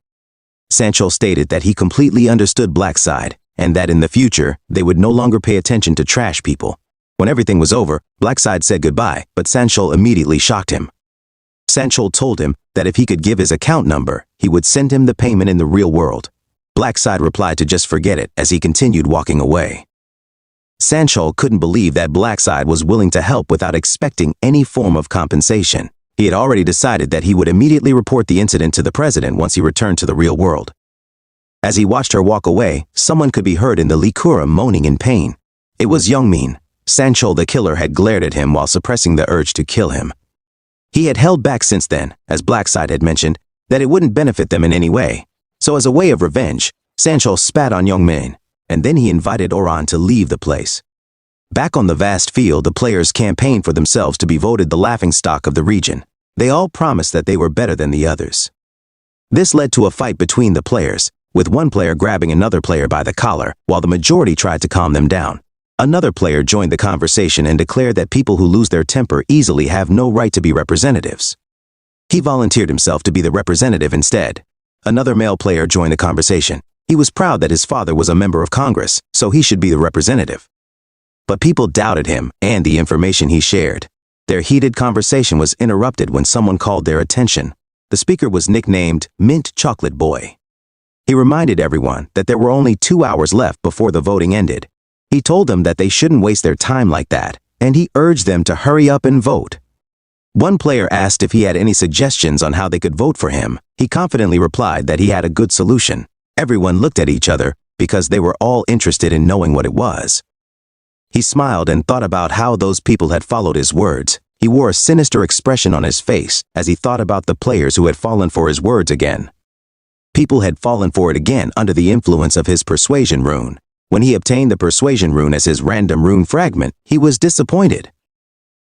Sanchol stated that he completely understood Blackside, and that in the future, they would no longer pay attention to trash people. When everything was over, Blackside said goodbye, but Sanchol immediately shocked him. Sanchol told him that if he could give his account number, he would send him the payment in the real world. Blackside replied to just forget it as he continued walking away. Sanchol couldn't believe that Blackside was willing to help without expecting any form of compensation. He had already decided that he would immediately report the incident to the president once he returned to the real world. As he watched her walk away, someone could be heard in the Likura moaning in pain. It was Youngmin. Sanchol the killer had glared at him while suppressing the urge to kill him. He had held back since then, as Blackside had mentioned, that it wouldn't benefit them in any way. So as a way of revenge, Sanchol spat on Youngmin, and then he invited Oran to leave the place. Back on the vast field, the players campaigned for themselves to be voted the laughingstock of the region. They all promised that they were better than the others. This led to a fight between the players, with one player grabbing another player by the collar, while the majority tried to calm them down. Another player joined the conversation and declared that people who lose their temper easily have no right to be representatives. He volunteered himself to be the representative instead. Another male player joined the conversation. He was proud that his father was a member of Congress, so he should be the representative. But people doubted him and the information he shared. Their heated conversation was interrupted when someone called their attention. The speaker was nicknamed Mint Chocolate Boy. He reminded everyone that there were only 2 hours left before the voting ended. He told them that they shouldn't waste their time like that, and he urged them to hurry up and vote. One player asked if he had any suggestions on how they could vote for him. He confidently replied that he had a good solution. Everyone looked at each other because they were all interested in knowing what it was. He smiled and thought about how those people had followed his words. He wore a sinister expression on his face as he thought about the players who had fallen for his words again. People had fallen for it again under the influence of his persuasion rune. When he obtained the persuasion rune as his random rune fragment, he was disappointed.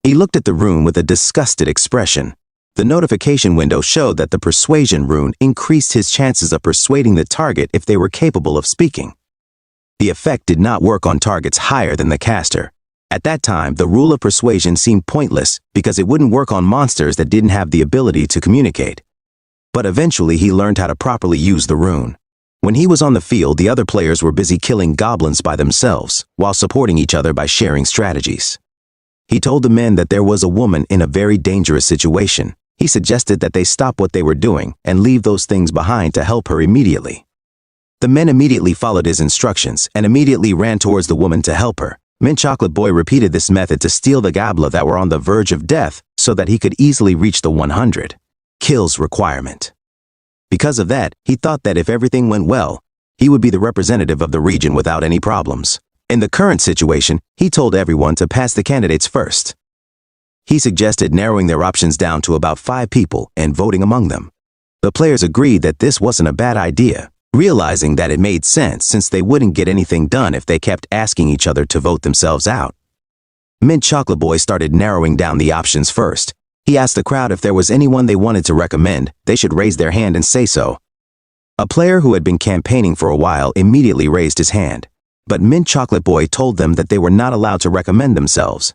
He looked at the rune with a disgusted expression. The notification window showed that the persuasion rune increased his chances of persuading the target if they were capable of speaking. The effect did not work on targets higher than the caster. At that time, the rule of persuasion seemed pointless because it wouldn't work on monsters that didn't have the ability to communicate. But eventually he learned how to properly use the rune. When he was on the field, the other players were busy killing goblins by themselves, while supporting each other by sharing strategies. He told the men that there was a woman in a very dangerous situation. He suggested that they stop what they were doing and leave those things behind to help her immediately. The men immediately followed his instructions and immediately ran towards the woman to help her. Mint Chocolate Boy repeated this method to steal the goblet that were on the verge of death so that he could easily reach the 100 kills requirement. Because of that, he thought that if everything went well, he would be the representative of the region without any problems. In the current situation, he told everyone to pass the candidates first. He suggested narrowing their options down to about 5 people and voting among them. The players agreed that this wasn't a bad idea, realizing that it made sense since they wouldn't get anything done if they kept asking each other to vote themselves out. Mint Chocolate Boy started narrowing down the options first. He asked the crowd if there was anyone they wanted to recommend. They should raise their hand and say so. A player who had been campaigning for a while immediately raised his hand, but Mint Chocolate Boy told them that they were not allowed to recommend themselves.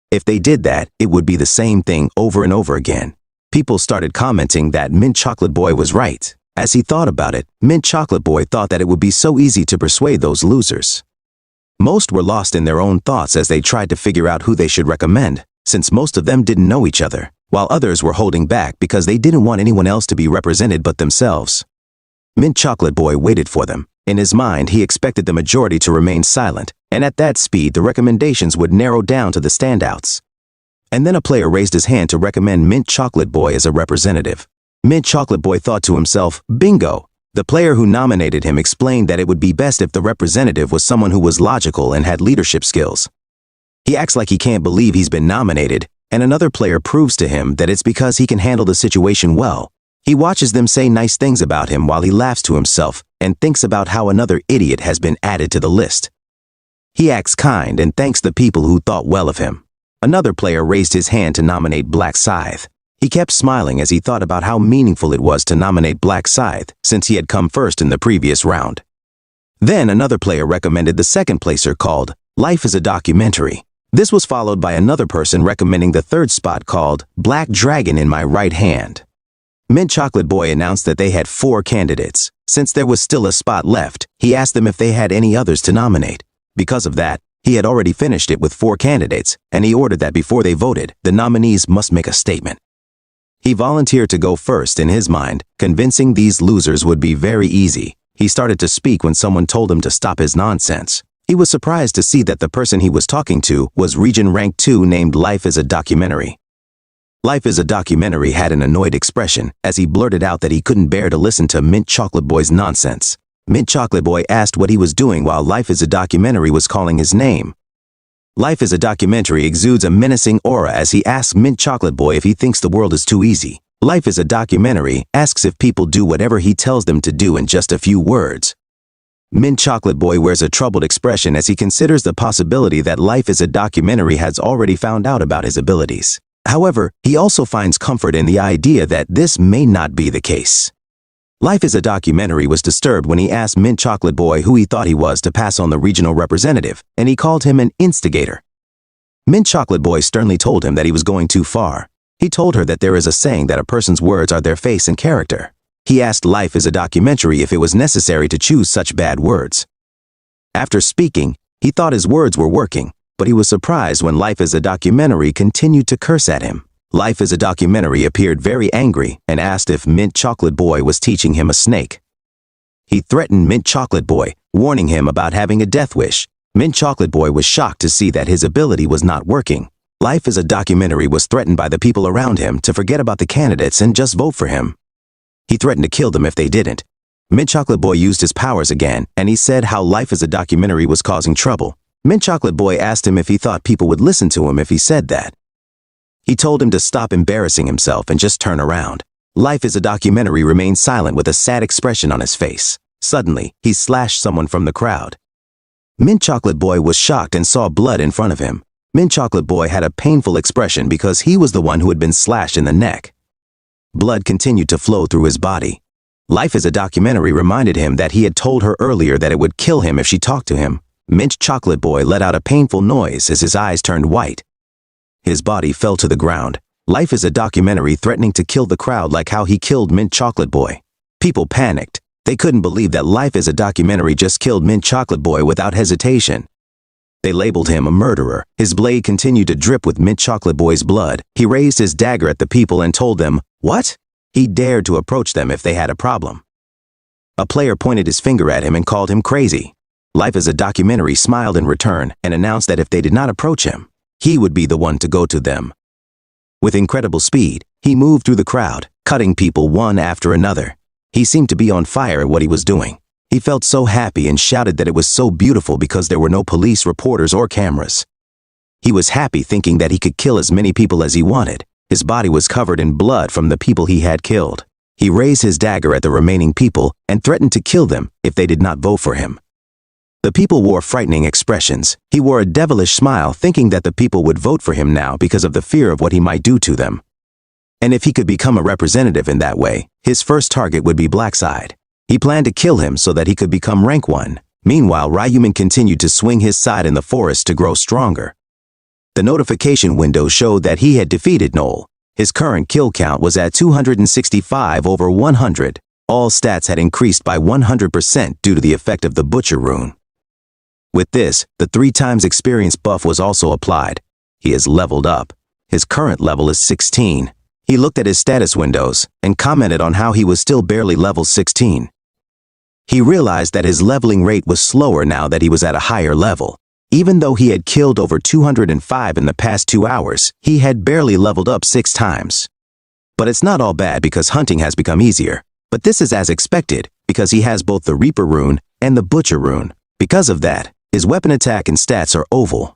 If they did that, it would be the same thing over and over again. People started commenting that Mint Chocolate Boy was right. As he thought about it, Mint Chocolate Boy thought that it would be so easy to persuade those losers. Most were lost in their own thoughts as they tried to figure out who they should recommend, since most of them didn't know each other, while others were holding back because they didn't want anyone else to be represented but themselves. Mint Chocolate Boy waited for them. In his mind, he expected the majority to remain silent, and at that speed, the recommendations would narrow down to the standouts. And then a player raised his hand to recommend Mint Chocolate Boy as a representative. Mint Chocolate Boy thought to himself, bingo! The player who nominated him explained that it would be best if the representative was someone who was logical and had leadership skills. He acts like he can't believe he's been nominated, and another player proves to him that it's because he can handle the situation well. He watches them say nice things about him while he laughs to himself and thinks about how another idiot has been added to the list. He acts kind and thanks the people who thought well of him. Another player raised his hand to nominate Black Scythe. He kept smiling as he thought about how meaningful it was to nominate Black Scythe since he had come first in the previous round. Then another player recommended the second placer called Life is a Documentary. This was followed by another person recommending the third spot called Black Dragon in My Right Hand. Mint Chocolate Boy announced that they had 4 candidates. Since there was still a spot left, he asked them if they had any others to nominate. Because of that, he had already finished it with 4 candidates, and he ordered that before they voted, the nominees must make a statement. He volunteered to go first in his mind, convincing these losers would be very easy. He started to speak when someone told him to stop his nonsense. He was surprised to see that the person he was talking to was Region Rank 2 named Life is a Documentary. Life is a Documentary had an annoyed expression as he blurted out that he couldn't bear to listen to Mint Chocolate Boy's nonsense. Mint Chocolate Boy asked what he was doing while Life is a Documentary was calling his name. Life is a Documentary exudes a menacing aura as he asks Mint Chocolate Boy if he thinks the world is too easy. Life is a Documentary asks if people do whatever he tells them to do in just a few words. Mint Chocolate Boy wears a troubled expression as he considers the possibility that Life is a Documentary has already found out about his abilities. However, he also finds comfort in the idea that this may not be the case. Life is a Documentary was disturbed when he asked Mint Chocolate Boy who he thought he was to pass on the regional representative, and he called him an instigator. Mint Chocolate Boy sternly told him that he was going too far. He told her that there is a saying that a person's words are their face and character. He asked Life is a Documentary if it was necessary to choose such bad words. After speaking, he thought his words were working, but he was surprised when Life is a Documentary continued to curse at him. Life is a Documentary appeared very angry and asked if Mint Chocolate Boy was teaching him a snake. He threatened Mint Chocolate Boy, warning him about having a death wish. Mint Chocolate Boy was shocked to see that his ability was not working. Life is a Documentary was threatened by the people around him to forget about the candidates and just vote for him. He threatened to kill them if they didn't. Mint Chocolate Boy used his powers again, and he said how Life is a Documentary was causing trouble. Mint Chocolate Boy asked him if he thought people would listen to him if he said that. He told him to stop embarrassing himself and just turn around. Life is a Documentary remained silent with a sad expression on his face. Suddenly, he slashed someone from the crowd. Mint Chocolate Boy was shocked and saw blood in front of him. Mint Chocolate Boy had a painful expression because he was the one who had been slashed in the neck. Blood continued to flow through his body. Life is a Documentary reminded him that he had told her earlier that it would kill him if she talked to him. Mint Chocolate Boy let out a painful noise as his eyes turned white. His body fell to the ground. Life is a Documentary threatening to kill the crowd like how he killed Mint Chocolate Boy. People panicked. They couldn't believe that Life is a Documentary just killed Mint Chocolate Boy without hesitation. They labeled him a murderer. His blade continued to drip with Mint Chocolate Boy's blood. He raised his dagger at the people and told them, "What?" He dared to approach them if they had a problem. A player pointed his finger at him and called him crazy. Life is a Documentary smiled in return and announced that if they did not approach him, he would be the one to go to them. With incredible speed, he moved through the crowd, cutting people one after another. He seemed to be on fire at what he was doing. He felt so happy and shouted that it was so beautiful because there were no police, reporters, or cameras. He was happy thinking that he could kill as many people as he wanted. His body was covered in blood from the people he had killed. He raised his dagger at the remaining people and threatened to kill them if they did not vote for him. The people wore frightening expressions. He wore a devilish smile, thinking that the people would vote for him now because of the fear of what he might do to them. And if he could become a representative in that way, his first target would be Blackside. He planned to kill him so that he could become rank 1. Meanwhile, Ryuman continued to swing his side in the forest to grow stronger. The notification window showed that he had defeated Noel. His current kill count was at 265 over 100. All stats had increased by 100% due to the effect of the Butcher rune. With this, the 3 times experience buff was also applied. He has leveled up. His current level is 16. He looked at his status windows and commented on how he was still barely level 16. He realized that his leveling rate was slower now that he was at a higher level. Even though he had killed over 205 in the past 2 hours, he had barely leveled up 6 times. But it's not all bad because hunting has become easier. But this is as expected because he has both the Reaper rune and the Butcher rune. Because of that, his weapon attack and stats are oval.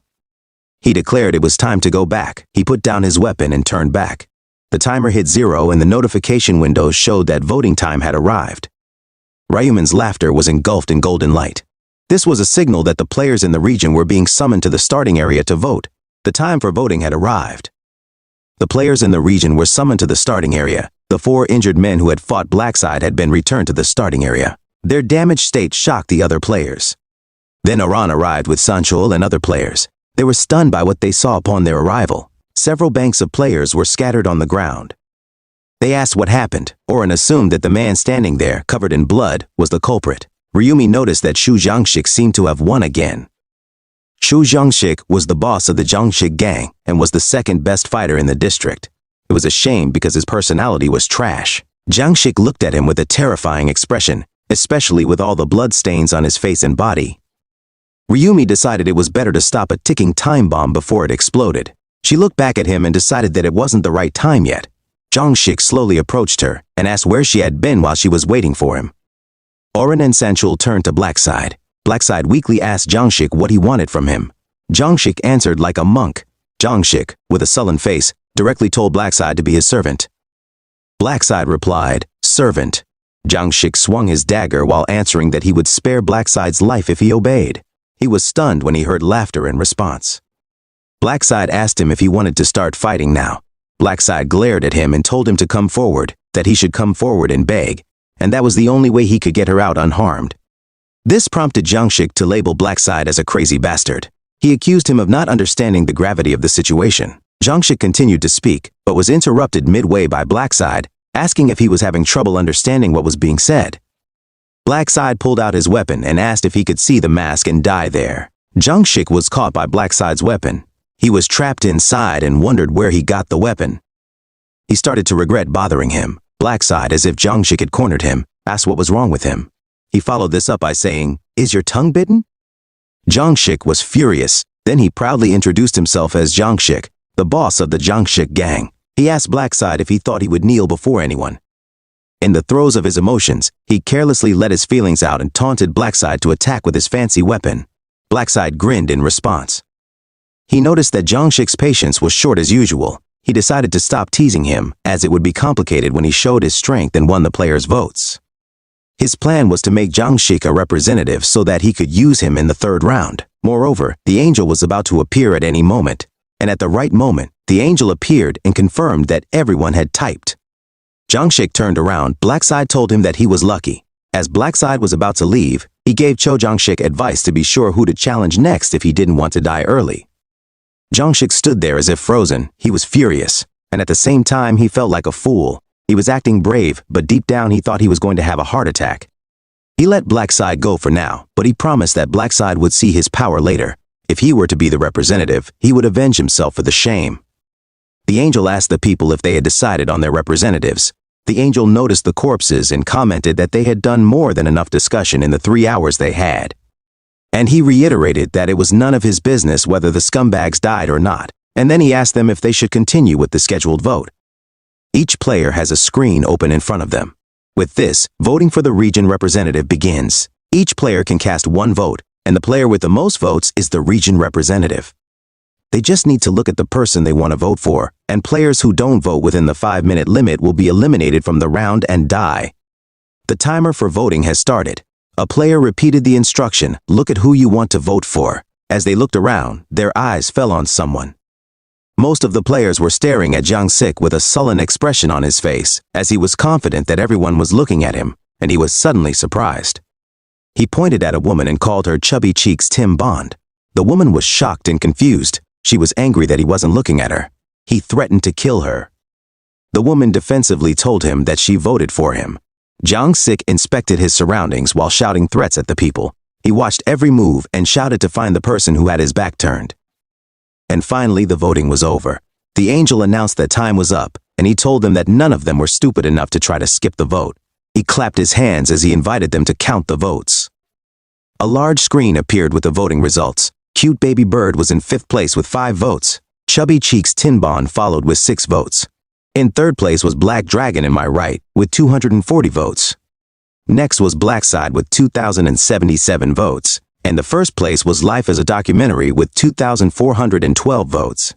He declared it was time to go back. He put down his weapon and turned back. The timer hit 0 and the notification window showed that voting time had arrived. Ryuman's laughter was engulfed in golden light. This was a signal that the players in the region were being summoned to the starting area to vote. The time for voting had arrived. The players in the region were summoned to the starting area. The 4 injured men who had fought Blackside had been returned to the starting area. Their damaged state shocked the other players. Then Aran arrived with Sanchul and other players. They were stunned by what they saw upon their arrival. Several banks of players were scattered on the ground. They asked what happened. Oren assumed that the man standing there, covered in blood, was the culprit. Ryumi noticed that Shu Jiangshik seemed to have won again. Shu Jiangshik was the boss of the Jiangshik gang and was the second best fighter in the district. It was a shame because his personality was trash. Jiangshik looked at him with a terrifying expression, especially with all the blood stains on his face and body. Ryumi decided it was better to stop a ticking time bomb before it exploded. She looked back at him and decided that it wasn't the right time yet. Jiangshik slowly approached her and asked where she had been while she was waiting for him. Oren and Sanchul turned to Blackside. Blackside weakly asked Jiangshik what he wanted from him. Jiangshik answered like a monk. Jiangshik, with a sullen face, directly told Blackside to be his servant. Blackside replied, "Servant." Jiangshik swung his dagger while answering that he would spare Blackside's life if he obeyed. He was stunned when he heard laughter in response. Blackside asked him if he wanted to start fighting now. Blackside glared at him and told him to come forward, that he should come forward and beg, and that was the only way he could get her out unharmed. This prompted Jiangshik to label Blackside as a crazy bastard. He accused him of not understanding the gravity of the situation. Jiangshik continued to speak, but was interrupted midway by Blackside, asking if he was having trouble understanding what was being said. Blackside pulled out his weapon and asked if he could see the mask and die there. Jungshik was caught by Blackside's weapon. He was trapped inside and wondered where he got the weapon. He started to regret bothering him. Blackside, as if Jungshik had cornered him, asked what was wrong with him. He followed this up by saying, "Is your tongue bitten?" Jungshik was furious. Then he proudly introduced himself as Jungshik, the boss of the Jungshik gang. He asked Blackside if he thought he would kneel before anyone. In the throes of his emotions, he carelessly let his feelings out and taunted Blackside to attack with his fancy weapon. Blackside grinned in response. He noticed that Jungshik's patience was short as usual. He decided to stop teasing him, as it would be complicated when he showed his strength and won the players' votes. His plan was to make Jungshik a representative so that he could use him in the third round. Moreover, the angel was about to appear at any moment, and at the right moment, the angel appeared and confirmed that everyone had typed. Jungshik turned around. Blackside told him that he was lucky. As Blackside was about to leave, he gave Jungshik advice to be sure who to challenge next if he didn't want to die early. Jungshik stood there as if frozen. He was furious, and at the same time he felt like a fool. He was acting brave, but deep down he thought he was going to have a heart attack. He let Blackside go for now, but he promised that Blackside would see his power later. If he were to be the representative, he would avenge himself for the shame. The angel asked the people if they had decided on their representatives. The angel noticed the corpses and commented that they had done more than enough discussion in the 3 hours they had. And he reiterated that it was none of his business whether the scumbags died or not, and then he asked them if they should continue with the scheduled vote. Each player has a screen open in front of them. With this, voting for the region representative begins. Each player can cast one vote, and the player with the most votes is the region representative. They just need to look at the person they want to vote for, and players who don't vote within the 5-minute limit will be eliminated from the round and die. The timer for voting has started. A player repeated the instruction, "Look at who you want to vote for." As they looked around, their eyes fell on someone. Most of the players were staring at Jungshik with a sullen expression on his face, as he was confident that everyone was looking at him, and he was suddenly surprised. He pointed at a woman and called her Chubby Cheeks Tim Bond. The woman was shocked and confused. She was angry that he wasn't looking at her. He threatened to kill her. The woman defensively told him that she voted for him. Jungshik inspected his surroundings while shouting threats at the people. He watched every move and shouted to find the person who had his back turned. And finally, the voting was over. The angel announced that time was up, and he told them that none of them were stupid enough to try to skip the vote. He clapped his hands as he invited them to count the votes. A large screen appeared with the voting results. Cute Baby Bird was in 5th place with 5 votes. Chubby Cheeks Tin Bond followed with 6 votes. In 3rd place was Black Dragon in my right, with 240 votes. Next was Blackside with 2,077 votes. And the 1st place was Life as a Documentary with 2,412 votes.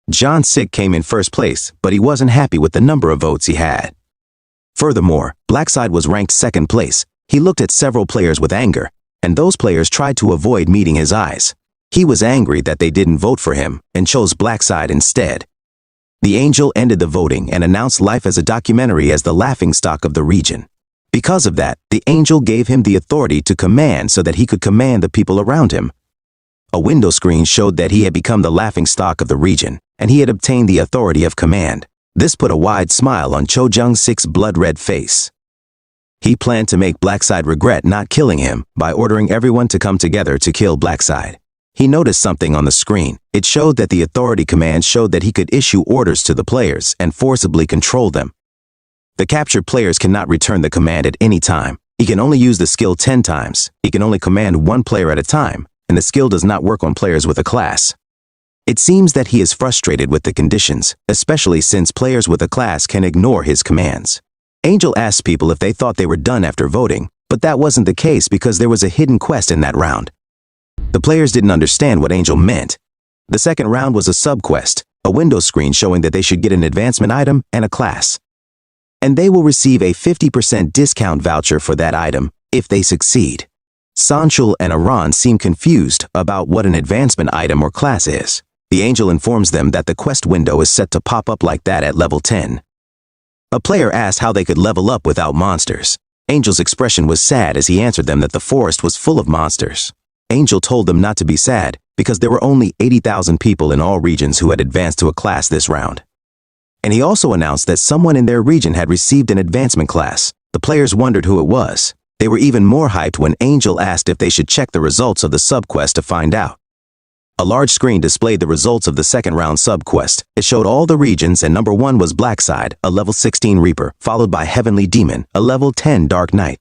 Jungshik came in 1st place, but he wasn't happy with the number of votes he had. Furthermore, Blackside was ranked 2nd place. He looked at several players with anger, and those players tried to avoid meeting his eyes. He was angry that they didn't vote for him and chose Blackside instead. The angel ended the voting and announced Life as a Documentary as the laughingstock of the region. Because of that, the angel gave him the authority to command so that he could command the people around him. A window screen showed that he had become the laughingstock of the region, and he had obtained the authority of command. This put a wide smile on Cho Jungsik's blood-red face. He planned to make Blackside regret not killing him by ordering everyone to come together to kill Blackside. He noticed something on the screen. It showed that the authority command showed that he could issue orders to the players and forcibly control them. The captured players cannot return the command at any time. He can only use the skill 10 times. He can only command one player at a time, and the skill does not work on players with a class. It seems that he is frustrated with the conditions, especially since players with a class can ignore his commands. Angel asked people if they thought they were done after voting, but that wasn't the case because there was a hidden quest in that round. The players didn't understand what Angel meant. The second round was a sub-quest, a window screen showing that they should get an advancement item and a class. And they will receive a 50% discount voucher for that item if they succeed. Sanchul and Aran seem confused about what an advancement item or class is. The angel informs them that the quest window is set to pop up like that at level 10. A player asked how they could level up without monsters. Angel's expression was sad as he answered them that the forest was full of monsters. Angel told them not to be sad because there were only 80,000 people in all regions who had advanced to a class this round. And he also announced that someone in their region had received an advancement class. The players wondered who it was. They were even more hyped when Angel asked if they should check the results of the subquest to find out. A large screen displayed the results of the second round subquest. It showed all the regions, and number 1 was Blackside, a level 16 Reaper, followed by Heavenly Demon, a level 10 Dark Knight.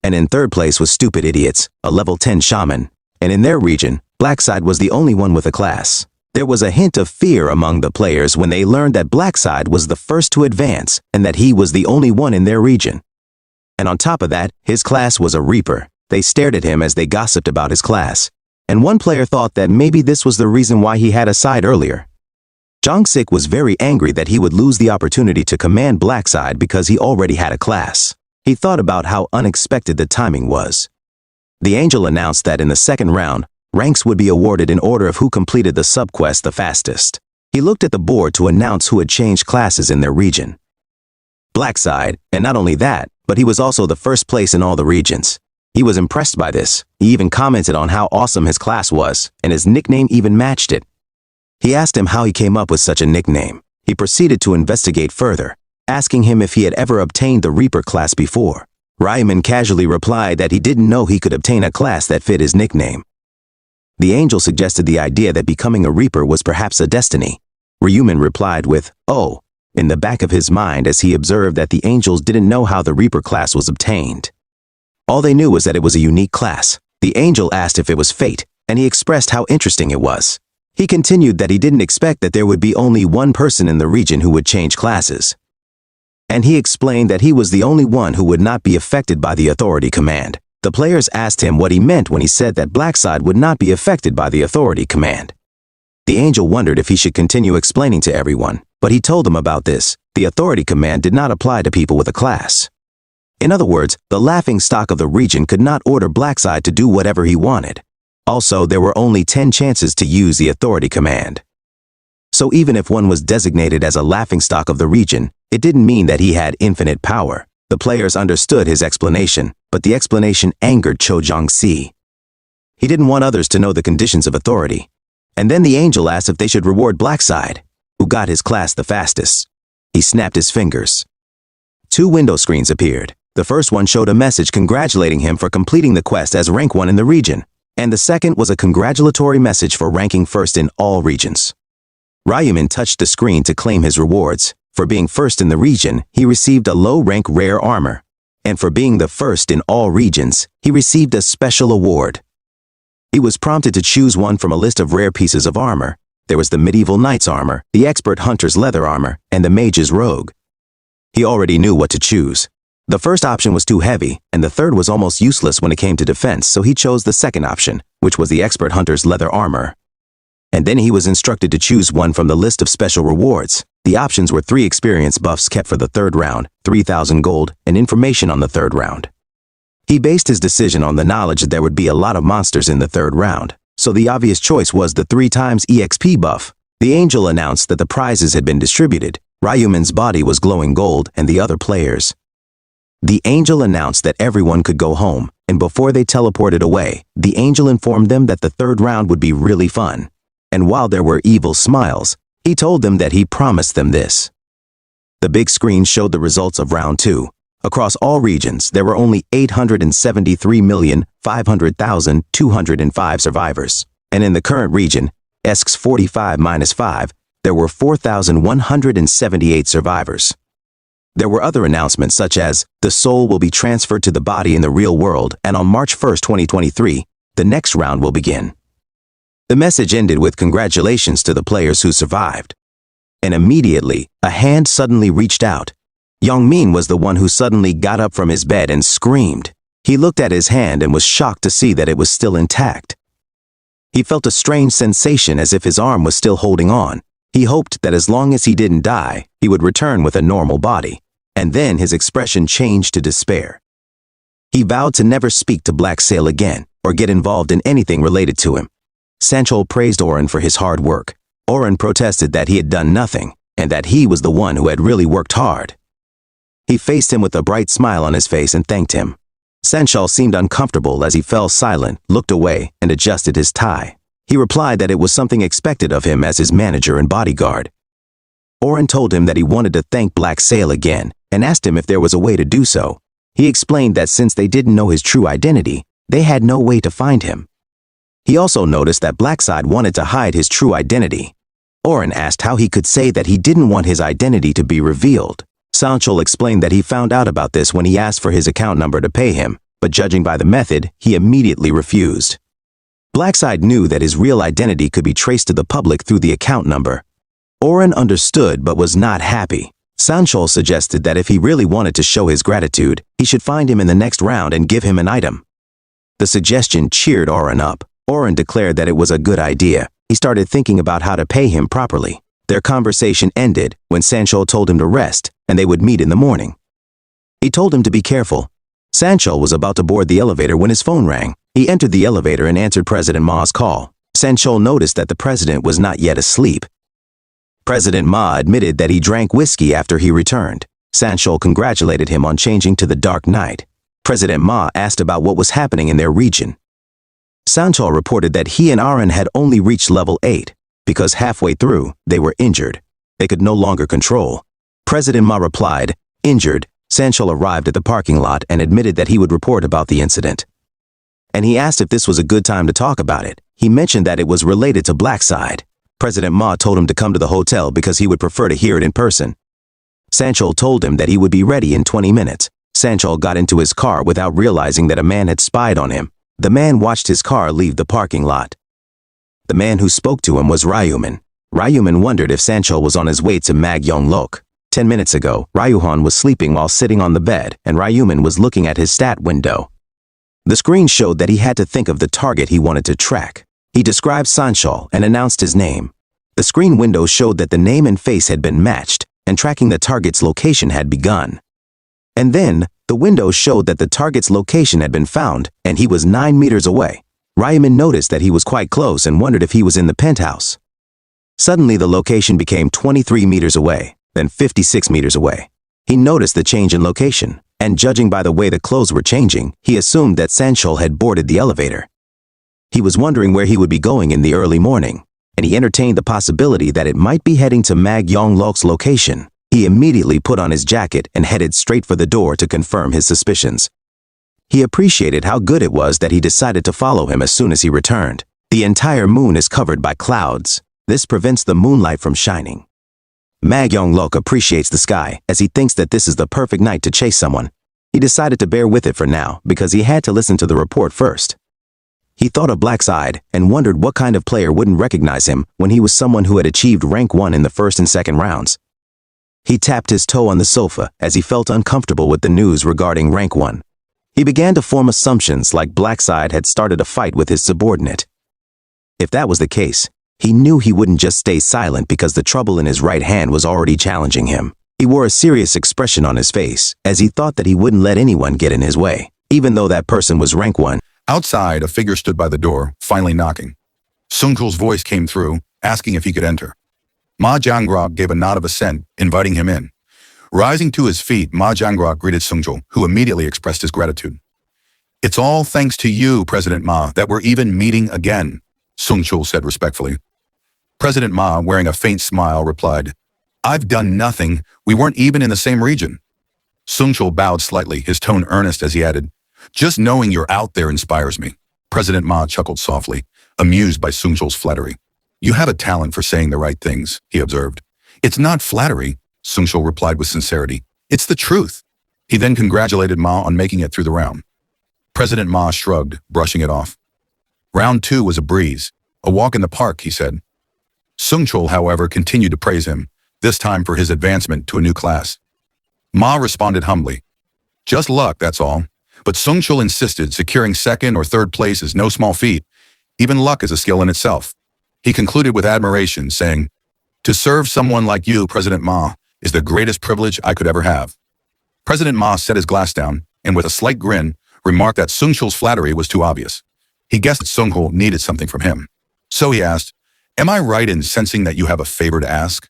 And in third place was Stupid Idiots, a level 10 Shaman. And in their region, Blackside was the only one with a class. There was a hint of fear among the players when they learned that Blackside was the first to advance and that he was the only one in their region. And on top of that, his class was a Reaper. They stared at him as they gossiped about his class. And one player thought that maybe this was the reason why he had a side earlier. Jong-sik was very angry that he would lose the opportunity to command Blackside because he already had a class. He thought about how unexpected the timing was. The Angel announced that in the second round, ranks would be awarded in order of who completed the subquest the fastest. He looked at the board to announce who had changed classes in their region. Blackside, and not only that, but he was also the first place in all the regions. He was impressed by this. He even commented on how awesome his class was, and his nickname even matched it. He asked him how he came up with such a nickname. He proceeded to investigate further, asking him if he had ever obtained the Reaper class before. Ryuman casually replied that he didn't know he could obtain a class that fit his nickname. The Angel suggested the idea that becoming a Reaper was perhaps a destiny. Ryuman replied with, "Oh," in the back of his mind as he observed that the Angels didn't know how the Reaper class was obtained. All they knew was that it was a unique class. The Angel asked if it was fate, and he expressed how interesting it was. He continued that he didn't expect that there would be only one person in the region who would change classes. And he explained that he was the only one who would not be affected by the authority command. The players asked him what he meant when he said that Blackside would not be affected by the authority command. The Angel wondered if he should continue explaining to everyone, but he told them about this. The authority command did not apply to people with a class. In other words, the laughingstock of the region could not order Blackside to do whatever he wanted. Also, there were only 10 chances to use the authority command. So even if one was designated as a laughingstock of the region, it didn't mean that he had infinite power. The players understood his explanation, but the explanation angered Cho Jong-si. He didn't want others to know the conditions of authority. And then the Angel asked if they should reward Blackside, who got his class the fastest. He snapped his fingers. 2 window screens appeared. The first one showed a message congratulating him for completing the quest as rank 1 in the region, and the second was a congratulatory message for ranking first in all regions. Ryuman touched the screen to claim his rewards. For being first in the region, he received a low-rank rare armor. And for being the first in all regions, he received a special award. He was prompted to choose one from a list of rare pieces of armor. There was the Medieval Knight's armor, the Expert Hunter's leather armor, and the Mage's rogue. He already knew what to choose. The first option was too heavy, and the third was almost useless when it came to defense, so he chose the second option, which was the Expert Hunter's leather armor. And then he was instructed to choose one from the list of special rewards. The options were 3 experience buffs kept for the third round, 3,000 gold, and information on the third round. He based his decision on the knowledge that there would be a lot of monsters in the third round, so the obvious choice was the 3 times EXP buff. The Angel announced that the prizes had been distributed. Ryuman's body was glowing gold, and the other players. The Angel announced that everyone could go home, and before they teleported away, the Angel informed them that the third round would be really fun. And while there were evil smiles, he told them that he promised them this. The big screen showed the results of round 2. Across all regions, there were only 873,500,205 survivors. And in the current region, ESC's 45-5, there were 4,178 survivors. There were other announcements such as, the soul will be transferred to the body in the real world, and on March 1st, 2023, the next round will begin. The message ended with congratulations to the players who survived. And immediately, a hand suddenly reached out. Youngmin was the one who suddenly got up from his bed and screamed. He looked at his hand and was shocked to see that it was still intact. He felt a strange sensation as if his arm was still holding on. He hoped that as long as he didn't die, he would return with a normal body. And then his expression changed to despair. He vowed to never speak to Black Sail again or get involved in anything related to him. Sanchol praised Oren for his hard work. Oren protested that he had done nothing and that he was the one who had really worked hard. He faced him with a bright smile on his face and thanked him. Sanchol seemed uncomfortable as he fell silent, looked away, and adjusted his tie. He replied that it was something expected of him as his manager and bodyguard. Oren told him that he wanted to thank Black Sail again and asked him if there was a way to do so. He explained that since they didn't know his true identity, they had no way to find him. He also noticed that Blackside wanted to hide his true identity. Oren asked how he could say that he didn't want his identity to be revealed. Sanchol explained that he found out about this when he asked for his account number to pay him, but judging by the method, he immediately refused. Blackside knew that his real identity could be traced to the public through the account number. Oren understood but was not happy. Sanchol suggested that if he really wanted to show his gratitude, he should find him in the next round and give him an item. The suggestion cheered Oren up. Oren declared that it was a good idea. He started thinking about how to pay him properly. Their conversation ended when Sanchol told him to rest and they would meet in the morning. He told him to be careful. Sanchol was about to board the elevator when his phone rang. He entered the elevator and answered President Ma's call. Sanchol noticed that the president was not yet asleep. President Ma admitted that he drank whiskey after he returned. Sanchol congratulated him on changing to the Dark Knight. President Ma asked about what was happening in their region. Sanchol reported that he and Oren had only reached level 8, because halfway through, they were injured. They could no longer control. President Ma replied, "Injured." Sanchol arrived at the parking lot and admitted that he would report about the incident. And he asked if this was a good time to talk about it. He mentioned that it was related to Blackside. President Ma told him to come to the hotel because he would prefer to hear it in person. Sanchol told him that he would be ready in 20 minutes. Sanchol got into his car without realizing that a man had spied on him. The man watched his car leave the parking lot. The man who spoke to him was Ryuman. Ryuman wondered if Sanchol was on his way to Mag-Yong-Lok. 10 minutes ago, Ryuhan was sleeping while sitting on the bed, and Ryuman was looking at his stat window. The screen showed that he had to think of the target he wanted to track. He described Sanchol and announced his name. The screen window showed that the name and face had been matched, and tracking the target's location had begun. And then, the window showed that the target's location had been found, and he was 9 meters away. Ryuman noticed that he was quite close and wondered if he was in the penthouse. Suddenly, the location became 23 meters away, then 56 meters away. He noticed the change in location, and judging by the way the clothes were changing, he assumed that Sanchol had boarded the elevator. He was wondering where he would be going in the early morning, and he entertained the possibility that it might be heading to Mag-Yong-Lok's location. He immediately put on his jacket and headed straight for the door to confirm his suspicions. He appreciated how good it was that he decided to follow him as soon as he returned. The entire moon is covered by clouds. This prevents the moonlight from shining. Mag-Yong-Lok appreciates the sky as he thinks that this is the perfect night to chase someone. He decided to bear with it for now because he had to listen to the report first. He thought of Blackside and wondered what kind of player wouldn't recognize him when he was someone who had achieved rank 1 in the first and second rounds. He tapped his toe on the sofa as he felt uncomfortable with the news regarding rank 1. He began to form assumptions like Blackside had started a fight with his subordinate. If that was the case, he knew he wouldn't just stay silent because the trouble in his right hand was already challenging him. He wore a serious expression on his face as he thought that he wouldn't let anyone get in his way, even though that person was rank 1. Outside, a figure stood by the door, finally knocking. Sungkul's voice came through, asking if he could enter. Ma Jangrok gave a nod of assent, inviting him in. Rising to his feet, Ma Jangrok greeted Sungkul, who immediately expressed his gratitude. "It's all thanks to you, President Ma, that we're even meeting again," Sungkul said respectfully. President Ma, wearing a faint smile, replied, "I've done nothing. We weren't even in the same region." Sungkul bowed slightly, his tone earnest as he added, "Just knowing you're out there inspires me." President Ma chuckled softly, amused by Sungkul's flattery. "You have a talent for saying the right things," he observed. "It's not flattery," Sungkul replied with sincerity. "It's the truth." He then congratulated Ma on making it through the round. President Ma shrugged, brushing it off. Round 2 was a breeze. "A walk in the park," he said. Sungkul, however, continued to praise him, this time for his advancement to a new class. Ma responded humbly, "Just luck, that's all." But Sungkul insisted securing second or third place is no small feat. Even luck is a skill in itself. He concluded with admiration, saying, "To serve someone like you, President Ma, is the greatest privilege I could ever have." President Ma set his glass down and with a slight grin remarked that Sungkul's flattery was too obvious. He guessed that Sungkul needed something from him. So he asked, "Am I right in sensing that you have a favor to ask?"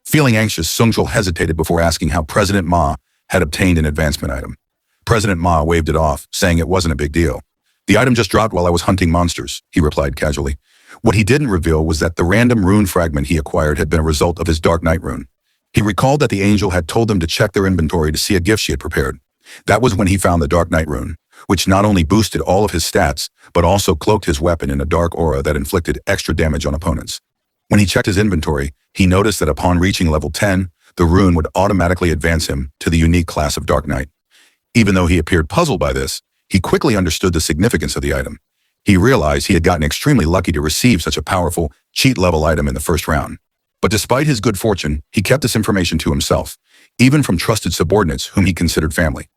Feeling anxious, Sungkul hesitated before asking how President Ma had obtained an advancement item. President Ma waved it off, saying it wasn't a big deal. "The item just dropped while I was hunting monsters," he replied casually. What he didn't reveal was that the random rune fragment he acquired had been a result of his Dark Knight rune. He recalled that the angel had told them to check their inventory to see a gift she had prepared. That was when he found the Dark Knight rune, which not only boosted all of his stats, but also cloaked his weapon in a dark aura that inflicted extra damage on opponents. When he checked his inventory, he noticed that upon reaching level 10, the rune would automatically advance him to the unique class of Dark Knight. Even though he appeared puzzled by this, he quickly understood the significance of the item. He realized he had gotten extremely lucky to receive such a powerful, cheat-level item in the first round. But despite his good fortune, he kept this information to himself, even from trusted subordinates whom he considered family.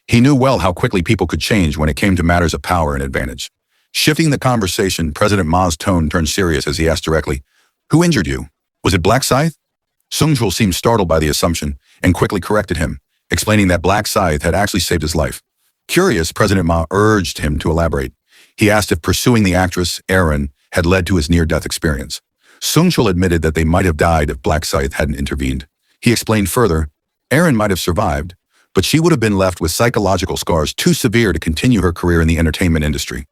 He knew well how quickly people could change when it came to matters of power and advantage. Shifting the conversation, President Ma's tone turned serious as he asked directly, "Who injured you? Was it Black Scythe?" Sung-Chul seemed startled by the assumption and quickly corrected him, explaining that Black Scythe had actually saved his life. Curious, President Ma urged him to elaborate. He asked if pursuing the actress, Erin, had led to his near-death experience. Sung-Chul admitted that they might have died if Black Scythe hadn't intervened. He explained further, Erin might have survived, but she would have been left with psychological scars too severe to continue her career in the entertainment industry.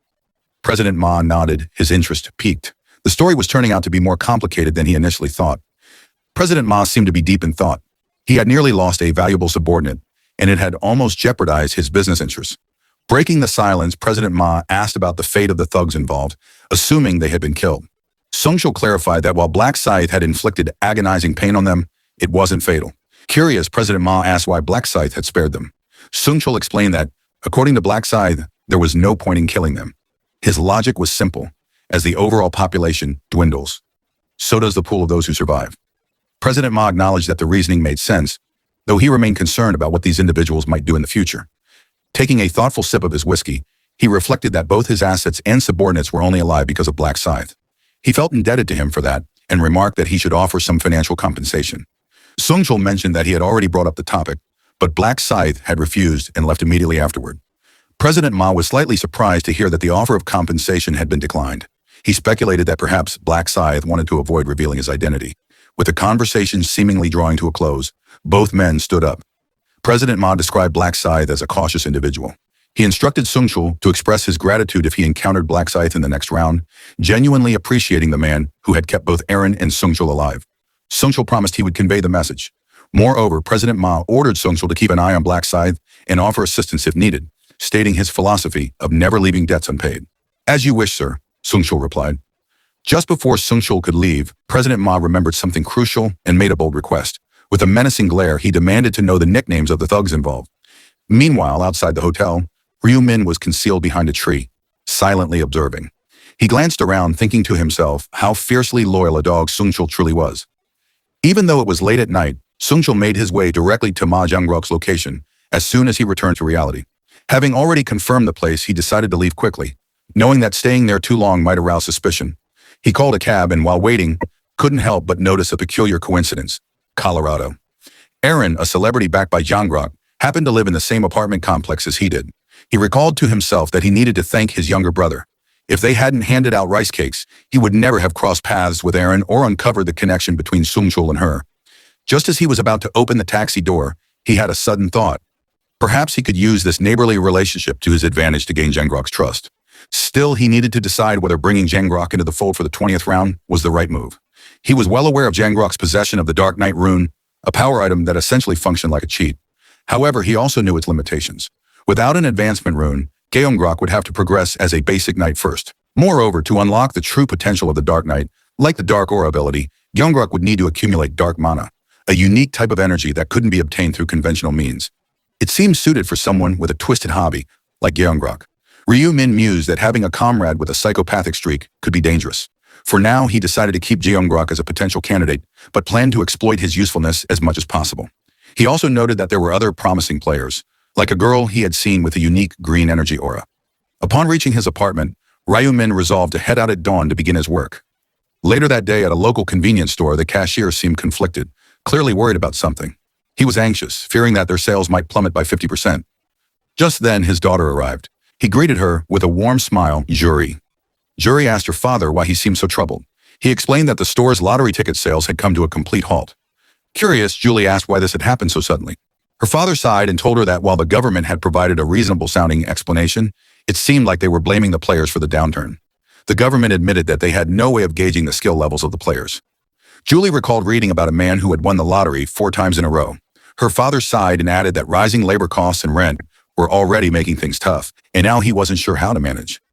President Ma nodded, his interest piqued. The story was turning out to be more complicated than he initially thought. President Ma seemed to be deep in thought. He had nearly lost a valuable subordinate, and it had almost jeopardized his business interests. Breaking the silence, President Ma asked about the fate of the thugs involved, assuming they had been killed. Sung-Chul clarified that while Black Scythe had inflicted agonizing pain on them, it wasn't fatal. Curious, President Ma asked why Black Scythe had spared them. Sung-Chul explained that, according to Black Scythe, there was no point in killing them. His logic was simple. As the overall population dwindles, so does the pool of those who survive. President Ma acknowledged that the reasoning made sense, though he remained concerned about what these individuals might do in the future. Taking a thoughtful sip of his whiskey, he reflected that both his assets and subordinates were only alive because of Black Scythe. He felt indebted to him for that and remarked that he should offer some financial compensation. Sung-Chul mentioned that he had already brought up the topic, but Black Scythe had refused and left immediately afterward. President Ma was slightly surprised to hear that the offer of compensation had been declined. He speculated that perhaps Black Scythe wanted to avoid revealing his identity. With the conversation seemingly drawing to a close, both men stood up. President Ma described Black Scythe as a cautious individual. He instructed Sung-Chul to express his gratitude if he encountered Black Scythe in the next round, genuinely appreciating the man who had kept both Erin and Sung-Chul alive. Sung-Chul promised he would convey the message. Moreover, President Ma ordered Sung-Chul to keep an eye on Black Scythe and offer assistance if needed, stating his philosophy of never leaving debts unpaid. "As you wish, sir," Sung-Chul replied. Just before Sung-Chul could leave, President Ma remembered something crucial and made a bold request. With a menacing glare, he demanded to know the nicknames of the thugs involved. Meanwhile, outside the hotel, Ryu Min was concealed behind a tree, silently observing. He glanced around, thinking to himself how fiercely loyal a dog Sung-Chul truly was. Even though it was late at night, Sung-Chul made his way directly to Ma Jiangrok's location as soon as he returned to reality. Having already confirmed the place, he decided to leave quickly, knowing that staying there too long might arouse suspicion. He called a cab and while waiting, couldn't help but notice a peculiar coincidence. Colorado. Erin, a celebrity backed by Jiangrok, happened to live in the same apartment complex as he did. He recalled to himself that he needed to thank his younger brother. If they hadn't handed out rice cakes, he would never have crossed paths with Erin or uncovered the connection between Sung-Chul and her. Just as he was about to open the taxi door, he had a sudden thought. Perhaps he could use this neighborly relationship to his advantage to gain Jiangrok's trust. Still, he needed to decide whether bringing Jiangrok into the fold for the 20th round was the right move. He was well aware of Jiangrok's possession of the Dark Knight rune, a power item that essentially functioned like a cheat. However, he also knew its limitations. Without an advancement rune, Jiangrok would have to progress as a basic knight first. Moreover, to unlock the true potential of the Dark Knight, like the Dark Aura ability, Jiangrok would need to accumulate Dark Mana, a unique type of energy that couldn't be obtained through conventional means. It seemed suited for someone with a twisted hobby, like Jiangrok. Ryu Min mused that having a comrade with a psychopathic streak could be dangerous. For now, he decided to keep Jiangrok as a potential candidate, but planned to exploit his usefulness as much as possible. He also noted that there were other promising players, like a girl he had seen with a unique green energy aura. Upon reaching his apartment, Ryu Min resolved to head out at dawn to begin his work. Later that day at a local convenience store, the cashier seemed conflicted, clearly worried about something. He was anxious, fearing that their sales might plummet by 50%. Just then, his daughter arrived. He greeted her with a warm smile. Juri asked her father why he seemed so troubled. He explained that the store's lottery ticket sales had come to a complete halt. Curious, Julie asked why this had happened so suddenly. Her father sighed and told her that while the government had provided a reasonable-sounding explanation, it seemed like they were blaming the players for the downturn. The government admitted that they had no way of gauging the skill levels of the players. Julie recalled reading about a man who had won the lottery 4 times in a row. Her father sighed and added that rising labor costs and rent were already making things tough, and now he wasn't sure how to manage.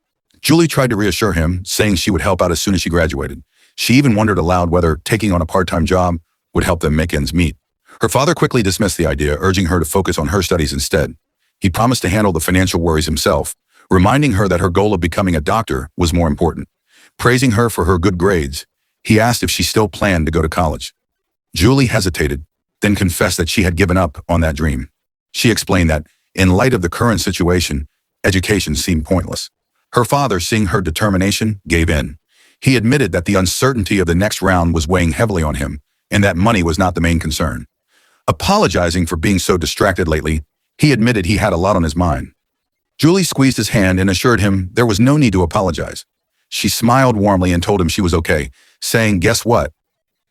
Julie tried to reassure him, saying she would help out as soon as she graduated. She even wondered aloud whether taking on a part-time job would help them make ends meet. Her father quickly dismissed the idea, urging her to focus on her studies instead. He promised to handle the financial worries himself, reminding her that her goal of becoming a doctor was more important. Praising her for her good grades, he asked if she still planned to go to college. Julie hesitated, then confessed that she had given up on that dream. She explained that, in light of the current situation, education seemed pointless. Her father, seeing her determination, gave in. He admitted that the uncertainty of the next round was weighing heavily on him, and that money was not the main concern. Apologizing for being so distracted lately, he admitted he had a lot on his mind. Julie squeezed his hand and assured him there was no need to apologize. She smiled warmly and told him she was okay, saying, "Guess what?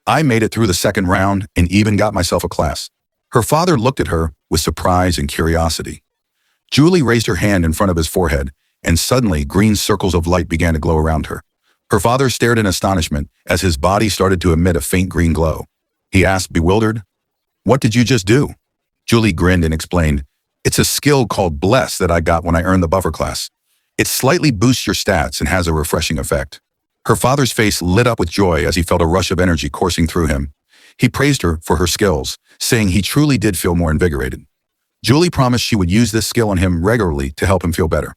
I made it through the second round and even got myself a class." Her father looked at her with surprise and curiosity. Julie raised her hand in front of his forehead, and suddenly green circles of light began to glow around her. Her father stared in astonishment as his body started to emit a faint green glow. He asked, bewildered, "What did you just do?" Julie grinned and explained, "It's a skill called Bless that I got when I earned the buffer class. It slightly boosts your stats and has a refreshing effect." Her father's face lit up with joy as he felt a rush of energy coursing through him. He praised her for her skills, saying he truly did feel more invigorated. Julie promised she would use this skill on him regularly to help him feel better.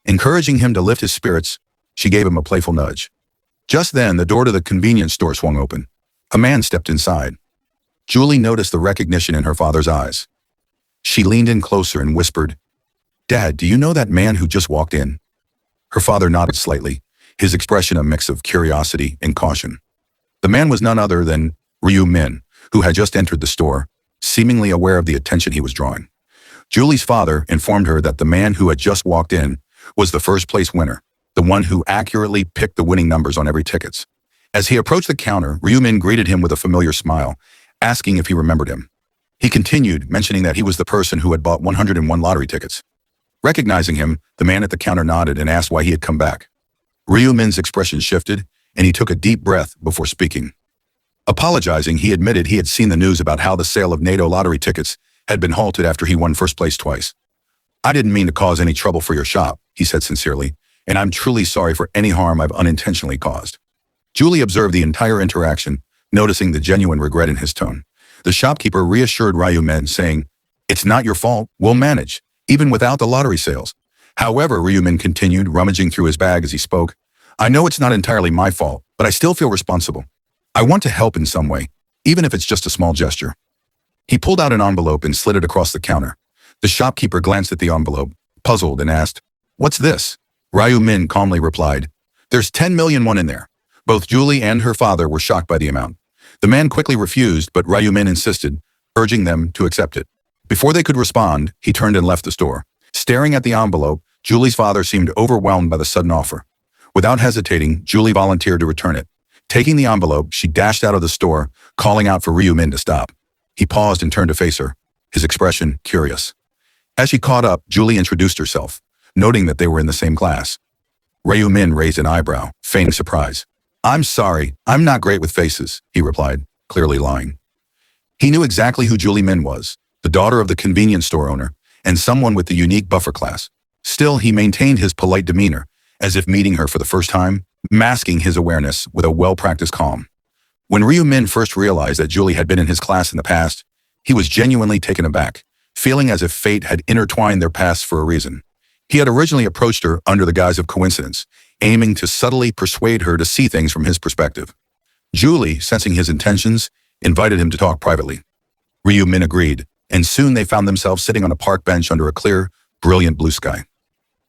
Encouraging him to lift his spirits, she gave him a playful nudge. Just then, the door to the convenience store swung open. A man stepped inside. Julie noticed the recognition in her father's eyes. She leaned in closer and whispered, "Dad, do you know that man who just walked in?" Her father nodded slightly, his expression a mix of curiosity and caution. The man was none other than Ryu Min, who had just entered the store, seemingly aware of the attention he was drawing. Julie's father informed her that the man who had just walked in was the first-place winner, the one who accurately picked the winning numbers on every ticket. As he approached the counter, Ryu Min greeted him with a familiar smile, asking if he remembered him. He continued, mentioning that he was the person who had bought 101 lottery tickets. Recognizing him, the man at the counter nodded and asked why he had come back. Ryu Min's expression shifted, and he took a deep breath before speaking. Apologizing, he admitted he had seen the news about how the sale of NATO lottery tickets had been halted after he won first place twice. "I didn't mean to cause any trouble for your shop," he said sincerely, "and I'm truly sorry for any harm I've unintentionally caused." Julie observed the entire interaction, noticing the genuine regret in his tone. The shopkeeper reassured Ryu Min, saying, "It's not your fault, we'll manage, even without the lottery sales." However, Ryu Min continued, rummaging through his bag as he spoke, "I know it's not entirely my fault, but I still feel responsible. I want to help in some way, even if it's just a small gesture." He pulled out an envelope and slid it across the counter. The shopkeeper glanced at the envelope, puzzled, and asked, "What's this?" Ryu Min calmly replied, "There's 10 million won in there." Both Julie and her father were shocked by the amount. The man quickly refused, but Ryu Min insisted, urging them to accept it. Before they could respond, he turned and left the store. Staring at the envelope, Julie's father seemed overwhelmed by the sudden offer. Without hesitating, Julie volunteered to return it. Taking the envelope, she dashed out of the store, calling out for Ryu Min to stop. He paused and turned to face her, his expression curious. As she caught up, Julie introduced herself, noting that they were in the same class. Ryu Min raised an eyebrow, feigning surprise. "I'm sorry, I'm not great with faces," he replied, clearly lying. He knew exactly who Julie Min was, the daughter of the convenience store owner, and someone with the unique buffer class. Still, he maintained his polite demeanor, as if meeting her for the first time, masking his awareness with a well-practiced calm. When Ryu Min first realized that Julie had been in his class in the past, he was genuinely taken aback, feeling as if fate had intertwined their paths for a reason. He had originally approached her under the guise of coincidence, aiming to subtly persuade her to see things from his perspective. Julie, sensing his intentions, invited him to talk privately. Ryu Min agreed, and soon they found themselves sitting on a park bench under a clear, brilliant blue sky.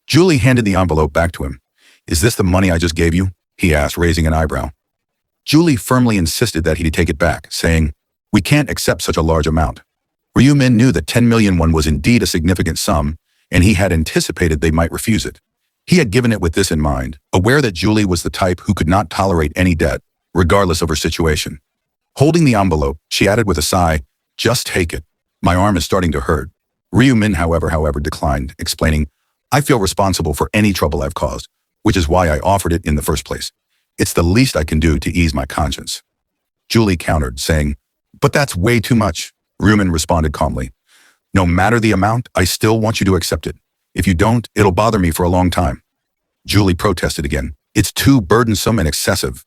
Julie handed the envelope back to him. "Is this the money I just gave you?" he asked, raising an eyebrow. Julie firmly insisted that he take it back, saying, "We can't accept such a large amount." Ryu Min knew that 10 million won was indeed a significant sum, and he had anticipated they might refuse it. He had given it with this in mind, aware that Julie was the type who could not tolerate any debt, regardless of her situation. Holding the envelope, she added with a sigh, "Just take it. My arm is starting to hurt." Ryu Min, however, declined, explaining, "I feel responsible for any trouble I've caused, which is why I offered it in the first place. It's the least I can do to ease my conscience." Julie countered, saying, "But that's way too much." Rumen responded calmly, "No matter the amount, I still want you to accept it. If you don't, it'll bother me for a long time." Julie protested again. "It's too burdensome and excessive."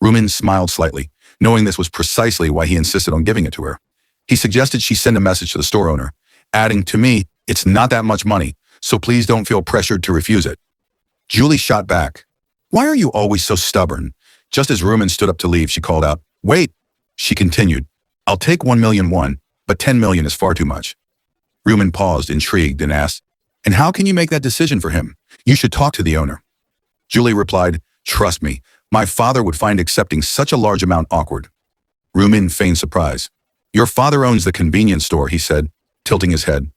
Rumen smiled slightly, knowing this was precisely why he insisted on giving it to her. He suggested she send a message to the store owner, adding, "To me, it's not that much money, so please don't feel pressured to refuse it." Julie shot back, "Why are you always so stubborn?" Just as Rumen stood up to leave, she called out, "Wait." She continued, "I'll take 1,000,000 won, but 10 million is far too much." Rumen paused, intrigued, and asked, "And how can you make that decision for him? You should talk to the owner." Julie replied, "Trust me, my father would find accepting such a large amount awkward." Rumen feigned surprise. "Your father owns the convenience store," he said, tilting his head.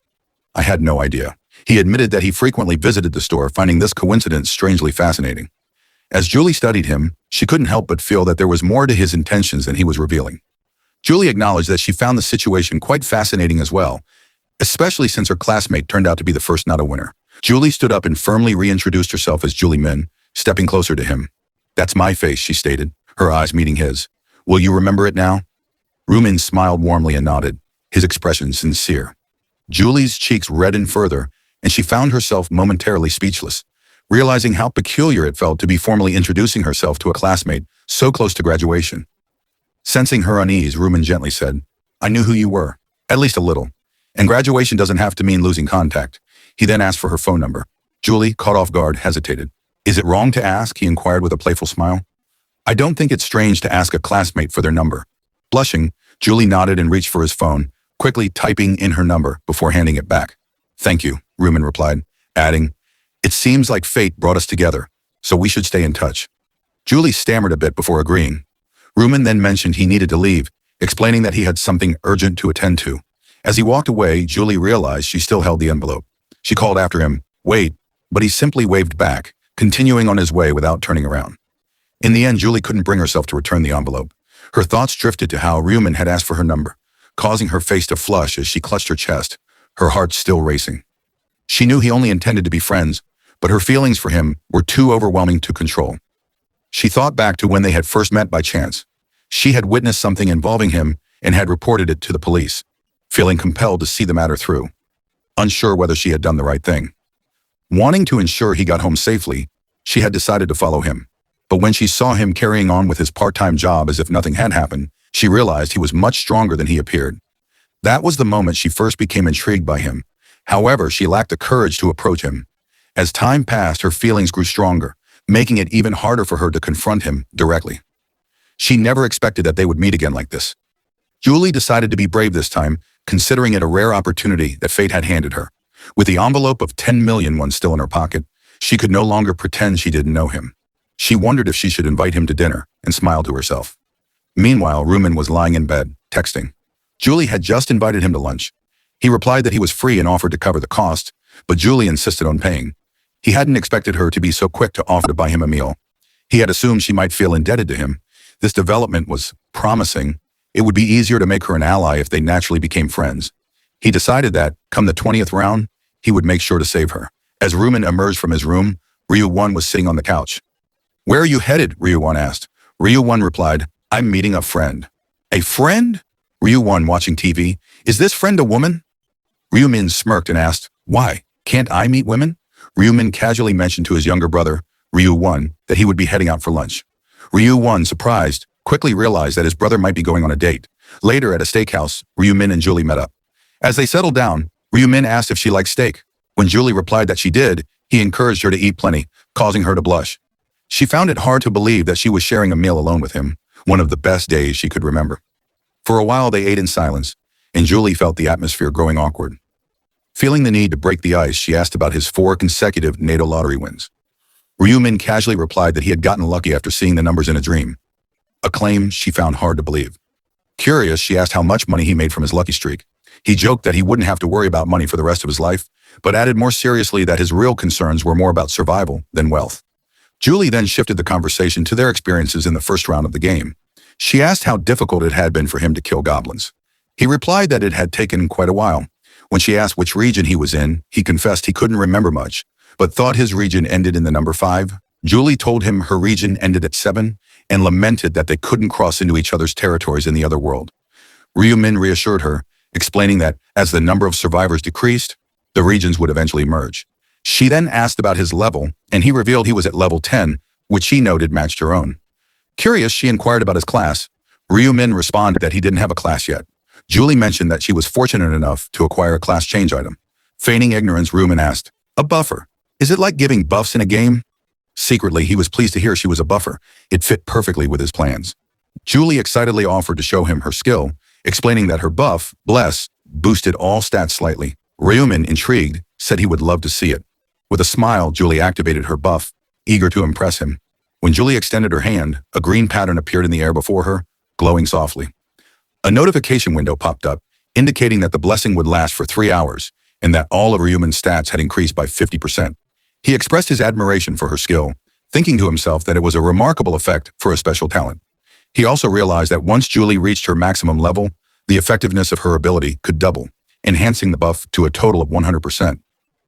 "I had no idea." He admitted that he frequently visited the store, finding this coincidence strangely fascinating. As Julie studied him, she couldn't help but feel that there was more to his intentions than he was revealing. Julie acknowledged that she found the situation quite fascinating as well, especially since her classmate turned out to be the first not a winner. Julie stood up and firmly reintroduced herself as Julie Min, stepping closer to him. "That's my face," she stated, her eyes meeting his. "Will you remember it now?" Rumen smiled warmly and nodded, his expression sincere. Julie's cheeks reddened further, and she found herself momentarily speechless, realizing how peculiar it felt to be formally introducing herself to a classmate so close to graduation. Sensing her unease, Rumen gently said, "I knew who you were, at least a little, and graduation doesn't have to mean losing contact." He then asked for her phone number. Julie, caught off guard, hesitated. "Is it wrong to ask?" he inquired with a playful smile. "I don't think it's strange to ask a classmate for their number." Blushing, Julie nodded and reached for his phone, quickly typing in her number before handing it back. "Thank you," Rumen replied, adding, "It seems like fate brought us together, so we should stay in touch." Julie stammered a bit before agreeing. Rumen then mentioned he needed to leave, explaining that he had something urgent to attend to. As he walked away, Julie realized she still held the envelope. She called after him, "Wait," but he simply waved back, continuing on his way without turning around. In the end, Julie couldn't bring herself to return the envelope. Her thoughts drifted to how Rumen had asked for her number, causing her face to flush as she clutched her chest, her heart still racing. She knew he only intended to be friends, but her feelings for him were too overwhelming to control. She thought back to when they had first met by chance. She had witnessed something involving him and had reported it to the police, feeling compelled to see the matter through, unsure whether she had done the right thing. Wanting to ensure he got home safely, she had decided to follow him. But when she saw him carrying on with his part-time job as if nothing had happened, she realized he was much stronger than he appeared. That was the moment she first became intrigued by him. However, she lacked the courage to approach him. As time passed, her feelings grew stronger, making it even harder for her to confront him directly. She never expected that they would meet again like this. Julie decided to be brave this time, considering it a rare opportunity that fate had handed her. With the envelope of 10 million won still in her pocket, she could no longer pretend she didn't know him. She wondered if she should invite him to dinner and smiled to herself. Meanwhile, Rumen was lying in bed, texting. Julie had just invited him to lunch. He replied that he was free and offered to cover the cost, but Julie insisted on paying. He hadn't expected her to be so quick to offer to buy him a meal. He had assumed she might feel indebted to him. This development was promising. It would be easier to make her an ally if they naturally became friends. He decided that, come the 20th round, he would make sure to save her. As Rumen emerged from his room, Ryu-won was sitting on the couch. "Where are you headed?" Ryu-won asked. Ryu-won replied, "I'm meeting a friend." "A friend?" Ryu-won, watching TV. "Is this friend a woman?" Ryu-min smirked and asked, "Why? Can't I meet women?" Ryu-min casually mentioned to his younger brother, Ryu-won, that he would be heading out for lunch. Ryu-won, surprised, quickly realized that his brother might be going on a date. Later, at a steakhouse, Ryu-min and Julie met up. As they settled down, Ryu-min asked if she liked steak. When Julie replied that she did, he encouraged her to eat plenty, causing her to blush. She found it hard to believe that she was sharing a meal alone with him, one of the best days she could remember. For a while, they ate in silence, and Julie felt the atmosphere growing awkward. Feeling the need to break the ice, she asked about his 4 consecutive NATO lottery wins. Ryu-min casually replied that he had gotten lucky after seeing the numbers in a dream, a claim she found hard to believe. Curious, she asked how much money he made from his lucky streak. He joked that he wouldn't have to worry about money for the rest of his life, but added more seriously that his real concerns were more about survival than wealth. Julie then shifted the conversation to their experiences in the first round of the game. She asked how difficult it had been for him to kill goblins. He replied that it had taken quite a while. When she asked which region he was in, he confessed he couldn't remember much, but thought his region ended in the number 5. Julie told him her region ended at 7, and lamented that they couldn't cross into each other's territories in the other world. Ryu-min reassured her, explaining that as the number of survivors decreased, the regions would eventually merge. She then asked about his level, and he revealed he was at level 10, which she noted matched her own. Curious, she inquired about his class. Ryu-min responded that he didn't have a class yet. Julie mentioned that she was fortunate enough to acquire a class change item. Feigning ignorance, Ryu-min asked, "A buffer? Is it like giving buffs in a game?" Secretly, he was pleased to hear she was a buffer. It fit perfectly with his plans. Julie excitedly offered to show him her skill, explaining that her buff, Bless, boosted all stats slightly. Ryu-min, intrigued, said he would love to see it. With a smile, Julie activated her buff, eager to impress him. When Julie extended her hand, a green pattern appeared in the air before her, glowing softly. A notification window popped up, indicating that the blessing would last for 3 hours, and that all of Ryu-min's stats had increased by 50%. He expressed his admiration for her skill, thinking to himself that it was a remarkable effect for a special talent. He also realized that once Julie reached her maximum level, the effectiveness of her ability could double, enhancing the buff to a total of 100%.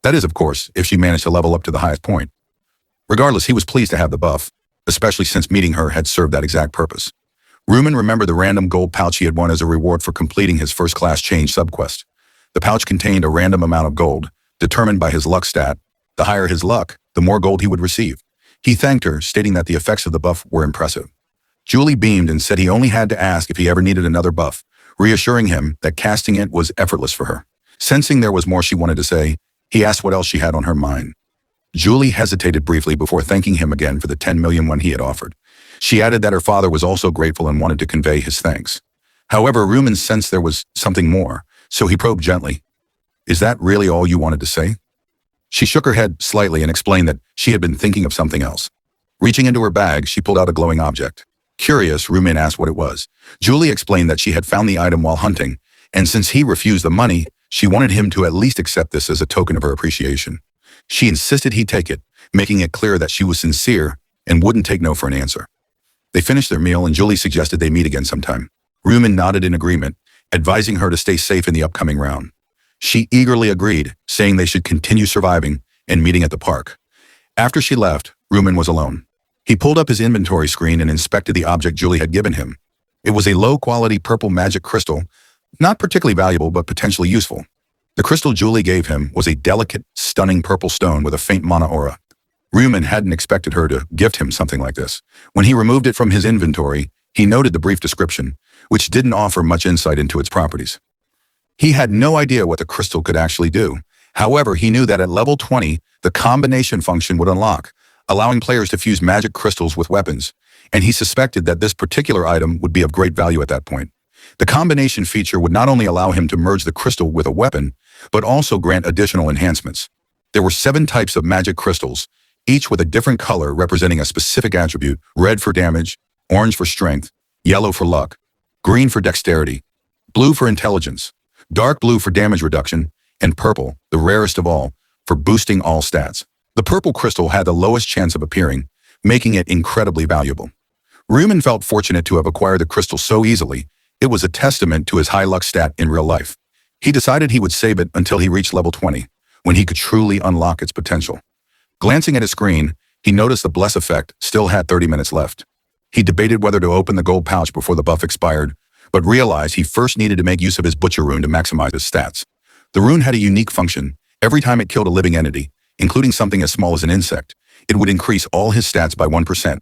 That is, of course, if she managed to level up to the highest point. Regardless, he was pleased to have the buff, especially since meeting her had served that exact purpose. Ryu-min remembered the random gold pouch he had won as a reward for completing his first class change subquest. The pouch contained a random amount of gold, determined by his luck stat. The higher his luck, the more gold he would receive. He thanked her, stating that the effects of the buff were impressive. Julie beamed and said he only had to ask if he ever needed another buff, reassuring him that casting it was effortless for her. Sensing there was more she wanted to say, he asked what else she had on her mind. Julie hesitated briefly before thanking him again for the 10 million won he had offered. She added that her father was also grateful and wanted to convey his thanks. However, Ryu-min sensed there was something more, so he probed gently. "Is that really all you wanted to say?" She shook her head slightly and explained that she had been thinking of something else. Reaching into her bag, she pulled out a glowing object. Curious, Ryu-min asked what it was. Julie explained that she had found the item while hunting, and since he refused the money, she wanted him to at least accept this as a token of her appreciation. She insisted he take it, making it clear that she was sincere and wouldn't take no for an answer. They finished their meal and Julie suggested they meet again sometime. Ryu-min nodded in agreement, advising her to stay safe in the upcoming round. She eagerly agreed, saying they should continue surviving and meeting at the park. After she left, Ryu-min was alone. He pulled up his inventory screen and inspected the object Julie had given him. It was a low-quality purple magic crystal, not particularly valuable but potentially useful. The crystal Julie gave him was a delicate, stunning purple stone with a faint mana aura. Ryu-min hadn't expected her to gift him something like this. When he removed it from his inventory, he noted the brief description, which didn't offer much insight into its properties. He had no idea what the crystal could actually do. However, he knew that at level 20, the combination function would unlock, allowing players to fuse magic crystals with weapons, and he suspected that this particular item would be of great value at that point. The combination feature would not only allow him to merge the crystal with a weapon, but also grant additional enhancements. There were 7 types of magic crystals, each with a different color representing a specific attribute: red for damage, orange for strength, yellow for luck, green for dexterity, blue for intelligence, dark blue for damage reduction, and purple, the rarest of all, for boosting all stats. The purple crystal had the lowest chance of appearing, making it incredibly valuable. Ryu-min felt fortunate to have acquired the crystal so easily. It was a testament to his high luck stat in real life. He decided he would save it until he reached level 20, when he could truly unlock its potential. Glancing at his screen, he noticed the Bless effect still had 30 minutes left. He debated whether to open the gold pouch before the buff expired, but realized he first needed to make use of his Butcher rune to maximize his stats. The rune had a unique function. Every time it killed a living entity, including something as small as an insect, it would increase all his stats by 1%.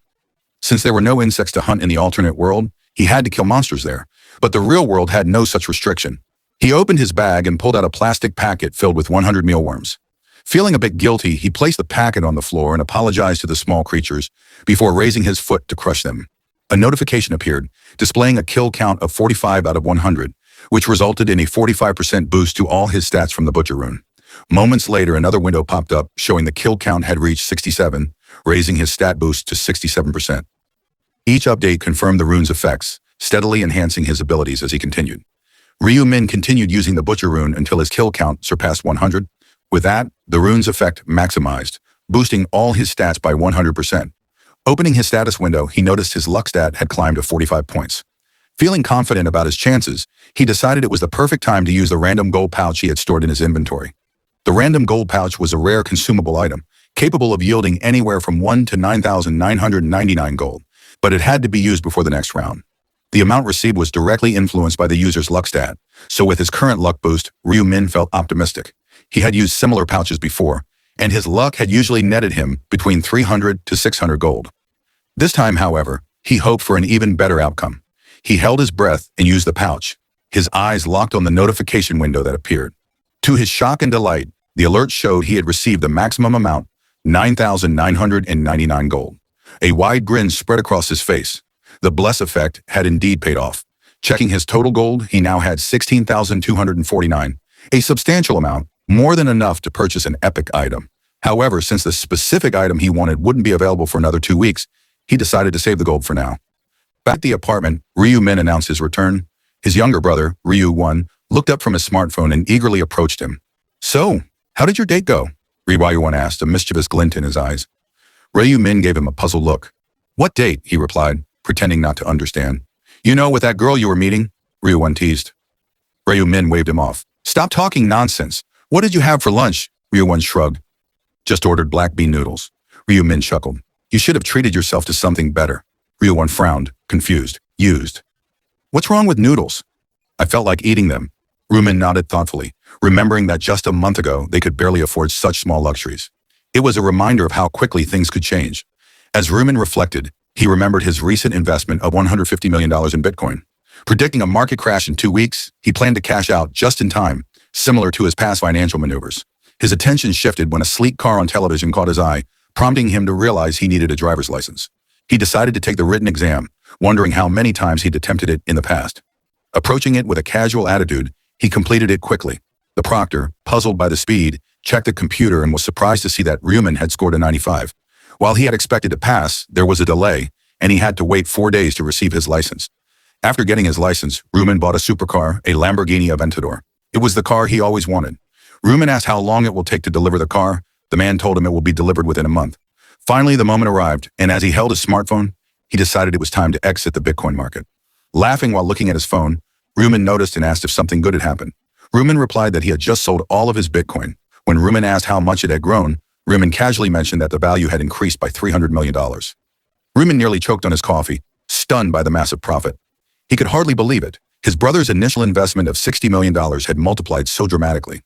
Since there were no insects to hunt in the alternate world, he had to kill monsters there, but the real world had no such restriction. He opened his bag and pulled out a plastic packet filled with 100 mealworms. Feeling a bit guilty, he placed the packet on the floor and apologized to the small creatures before raising his foot to crush them. A notification appeared, displaying a kill count of 45 out of 100, which resulted in a 45% boost to all his stats from the Butcher rune. Moments later, another window popped up, showing the kill count had reached 67, raising his stat boost to 67%. Each update confirmed the rune's effects, steadily enhancing his abilities as he continued. Ryu-min continued using the Butcher rune until his kill count surpassed 100. With that, the rune's effect maximized, boosting all his stats by 100%. Opening his status window, he noticed his luck stat had climbed to 45 points. Feeling confident about his chances, he decided it was the perfect time to use the random gold pouch he had stored in his inventory. The random gold pouch was a rare consumable item, capable of yielding anywhere from 1 to 9,999 gold. but it had to be used before the next round. The amount received was directly influenced by the user's luck stat, so with his current luck boost, Ryu Min felt optimistic. He had used similar pouches before, and his luck had usually netted him between 300 to 600 gold. This time, however, he hoped for an even better outcome. He held his breath and used the pouch, his eyes locked on the notification window that appeared. To his shock and delight, the alert showed he had received the maximum amount, 9,999 gold. A wide grin spread across his face. The bless effect had indeed paid off. Checking his total gold, he now had 16,249, a substantial amount, more than enough to purchase an epic item. However, since the specific item he wanted wouldn't be available for another 2 weeks, he decided to save the gold for now. Back at the apartment, Ryu Min announced his return. His younger brother, Ryu 1, looked up from his smartphone and eagerly approached him. "So, how did your date go?" Ryu 1 asked, a mischievous glint in his eyes. Ryu Min gave him a puzzled look. "What date?" he replied, pretending not to understand. "You know, with that girl you were meeting?" Ryu 1 teased. Ryu Min waved him off. "Stop talking nonsense. What did you have for lunch?" Ryu 1 shrugged. "Just ordered black bean noodles." Ryu Min chuckled. "You should have treated yourself to something better." Ryu 1 frowned, confused. "Used. What's wrong with noodles?" "I felt like eating them." Ryu Min nodded thoughtfully, remembering that just a month ago they could barely afford such small luxuries. It was a reminder of how quickly things could change. As Ryu Min reflected, he remembered his recent investment of $150 million in Bitcoin. Predicting a market crash in 2 weeks, he planned to cash out just in time, similar to his past financial maneuvers. His attention shifted when a sleek car on television caught his eye, prompting him to realize he needed a driver's license. He decided to take the written exam, wondering how many times he'd attempted it in the past. Approaching it with a casual attitude, he completed it quickly. The proctor, puzzled by the speed, checked the computer and was surprised to see that Ryu Min had scored a 95. While he had expected to pass, there was a delay, and he had to wait 4 days to receive his license. After getting his license, Ryu Min bought a supercar, a Lamborghini Aventador. It was the car he always wanted. Ryu Min asked how long it will take to deliver the car. The man told him it will be delivered within a month. Finally, the moment arrived, and as he held his smartphone, he decided it was time to exit the Bitcoin market. Laughing while looking at his phone, Ryu Min noticed and asked if something good had happened. Ryu Min replied that he had just sold all of his Bitcoin. When Ryu Min asked how much it had grown, Ryu Min casually mentioned that the value had increased by $300 million. Ryu Min nearly choked on his coffee, stunned by the massive profit. He could hardly believe it. His brother's initial investment of $60 million had multiplied so dramatically.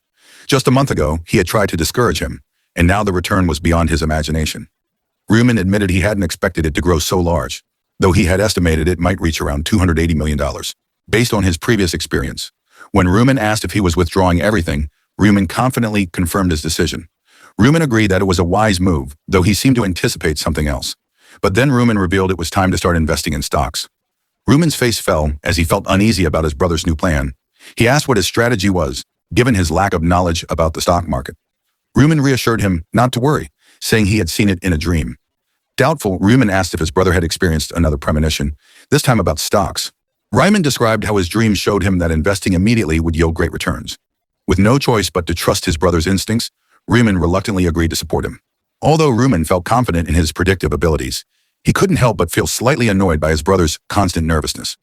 Just a month ago, he had tried to discourage him, and now the return was beyond his imagination. Ryu Min admitted he hadn't expected it to grow so large, though he had estimated it might reach around $280 million, based on his previous experience. When Ryu Min asked if he was withdrawing everything, Ryu Min confidently confirmed his decision. Ryu Min agreed that it was a wise move, though he seemed to anticipate something else. But then Ryu Min revealed it was time to start investing in stocks. Ryu Min's face fell as he felt uneasy about his brother's new plan. He asked what his strategy was, given his lack of knowledge about the stock market. Ryu Min reassured him not to worry, saying he had seen it in a dream. Doubtful, Ryu Min asked if his brother had experienced another premonition, this time about stocks. Ryu Min described how his dream showed him that investing immediately would yield great returns. With no choice but to trust his brother's instincts, Ryu Min reluctantly agreed to support him. Although Ryu Min felt confident in his predictive abilities, he couldn't help but feel slightly annoyed by his brother's constant nervousness.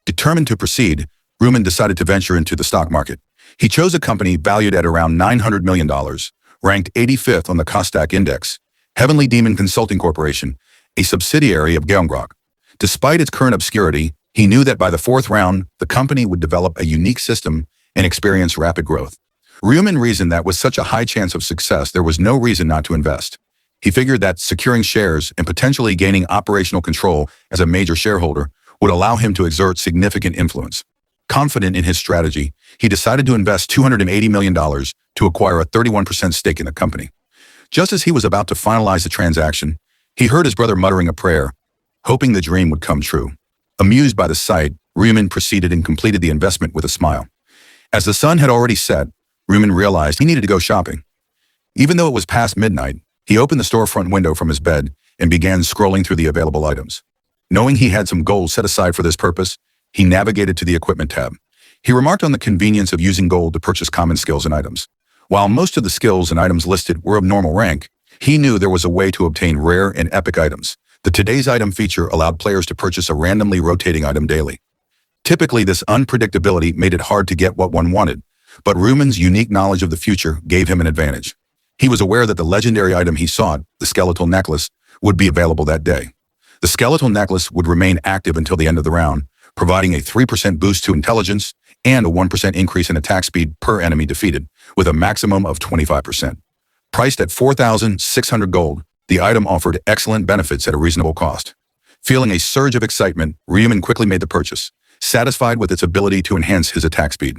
Determined to proceed, Ryu Min decided to venture into the stock market. He chose a company valued at around $900 million, ranked 85th on the Kosdaq Index, Heavenly Demon Consulting Corporation, a subsidiary of Gyeongrok. Despite its current obscurity, he knew that by the 4th round, the company would develop a unique system and experience rapid growth. Ryu Min reasoned that with such a high chance of success, there was no reason not to invest. He figured that securing shares and potentially gaining operational control as a major shareholder would allow him to exert significant influence. Confident in his strategy, he decided to invest $280 million to acquire a 31% stake in the company. Just as he was about to finalize the transaction, he heard his brother muttering a prayer, hoping the dream would come true. Amused by the sight, Ryu Min proceeded and completed the investment with a smile. As the sun had already set, Ryu Min realized he needed to go shopping. Even though it was past midnight, he opened the storefront window from his bed and began scrolling through the available items. Knowing he had some gold set aside for this purpose, he navigated to the equipment tab. He remarked on the convenience of using gold to purchase common skills and items. While most of the skills and items listed were of normal rank, he knew there was a way to obtain rare and epic items. The Today's Item feature allowed players to purchase a randomly rotating item daily. Typically, this unpredictability made it hard to get what one wanted, but Ryu Min's unique knowledge of the future gave him an advantage. He was aware that the legendary item he sought, the skeletal necklace, would be available that day. The skeletal necklace would remain active until the end of the round, providing a 3% boost to intelligence and a 1% increase in attack speed per enemy defeated, with a maximum of 25%. Priced at 4,600 gold, the item offered excellent benefits at a reasonable cost. Feeling a surge of excitement, Ryuman quickly made the purchase, satisfied with its ability to enhance his attack speed.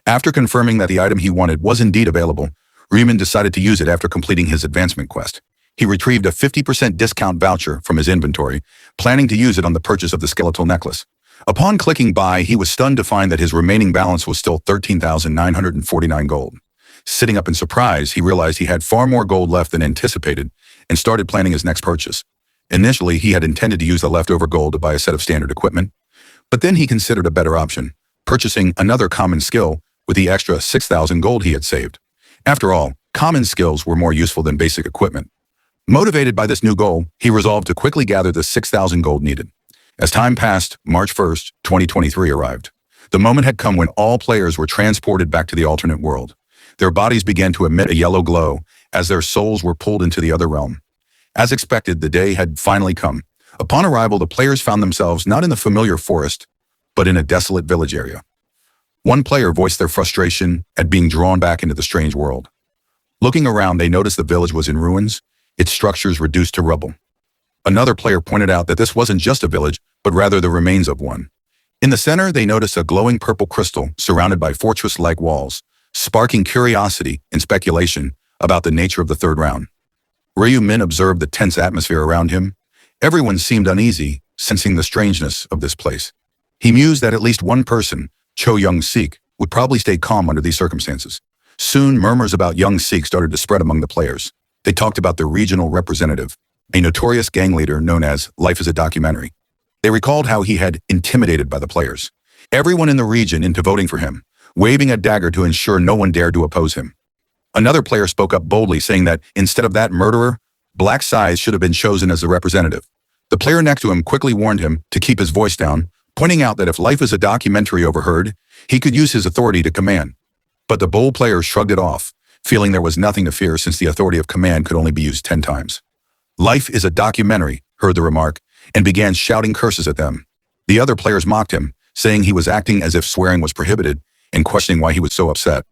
After confirming that the item he wanted was indeed available, Ryuman decided to use it after completing his advancement quest. He retrieved a 50% discount voucher from his inventory, planning to use it on the purchase of the skeletal necklace. Upon clicking buy, he was stunned to find that his remaining balance was still 13,949 gold. Sitting up in surprise, he realized he had far more gold left than anticipated and started planning his next purchase. Initially, he had intended to use the leftover gold to buy a set of standard equipment, but then he considered a better option, purchasing another common skill with the extra 6,000 gold he had saved. After all, common skills were more useful than basic equipment. Motivated by this new goal, he resolved to quickly gather the 6,000 gold needed. As time passed, March 1st, 2023 arrived. The moment had come when all players were transported back to the alternate world. Their bodies began to emit a yellow glow as their souls were pulled into the other realm. As expected, the day had finally come. Upon arrival, the players found themselves not in the familiar forest, but in a desolate village area. One player voiced their frustration at being drawn back into the strange world. Looking around, they noticed the village was in ruins, its structures reduced to rubble. Another player pointed out that this wasn't just a village, but rather the remains of one. In the center, they noticed a glowing purple crystal surrounded by fortress-like walls, sparking curiosity and speculation about the nature of the third round. Ryumin observed the tense atmosphere around him. Everyone seemed uneasy, sensing the strangeness of this place. He mused that at least one person, Cho Young-sik, would probably stay calm under these circumstances. Soon, murmurs about Young-sik started to spread among the players. They talked about their regional representative, a notorious gang leader known as Life is a Documentary. They recalled how he had intimidated by the players, everyone in the region into voting for him, waving a dagger to ensure no one dared to oppose him. Another player spoke up boldly, saying that instead of that murderer, Black Size should have been chosen as the representative. The player next to him quickly warned him to keep his voice down, pointing out that if Life is a Documentary overheard, he could use his authority to command. But the bold player shrugged it off, feeling there was nothing to fear since the authority of command could only be used 10 times. Life is a Documentary, heard the remark, and began shouting curses at them. The other players mocked him, saying he was acting as if swearing was prohibited and questioning why he was so upset.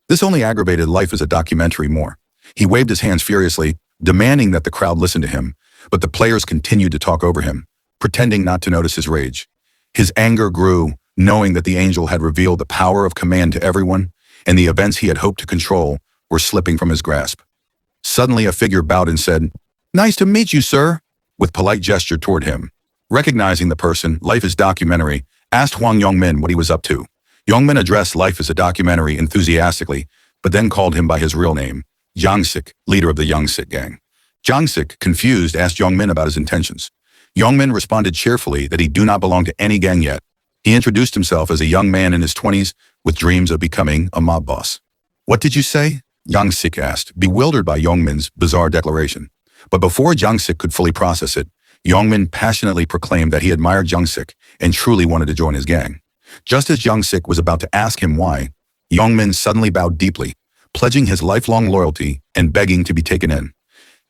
This only aggravated Life as a Documentary more. He waved his hands furiously, demanding that the crowd listen to him, but the players continued to talk over him, pretending not to notice his rage. His anger grew, knowing that the angel had revealed the power of command to everyone, and the events he had hoped to control were slipping from his grasp. Suddenly a figure bowed and said, "Nice to meet you, sir," with polite gesture toward him. Recognizing the person, Life is Documentary, asked Hwang Yongmin what he was up to. Yongmin addressed Life as a Documentary enthusiastically, but then called him by his real name, Young-sik, leader of the Young-sik gang. Young-sik, confused, asked Yongmin about his intentions. Yongmin responded cheerfully that he do not belong to any gang yet. He introduced himself as a young man in his 20s with dreams of becoming a mob boss. "What did you say?" Young-sik asked, bewildered by Yongmin's bizarre declaration. But before Young-sik could fully process it, Yongmin passionately proclaimed that he admired Young-sik and truly wanted to join his gang. Just as Young-sik was about to ask him why, Yongmin suddenly bowed deeply, pledging his lifelong loyalty and begging to be taken in.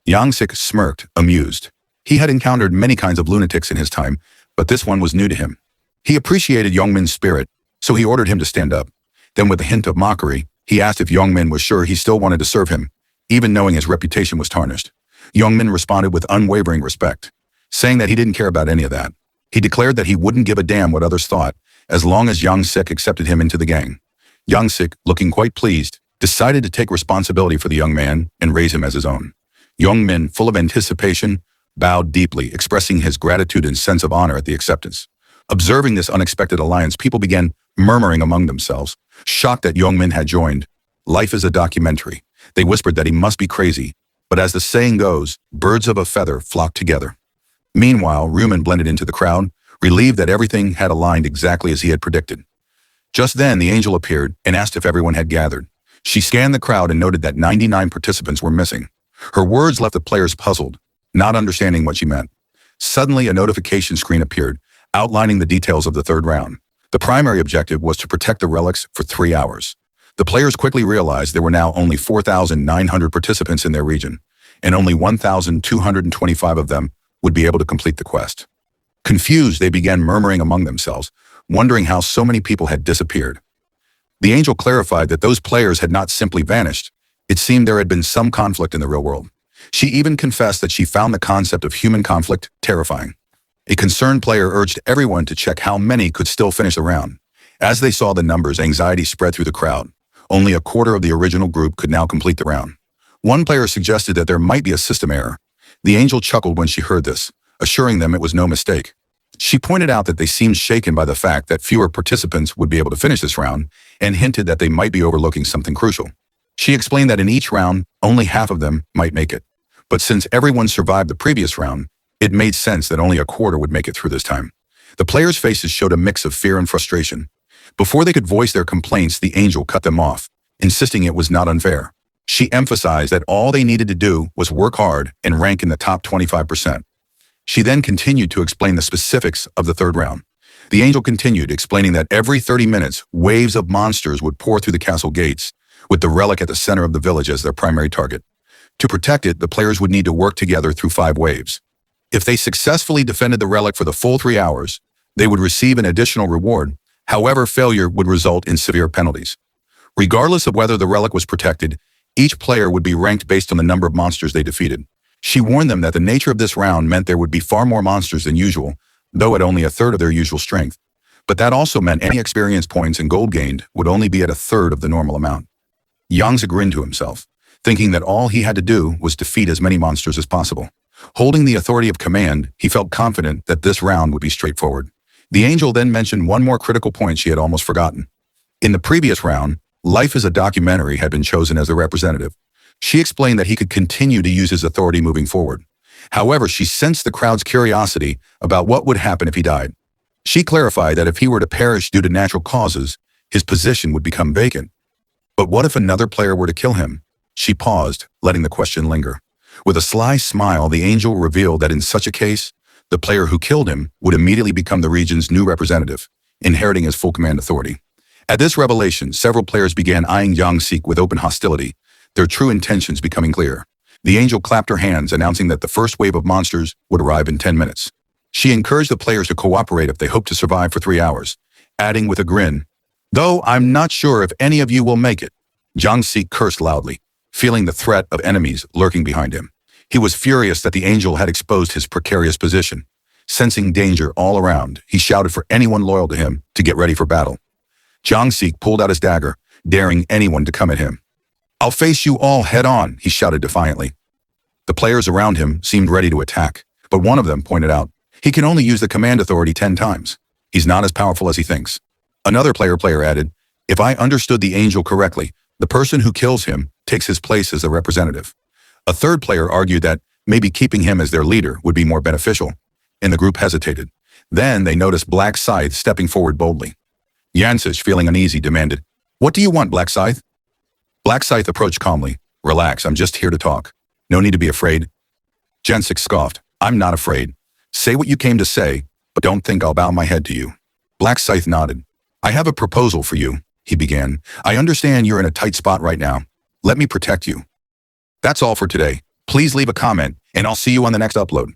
Young-sik smirked, amused. He had encountered many kinds of lunatics in his time, but this one was new to him. He appreciated Yongmin's spirit, so he ordered him to stand up. Then with a hint of mockery, he asked if Yongmin was sure he still wanted to serve him, even knowing his reputation was tarnished. Yongmin responded with unwavering respect, saying that he didn't care about any of that. He declared that he wouldn't give a damn what others thought, as long as Young-sik accepted him into the gang. Young-sik, looking quite pleased, decided to take responsibility for the young man and raise him as his own. Yongmin, full of anticipation, bowed deeply, expressing his gratitude and sense of honor at the acceptance. Observing this unexpected alliance, people began murmuring among themselves, shocked that Yongmin had joined. Life is a Documentary. They whispered that he must be crazy, but as the saying goes, birds of a feather flock together. Meanwhile, Ryumin blended into the crowd, relieved that everything had aligned exactly as he had predicted. Just then, the angel appeared and asked if everyone had gathered. She scanned the crowd and noted that 99 participants were missing. Her words left the players puzzled, not understanding what she meant. Suddenly, a notification screen appeared, outlining the details of the third round. The primary objective was to protect the relics for 3 hours. The players quickly realized there were now only 4,900 participants in their region, and only 1,225 of them would be able to complete the quest. Confused, they began murmuring among themselves, wondering how so many people had disappeared. The angel clarified that those players had not simply vanished. It seemed there had been some conflict in the real world. She even confessed that she found the concept of human conflict terrifying. A concerned player urged everyone to check how many could still finish the round. As they saw the numbers, anxiety spread through the crowd. Only a quarter of the original group could now complete the round. One player suggested that there might be a system error. The angel chuckled when she heard this, assuring them it was no mistake. She pointed out that they seemed shaken by the fact that fewer participants would be able to finish this round and hinted that they might be overlooking something crucial. She explained that in each round, only half of them might make it. But since everyone survived the previous round, it made sense that only a quarter would make it through this time. The players' faces showed a mix of fear and frustration. Before they could voice their complaints, the angel cut them off, insisting it was not unfair. She emphasized that all they needed to do was work hard and rank in the top 25%. She then continued to explain the specifics of the third round. The angel continued, explaining that every 30 minutes, waves of monsters would pour through the castle gates, with the relic at the center of the village as their primary target. To protect it, the players would need to work together through 5 waves. If they successfully defended the relic for the full 3 hours, they would receive an additional reward. However, failure would result in severe penalties. Regardless of whether the relic was protected, each player would be ranked based on the number of monsters they defeated. She warned them that the nature of this round meant there would be far more monsters than usual, though at only a third of their usual strength. But that also meant any experience points and gold gained would only be at a third of the normal amount. Yangzi grinned to himself, thinking that all he had to do was defeat as many monsters as possible. Holding the authority of command, he felt confident that this round would be straightforward. The angel then mentioned one more critical point she had almost forgotten. In the previous round, Life as a Documentary had been chosen as the representative. She explained that he could continue to use his authority moving forward. However, she sensed the crowd's curiosity about what would happen if he died. She clarified that if he were to perish due to natural causes, his position would become vacant. But what if another player were to kill him? She paused, letting the question linger. With a sly smile, the angel revealed that in such a case, the player who killed him would immediately become the region's new representative, inheriting his full command authority. At this revelation, several players began eyeing Yang-sik with open hostility, their true intentions becoming clear. The angel clapped her hands, announcing that the first wave of monsters would arrive in 10 minutes. She encouraged the players to cooperate if they hoped to survive for 3 hours, adding with a grin, "Though I'm not sure if any of you will make it." Yang-sik cursed loudly, feeling the threat of enemies lurking behind him. He was furious that the angel had exposed his precarious position. Sensing danger all around, he shouted for anyone loyal to him to get ready for battle. Yang-sik pulled out his dagger, daring anyone to come at him. "I'll face you all head on," he shouted defiantly. The players around him seemed ready to attack, but one of them pointed out, "He can only use the command authority 10 times. He's not as powerful as he thinks." Another player added, "If I understood the angel correctly, the person who kills him takes his place as a representative." A third player argued that maybe keeping him as their leader would be more beneficial, and the group hesitated. Then they noticed Black Scythe stepping forward boldly. Yancish, feeling uneasy, demanded, "What do you want, Black Scythe?" Black Scythe approached calmly. "Relax, I'm just here to talk. No need to be afraid." Jansik scoffed, "I'm not afraid. Say what you came to say, but don't think I'll bow my head to you." Black Scythe nodded. "I have a proposal for you," he began. "I understand you're in a tight spot right now. Let me protect you." That's all for today. Please leave a comment, and I'll see you on the next upload.